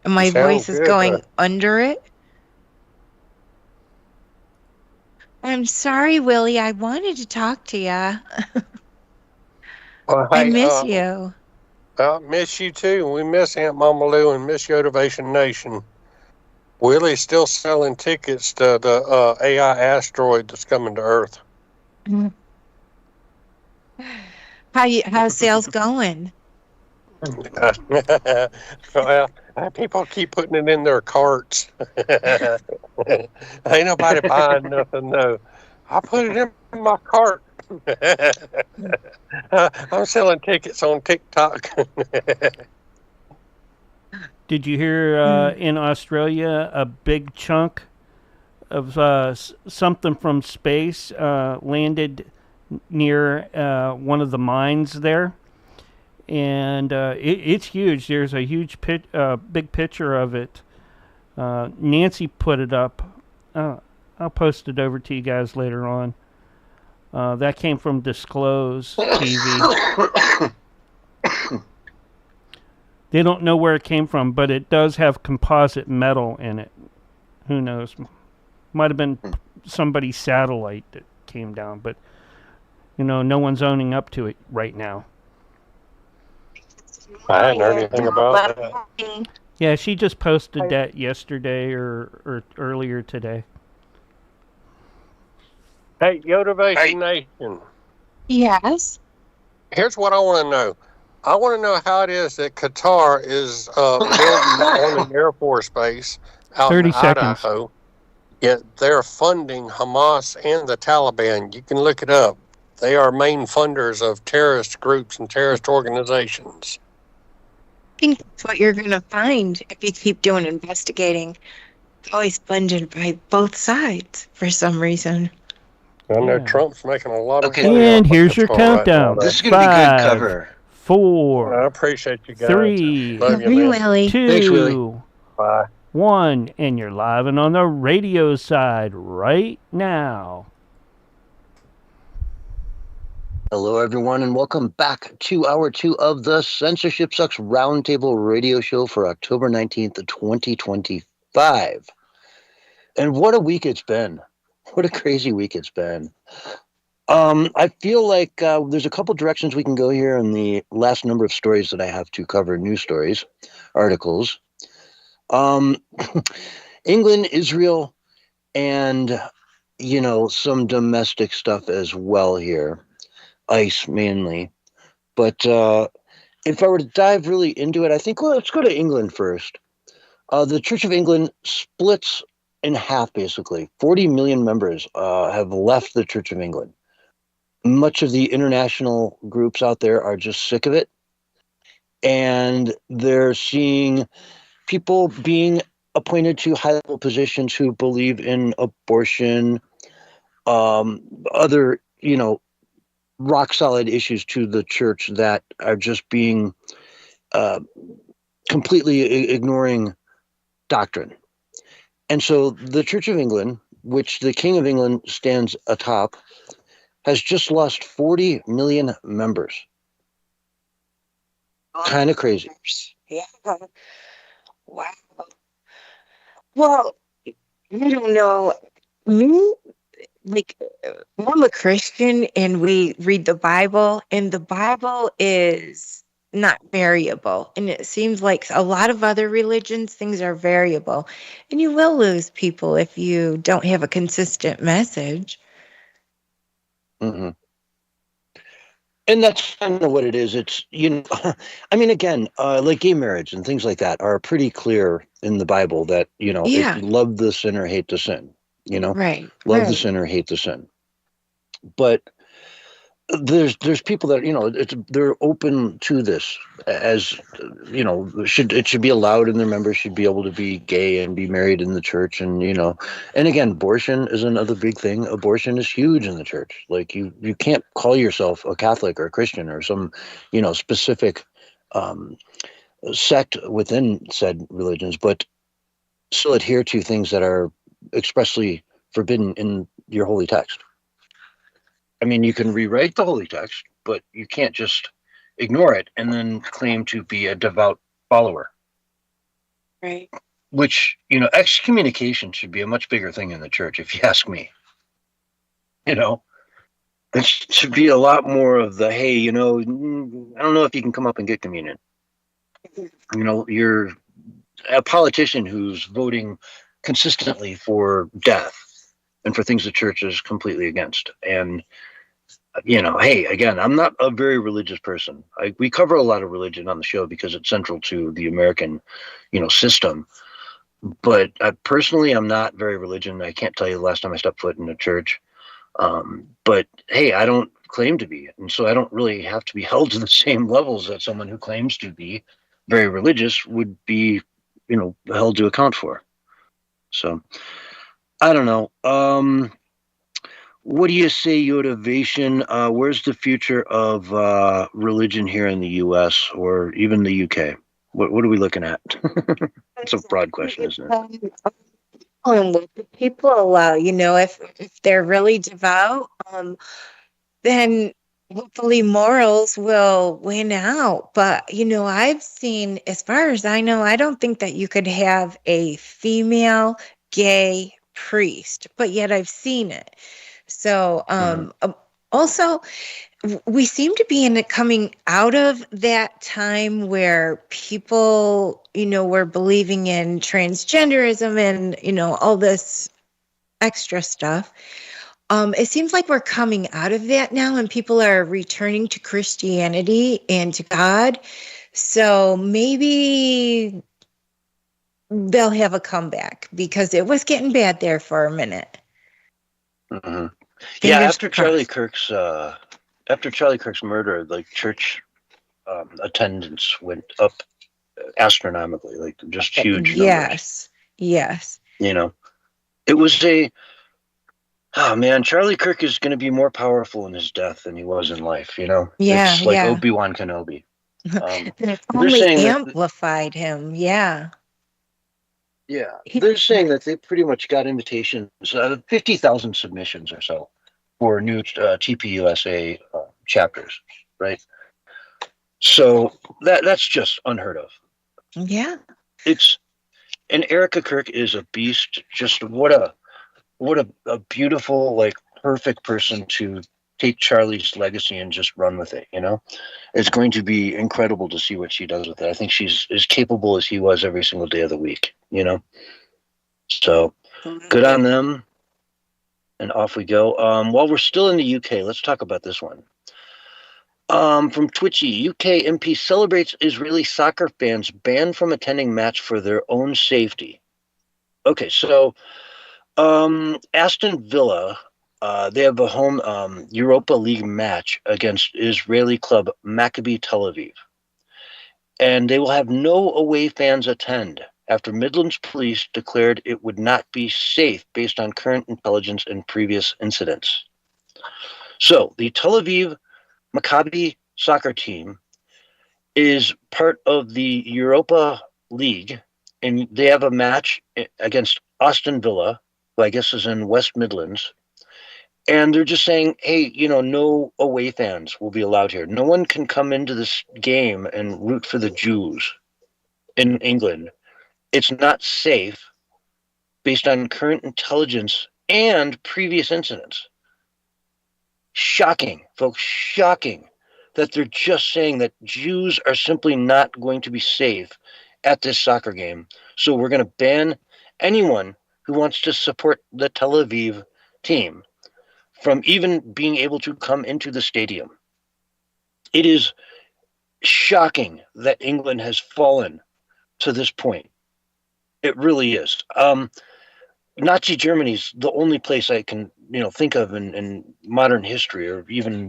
And my voice is going under it. I'm sorry, Willie. I wanted to talk to you. Well, I miss you. I miss you too. We miss Aunt Mama Lou and miss Yotivation Nation. Willie's still selling tickets to the AI asteroid that's coming to Earth. Mm. How's sales going? Well, people keep putting it in their carts. Ain't nobody buying nothing, no. I put it in my cart. I'm selling tickets on TikTok. Did you hear in Australia a big chunk of something from space landed near one of the mines there? And it's huge. There's a huge big picture of it. Nancy put it up. I'll post it over to you guys later on. That came from Disclose TV. They don't know where it came from, but it does have composite metal in it. Who knows? Might have been somebody's satellite that came down, but no one's owning up to it right now. I hadn't heard anything about that. Yeah, she just posted that yesterday or earlier today. Hey, Yotivation Nation. Yes? Here's what I want to know. I want to know how it is that Qatar is building on an Air Force base out 30 in seconds. Idaho, yet they're funding Hamas and the Taliban. You can look it up. They are main funders of terrorist groups and terrorist organizations. I think that's what you're going to find if you keep doing investigating. It's always funded by both sides for some reason. I know Trump's making a lot of money. And here's your countdown. This is going to be a good cover. 4. I appreciate you guys. 3. Love you, man. 2. Thanks, Willie. Bye. 1. And you're live and on the radio side right now. Hello, everyone, and welcome back to Hour 2 of the Censorship Sucks Roundtable Radio Show for October 19th, 2025. And what a week it's been. What a crazy week it's been. I feel like there's a couple directions we can go here in the last number of stories that I have to cover, news stories, articles. England, Israel, and, some domestic stuff as well here. ICE mainly. But if I were to dive really into it, I think, let's go to England first. The Church of England splits in half, basically. 40 million members have left the Church of England. Much of the international groups out there are just sick of it. And they're seeing people being appointed to high-level positions who believe in abortion, other, rock-solid issues to the church that are just being completely ignoring doctrine. And so the Church of England, which the King of England stands atop, has just lost 40 million members. Kind of crazy. Yeah. Wow. Well, I don't know. Me, I'm a Christian and we read the Bible, and the Bible is not variable. And it seems like a lot of other religions, things are variable. And you will lose people if you don't have a consistent message. Mm-hmm. And that's kind of what it is. It's, I mean, again, like gay marriage and things like that are pretty clear in the Bible that, love the sinner, hate the sin, Right. Love the sinner, hate the sin. But there's people that, they're open to this as, it should be allowed, and their members should be able to be gay and be married in the church. And, and again, abortion is another big thing. Abortion is huge in the church. Like you can't call yourself a Catholic or a Christian or some, specific sect within said religions, but still adhere to things that are expressly forbidden in your holy text. I mean, you can rewrite the holy text, but you can't just ignore it and then claim to be a devout follower. Right. Which, excommunication should be a much bigger thing in the church, if you ask me. There should be a lot more of the, hey, I don't know if you can come up and get communion. You're a politician who's voting consistently for death and for things the church is completely against. And, hey, again, I'm not a very religious person. We cover a lot of religion on the show because it's central to the American, system. But personally, I'm not very religious. I can't tell you the last time I stepped foot in a church. But, hey, I don't claim to be. And so I don't really have to be held to the same levels that someone who claims to be very religious would be, held to account for. So I don't know. What do you say, Yotivation? Where's the future of religion here in the U.S. or even the U.K.? What are we looking at? That's a broad question, isn't it? What do people allow? If they're really devout, then hopefully morals will win out. But, I've seen, as far as I know, I don't think that you could have a female gay priest, but yet I've seen it. So also, we seem to be coming out of that time where people, were believing in transgenderism and, all this extra stuff. It seems like we're coming out of that now, and people are returning to Christianity and to God. So maybe they'll have a comeback, because it was getting bad there for a minute. Mm-hmm. Yeah, after Charlie Kirk's murder, like church attendance went up astronomically, like just huge numbers. Yes. It was Charlie Kirk is going to be more powerful in his death than he was in life. It's like Obi-Wan Kenobi. It's only amplified him. Yeah. Yeah, they're saying that they pretty much got invitations, 50,000 submissions or so for new TPUSA chapters, right? So that's just unheard of. Yeah. And Erica Kirk is a beast. Just what a beautiful, like, perfect person to take Charlie's legacy and just run with it. It's going to be incredible to see what she does with it. I think she's as capable as he was every single day of the week. So good on them. And off we go. While we're still in the UK, let's talk about this one. From Twitchy, UK MP celebrates Israeli soccer fans banned from attending match for their own safety. Okay, so Aston Villa, they have a home Europa League match against Israeli club Maccabi Tel Aviv. And they will have no away fans attend after Midlands police declared it would not be safe based on current intelligence and previous incidents. So the Tel Aviv Maccabi soccer team is part of the Europa League, and they have a match against Aston Villa, who I guess is in West Midlands. And they're just saying, hey, no away fans will be allowed here. No one can come into this game and root for the Jews in England. It's not safe based on current intelligence and previous incidents. Shocking, folks, shocking that they're just saying that Jews are simply not going to be safe at this soccer game. So we're going to ban anyone who wants to support the Tel Aviv team from even being able to come into the stadium. It is shocking that England has fallen to this point. It really is. Nazi Germany's the only place I can, think of in modern history, or even,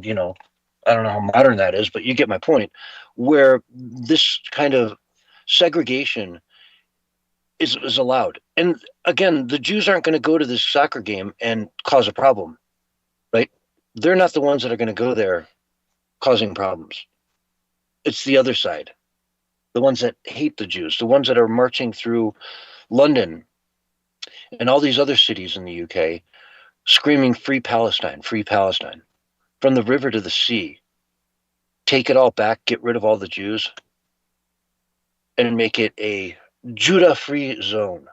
I don't know how modern that is, but you get my point, where this kind of segregation is allowed. And again, the Jews aren't going to go to this soccer game and cause a problem, right? They're not the ones that are going to go there causing problems. It's the other side, the ones that hate the Jews, the ones that are marching through London and all these other cities in the UK screaming free Palestine, from the river to the sea. Take it all back, get rid of all the Jews, and make it a Judah-free zone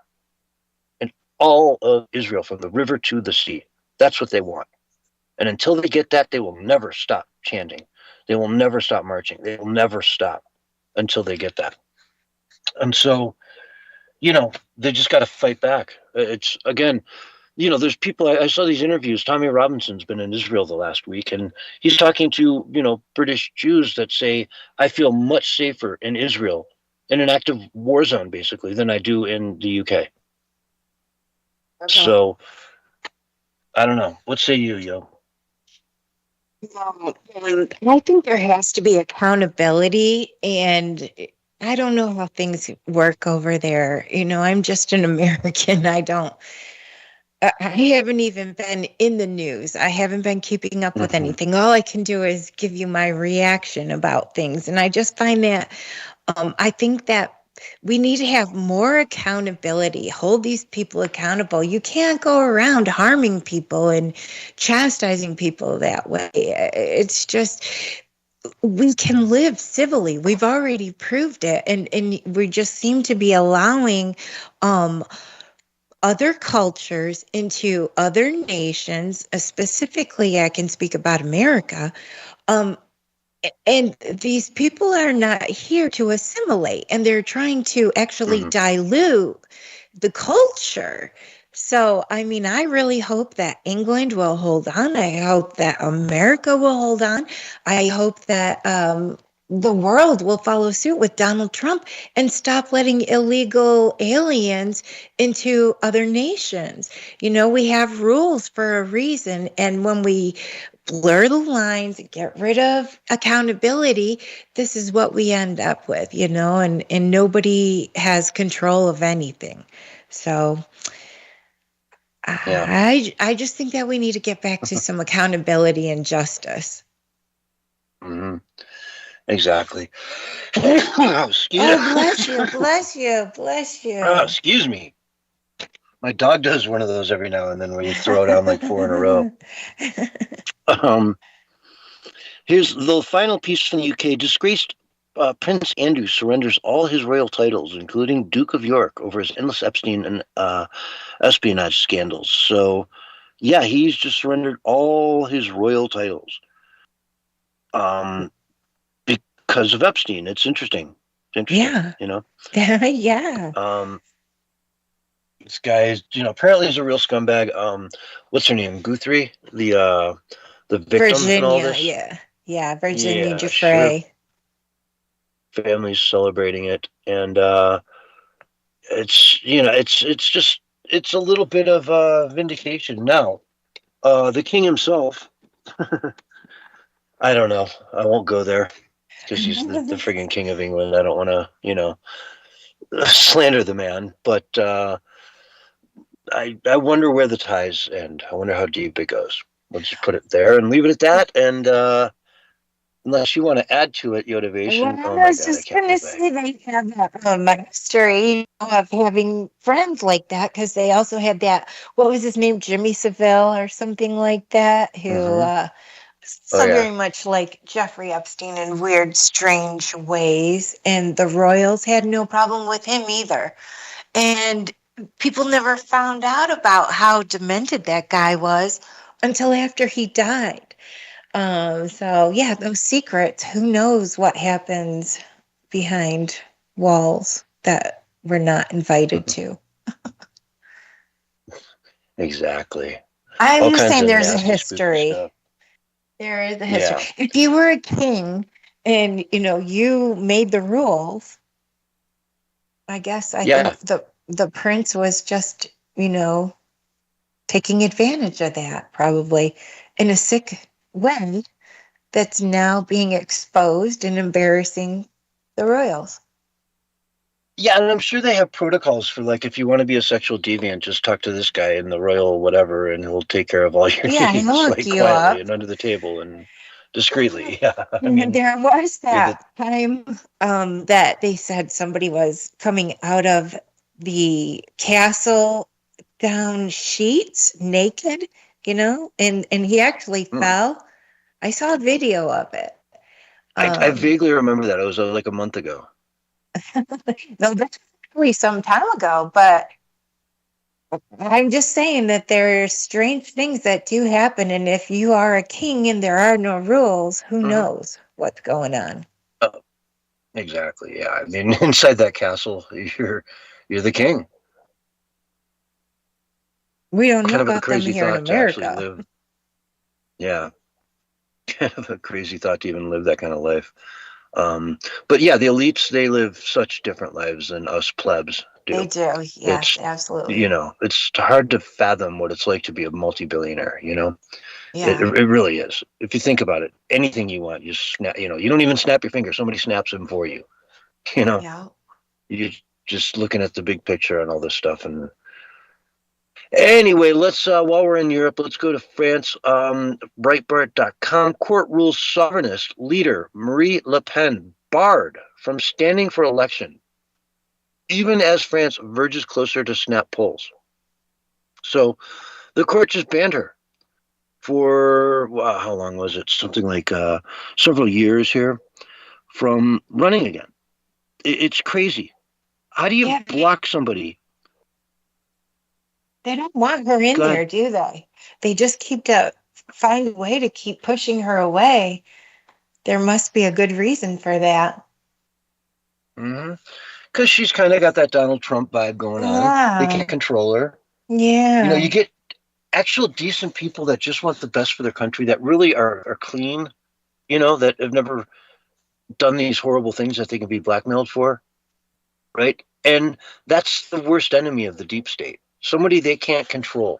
in all of Israel, from the river to the sea. That's what they want. And until they get that, they will never stop chanting. They will never stop marching. They will never stop until they get that. And so, they just got to fight back. It's, again, there's people, I saw these interviews. Tommy Robinson's been in Israel the last week, and he's talking to, British Jews that say, I feel much safer in Israel, in an active war zone, basically, than I do in the UK. Okay. So, I don't know. What say you, Yo? I think there has to be accountability, and I don't know how things work over there. I'm just an American. I haven't even been in the news. I haven't been keeping up with anything. All I can do is give you my reaction about things. And I just find that I think that we need to have more accountability, hold these people accountable. You can't go around harming people and chastising people that way. It's just, we can live civilly. We've already proved it. And we just seem to be allowing other cultures into other nations. Specifically, I can speak about America. And these people are not here to assimilate, and they're trying to actually dilute the culture. So, I really hope that England will hold on. I hope that America will hold on. I hope that the world will follow suit with Donald Trump and stop letting illegal aliens into other nations. We have rules for a reason, and when we blur the lines, get rid of accountability, this is what we end up with, and nobody has control of anything. So I just think that we need to get back to some accountability and justice. Mm-hmm. Exactly. Excuse you. Excuse me. My dog does one of those every now and then where you throw down like 4 in a row. Here's the final piece from the UK. Disgraced Prince Andrew surrenders all his royal titles, including Duke of York, over his endless Epstein and espionage scandals. So, Yeah, he's just surrendered all his royal titles. Because of Epstein. It's interesting. It's interesting. Yeah. You know? Yeah. This guy is, apparently he's a real scumbag. What's her name? Guthrie? The victim in all Virginia, this? yeah. Yeah, Virginia Yeah, Giuffre. Family's celebrating it. And it's, it's a little bit of vindication. Now, the king himself, I don't know. I won't go there because he's the friggin' king of England. I don't want to, slander the man. But I wonder where the ties end. I wonder how deep it goes. We'll just put it there and leave it at that. And unless you want to add to it, Yotivation. Well, I was just going to say they have that history of having friends like that because they also had that, what was his name, Jimmy Savile or something like that, who very much like Jeffrey Epstein in weird, strange ways. And the royals had no problem with him either. And people never found out about how demented that guy was until after he died. So yeah, those secrets, who knows what happens behind walls that we're not invited to. Exactly. I'm just saying there's a history. There is a history. Yeah. If you were a king and, you made the rules, I guess I think the prince was just, taking advantage of that probably in a sick way that's now being exposed and embarrassing the royals. Yeah, and I'm sure they have protocols for, like, if you want to be a sexual deviant, just talk to this guy in the royal whatever, and he'll take care of all your needs, he'll look like, you quietly up. And under the table and discreetly. Yeah, there was that time that they said somebody was coming out of the castle down sheets naked, and he actually fell. I saw a video of it. I vaguely remember that. It was like a month ago. No, that's probably some time ago, but I'm just saying that there are strange things that do happen, and if you are a king and there are no rules, who knows what's going on? Exactly. Yeah. I mean, inside that castle, you're the king. We don't know about them here in America. Yeah. Kind of a crazy thought to even live that kind of life. But yeah, the elites, they live such different lives than us plebs do. They do. Yes, absolutely. It's hard to fathom what it's like to be a multi-billionaire, Yeah. It really is. If you think about it, anything you want, you snap, you don't even snap your finger. Somebody snaps them for you, Yeah. You're just looking at the big picture and all this stuff. And anyway, let's while we're in Europe, let's go to France. Breitbart.com. Court rules sovereignist leader Marie Le Pen barred from standing for election, even as France verges closer to snap polls. So the court just banned her for, how long was it? Something like several years here from running again. It's crazy. How do you block somebody? They don't want her in there, do they? They just find a way to keep pushing her away. There must be a good reason for that. Because she's kind of got that Donald Trump vibe going on. They can't control her. Yeah. You get actual decent people that just want the best for their country, that really are clean, that have never done these horrible things that they can be blackmailed for, right? And that's the worst enemy of the deep state. Somebody they can't control,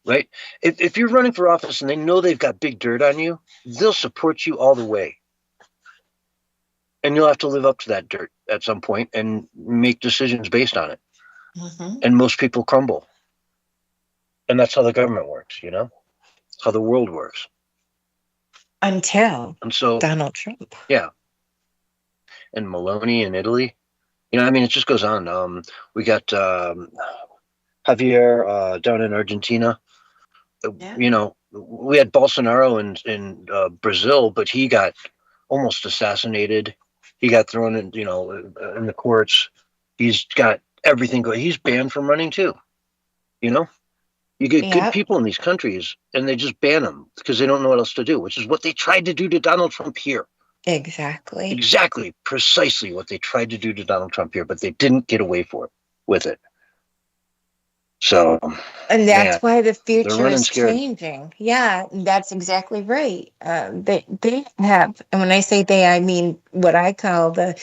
right? If you're running for office and they know they've got big dirt on you, they'll support you all the way. And you'll have to live up to that dirt at some point and make decisions based on it. And most people crumble. And that's how the government works, how the world works. Until so, Donald Trump. Yeah. And Meloni in Italy. It just goes on. We got Javier down in Argentina. We had Bolsonaro in Brazil, but he got almost assassinated. He got thrown in, in the courts. He's got everything going. He's banned from running too. You get good people in these countries, and they just ban them because they don't know what else to do, which is what they tried to do to Donald Trump here. Exactly. Exactly. Precisely what they tried to do to Donald Trump here, but they didn't get away with it. So, and that's why the they're future running is scared. changing. Yeah, that's exactly right. They have, and when I say they, I mean what I call the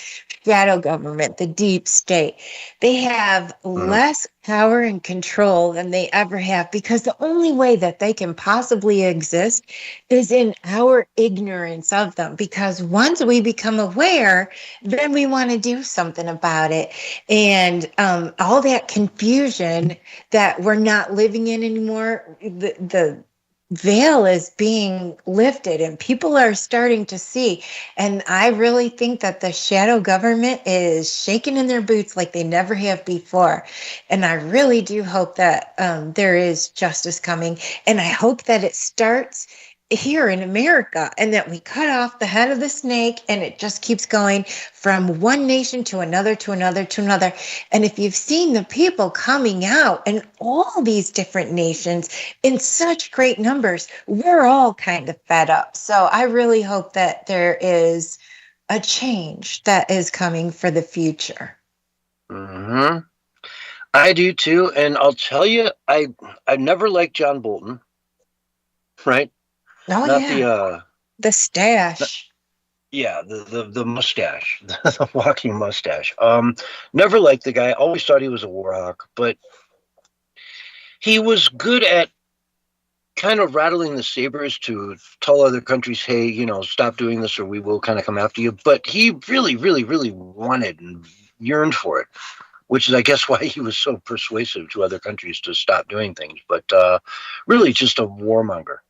shadow government, the deep state. They have less power and control than they ever have, because the only way that they can possibly exist is in our ignorance of them. Because once we become aware, then we want to do something about it. And all that confusion that we're not living in anymore, the veil is being lifted and people are starting to see. And I really think that the shadow government is shaking in their boots like they never have before. And I really do hope that there is justice coming. And I hope that it starts here in America, and that we cut off the head of the snake and it just keeps going from one nation to another, to another, to another. And if you've seen the people coming out in all these different nations in such great numbers, we're all kind of fed up. So I really hope that there is a change that is coming for the future. Mm-hmm. I do too. And I'll tell you, I never liked John Bolton, right? Oh, Not yeah. The stash. The mustache, the walking mustache. Never liked the guy. Always thought he was a war hawk, but he was good at kind of rattling the sabers to tell other countries, hey, you know, stop doing this or we will kind of come after you. But he really, really, really wanted and yearned for it, which is, I guess, why he was so persuasive to other countries to stop doing things. But really just a warmonger.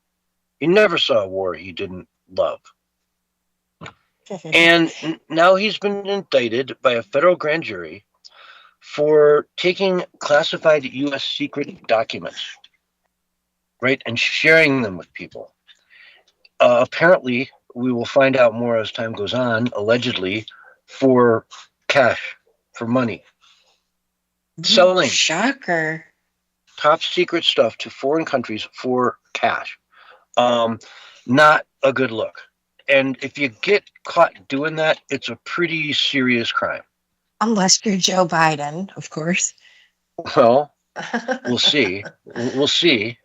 He never saw a war he didn't love. And now he's been indicted by a federal grand jury for taking classified U.S. secret documents, right, and sharing them with people. Apparently, we will find out more as time goes on, allegedly, for cash, for money. Selling shocker top secret stuff to foreign countries for cash. Not a good look. And if you get caught doing that, it's a pretty serious crime. Unless you're Joe Biden, of course. Well, we'll see. We'll see.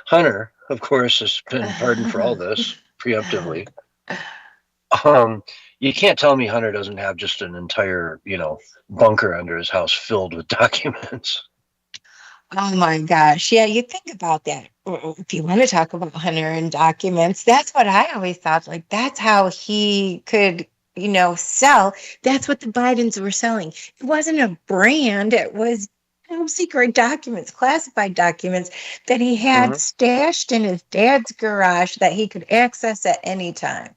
Hunter, of course, has been pardoned for all this preemptively. You can't tell me Hunter doesn't have just an entire, bunker under his house filled with documents. Oh my gosh. Yeah, you think about that. If you want to talk about Hunter and documents, that's what I always thought. Like, that's how he could, sell. That's what the Bidens were selling. It wasn't a brand. It was secret documents, classified documents that he had stashed in his dad's garage that he could access at any time.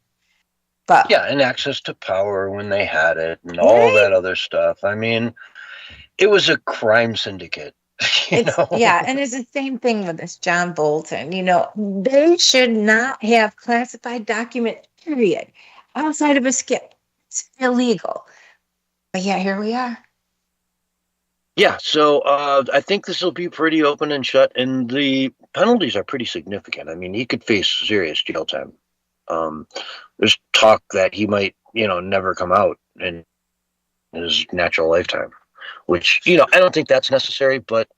But yeah, and access to power when they had it and all that other stuff. I mean, it was a crime syndicate. Yeah, and it's the same thing with this John Bolton. They should not have classified documents, period, outside of a skip. It's illegal. But yeah, here we are. Yeah, so I think this will be pretty open and shut, and the penalties are pretty significant. I mean, he could face serious jail time. There's talk that he might, never come out in his natural lifetime, which, I don't think that's necessary, but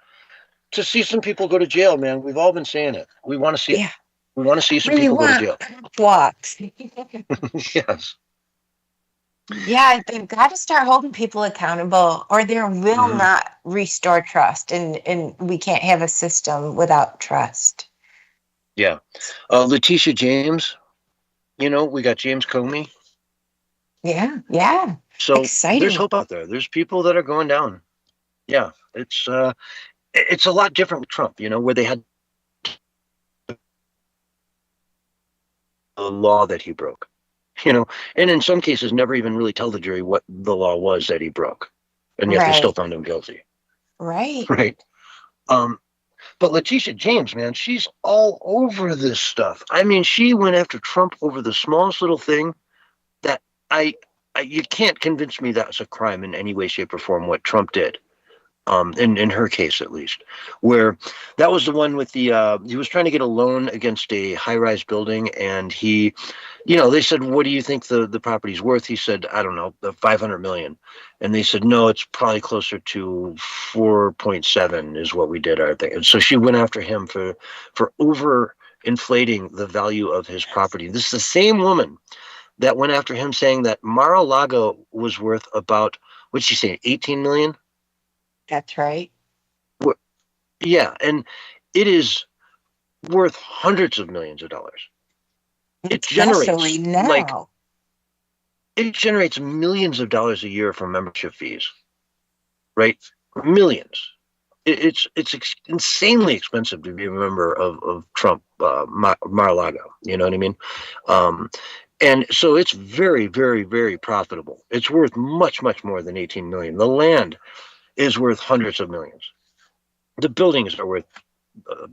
to see some people go to jail, man, we've all been saying it. We want to see it. We want to see some people go to jail. Blocks. Yes. Yeah, they've got to start holding people accountable, or there will not restore trust, and we can't have a system without trust. Yeah. Letitia James, we got James Comey. Yeah. So exciting. There's hope out there. There's people that are going down. Yeah, it's a lot different with Trump, where they had a law that he broke, and in some cases never even really tell the jury what the law was that he broke, and yet they still found him guilty. Right. But Letitia James, man, she's all over this stuff. I mean, she went after Trump over the smallest little thing that you can't convince me that's a crime in any way, shape, or form what Trump did. in her case at least, where that was the one with the he was trying to get a loan against a high-rise building, and he, they said, what do you think the property's worth? He said, I don't know, the 500 million. And they said, no, it's probably closer to 4.7 is what we did our thing. And so she went after him for over inflating the value of his property. This is the same woman that went after him saying that Mar-a-Lago was worth about, what'd she say, 18 million? That's right. Yeah, and it is worth hundreds of millions of dollars. It generates now. It generates millions of dollars a year from membership fees, right? Millions. It's insanely expensive to be a member of Trump Mar-a-Lago. You know what I mean? And so it's very, very, very profitable. It's worth much, much more than 18 million. The land is worth hundreds of millions. The buildings are worth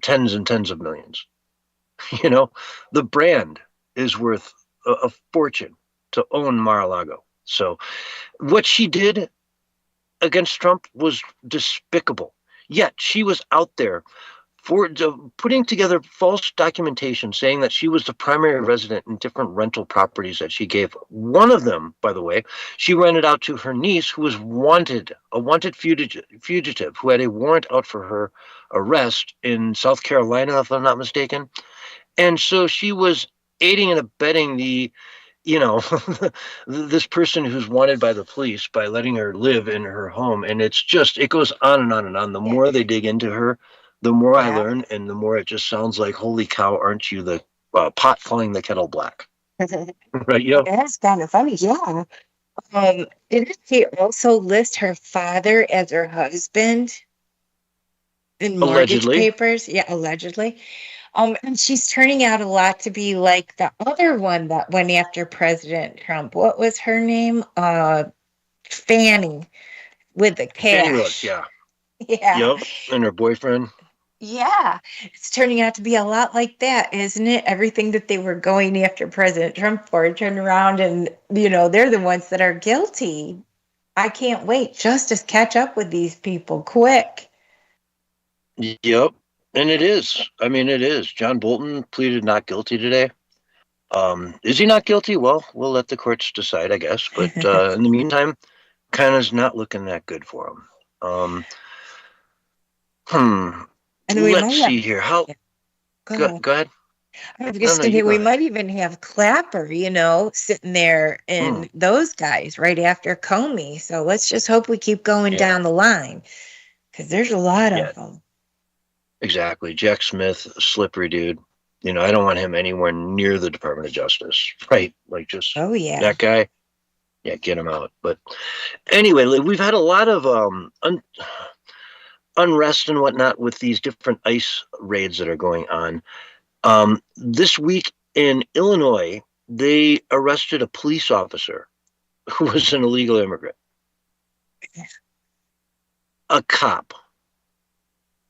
tens and tens of millions. The brand is worth a fortune to own Mar-a-Lago. So what she did against Trump was despicable. Yet she was out there putting together false documentation saying that she was the primary resident in different rental properties that she gave. One of them, by the way, she rented out to her niece, who was a wanted fugitive who had a warrant out for her arrest in South Carolina, if I'm not mistaken. And so she was aiding and abetting this person who's wanted by the police by letting her live in her home. And it goes on and on and on. The more they dig into her, the more I learn, and the more it just sounds like, holy cow, aren't you the pot calling the kettle black? Right? That's kind of funny. Yeah. Didn't she also list her father as her husband in mortgage papers? Yeah, allegedly. And she's turning out a lot to be like the other one that went after President Trump. What was her name? Fannie with the cash. Fannie Rose, yeah. Yeah. Yep. And her boyfriend. Yeah. It's turning out to be a lot like that, isn't it? Everything that they were going after President Trump for turned around and, they're the ones that are guilty. I can't wait. Justice, catch up with these people quick. Yep. And it is. I mean, it is. John Bolton pleaded not guilty today. Is he not guilty? Well, we'll let the courts decide, I guess. But in the meantime, kind of not looking that good for him. Let's see here. How? Go ahead. I was just thinking we might even have Clapper, sitting there and those guys right after Comey. So let's just hope we keep going down the line, because there's a lot of them. Exactly. Jack Smith, slippery dude. I don't want him anywhere near the Department of Justice. Right. Like just that guy. Yeah, get him out. But anyway, we've had a lot of unrest and whatnot with these different ICE raids that are going on. This week in Illinois, they arrested a police officer who was an illegal immigrant. A cop.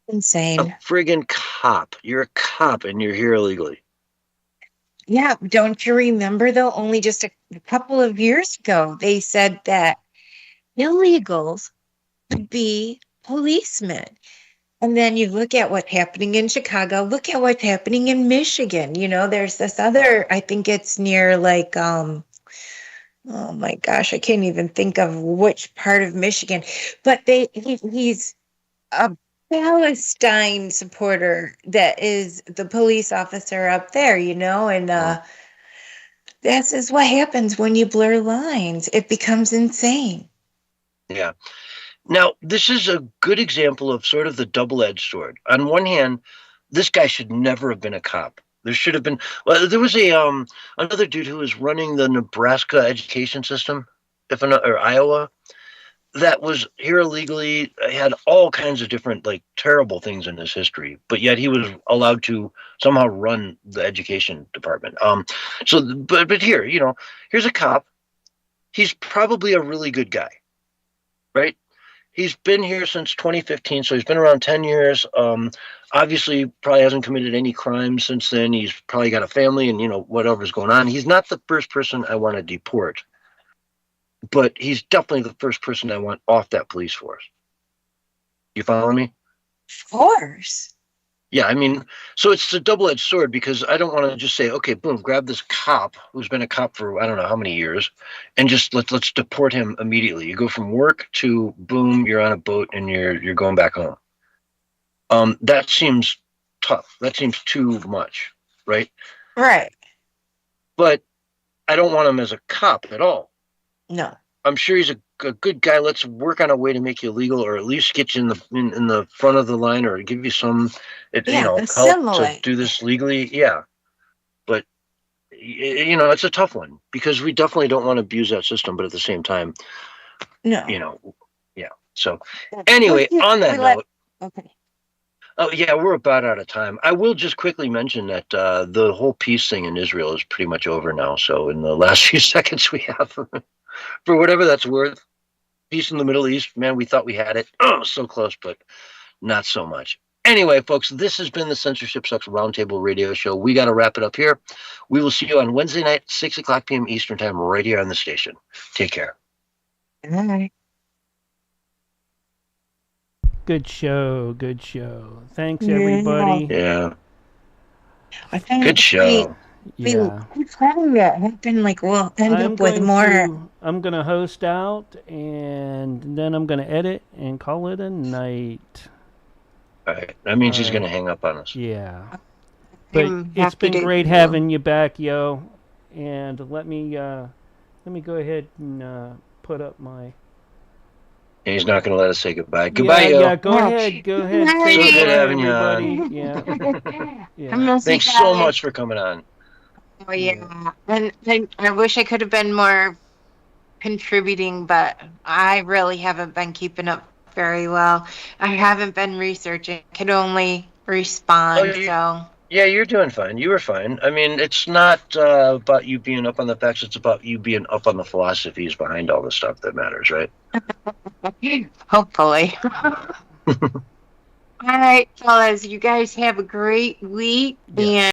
Insane. A friggin' cop. You're a cop and you're here illegally. Yeah. Don't you remember, though, only just a couple of years ago, they said that illegals could be policemen. And then you look at what's happening in Chicago, look at what's happening in Michigan. There's this other, I think it's near oh my gosh, I can't even think of which part of Michigan, but he's a Palestine supporter that is the police officer up there, and this is what happens when you blur lines. It becomes insane. Yeah. Now, this is a good example of sort of the double-edged sword. On one hand, this guy should never have been a cop. There should have been. Well, there was another dude who was running the Nebraska education system, or Iowa, that was here illegally, had all kinds of different terrible things in his history, but yet he was allowed to somehow run the education department. But here, here's a cop. He's probably a really good guy, right? He's been here since 2015, so he's been around 10 years. Obviously, probably hasn't committed any crimes since then. He's probably got a family and, whatever's going on. He's not the first person I want to deport, but he's definitely the first person I want off that police force. You follow me? Of course. Yeah, I mean, so it's a double-edged sword because I don't want to just say, okay, boom, grab this cop who's been a cop for I don't know how many years, and just let's deport him immediately. You go from work to boom, you're on a boat and you're going back home. That seems tough. That seems too much, right? Right. But I don't want him as a cop at all. No. I'm sure he's a good guy. Let's work on a way to make you legal, or at least get you in the front of the line, or give you some, help to do this legally. Yeah, but it's a tough one because we definitely don't want to abuse that system, but at the same time, no, yeah. So anyway, on that note, okay. Oh yeah, we're about out of time. I will just quickly mention that the whole peace thing in Israel is pretty much over now. So in the last few seconds we have, for whatever that's worth, peace in the Middle East, man, we thought we had it. Oh, so close, but not so much. Anyway, folks, this has been the Censorship Sucks Roundtable Radio Show. We got to wrap it up here. We will see you on Wednesday night, 6 o'clock p.m. Eastern Time, right here on the station. Take care. Bye. Good show. Good show. Thanks, everybody. Yeah. Good show. Yeah. We'll end up with more. I'm going to host out, and then I'm going to edit and call it a night. All right. That means he's going to hang up on us. Yeah. But it's been great having you back, yo. And let me go ahead and put up my... And he's not going to let us say goodbye. Goodbye, yo. Yeah, go ahead. Say so good having you on. Yeah. Thanks so much for coming on. Oh, yeah. And I wish I could have been more contributing, but I really haven't been keeping up very well. I haven't been researching. I could only respond, so... Yeah, you're doing fine. You were fine. I mean, it's not about you being up on the facts. It's about you being up on the philosophies behind all the stuff that matters, right? Hopefully. All right, fellas. You guys have a great week. And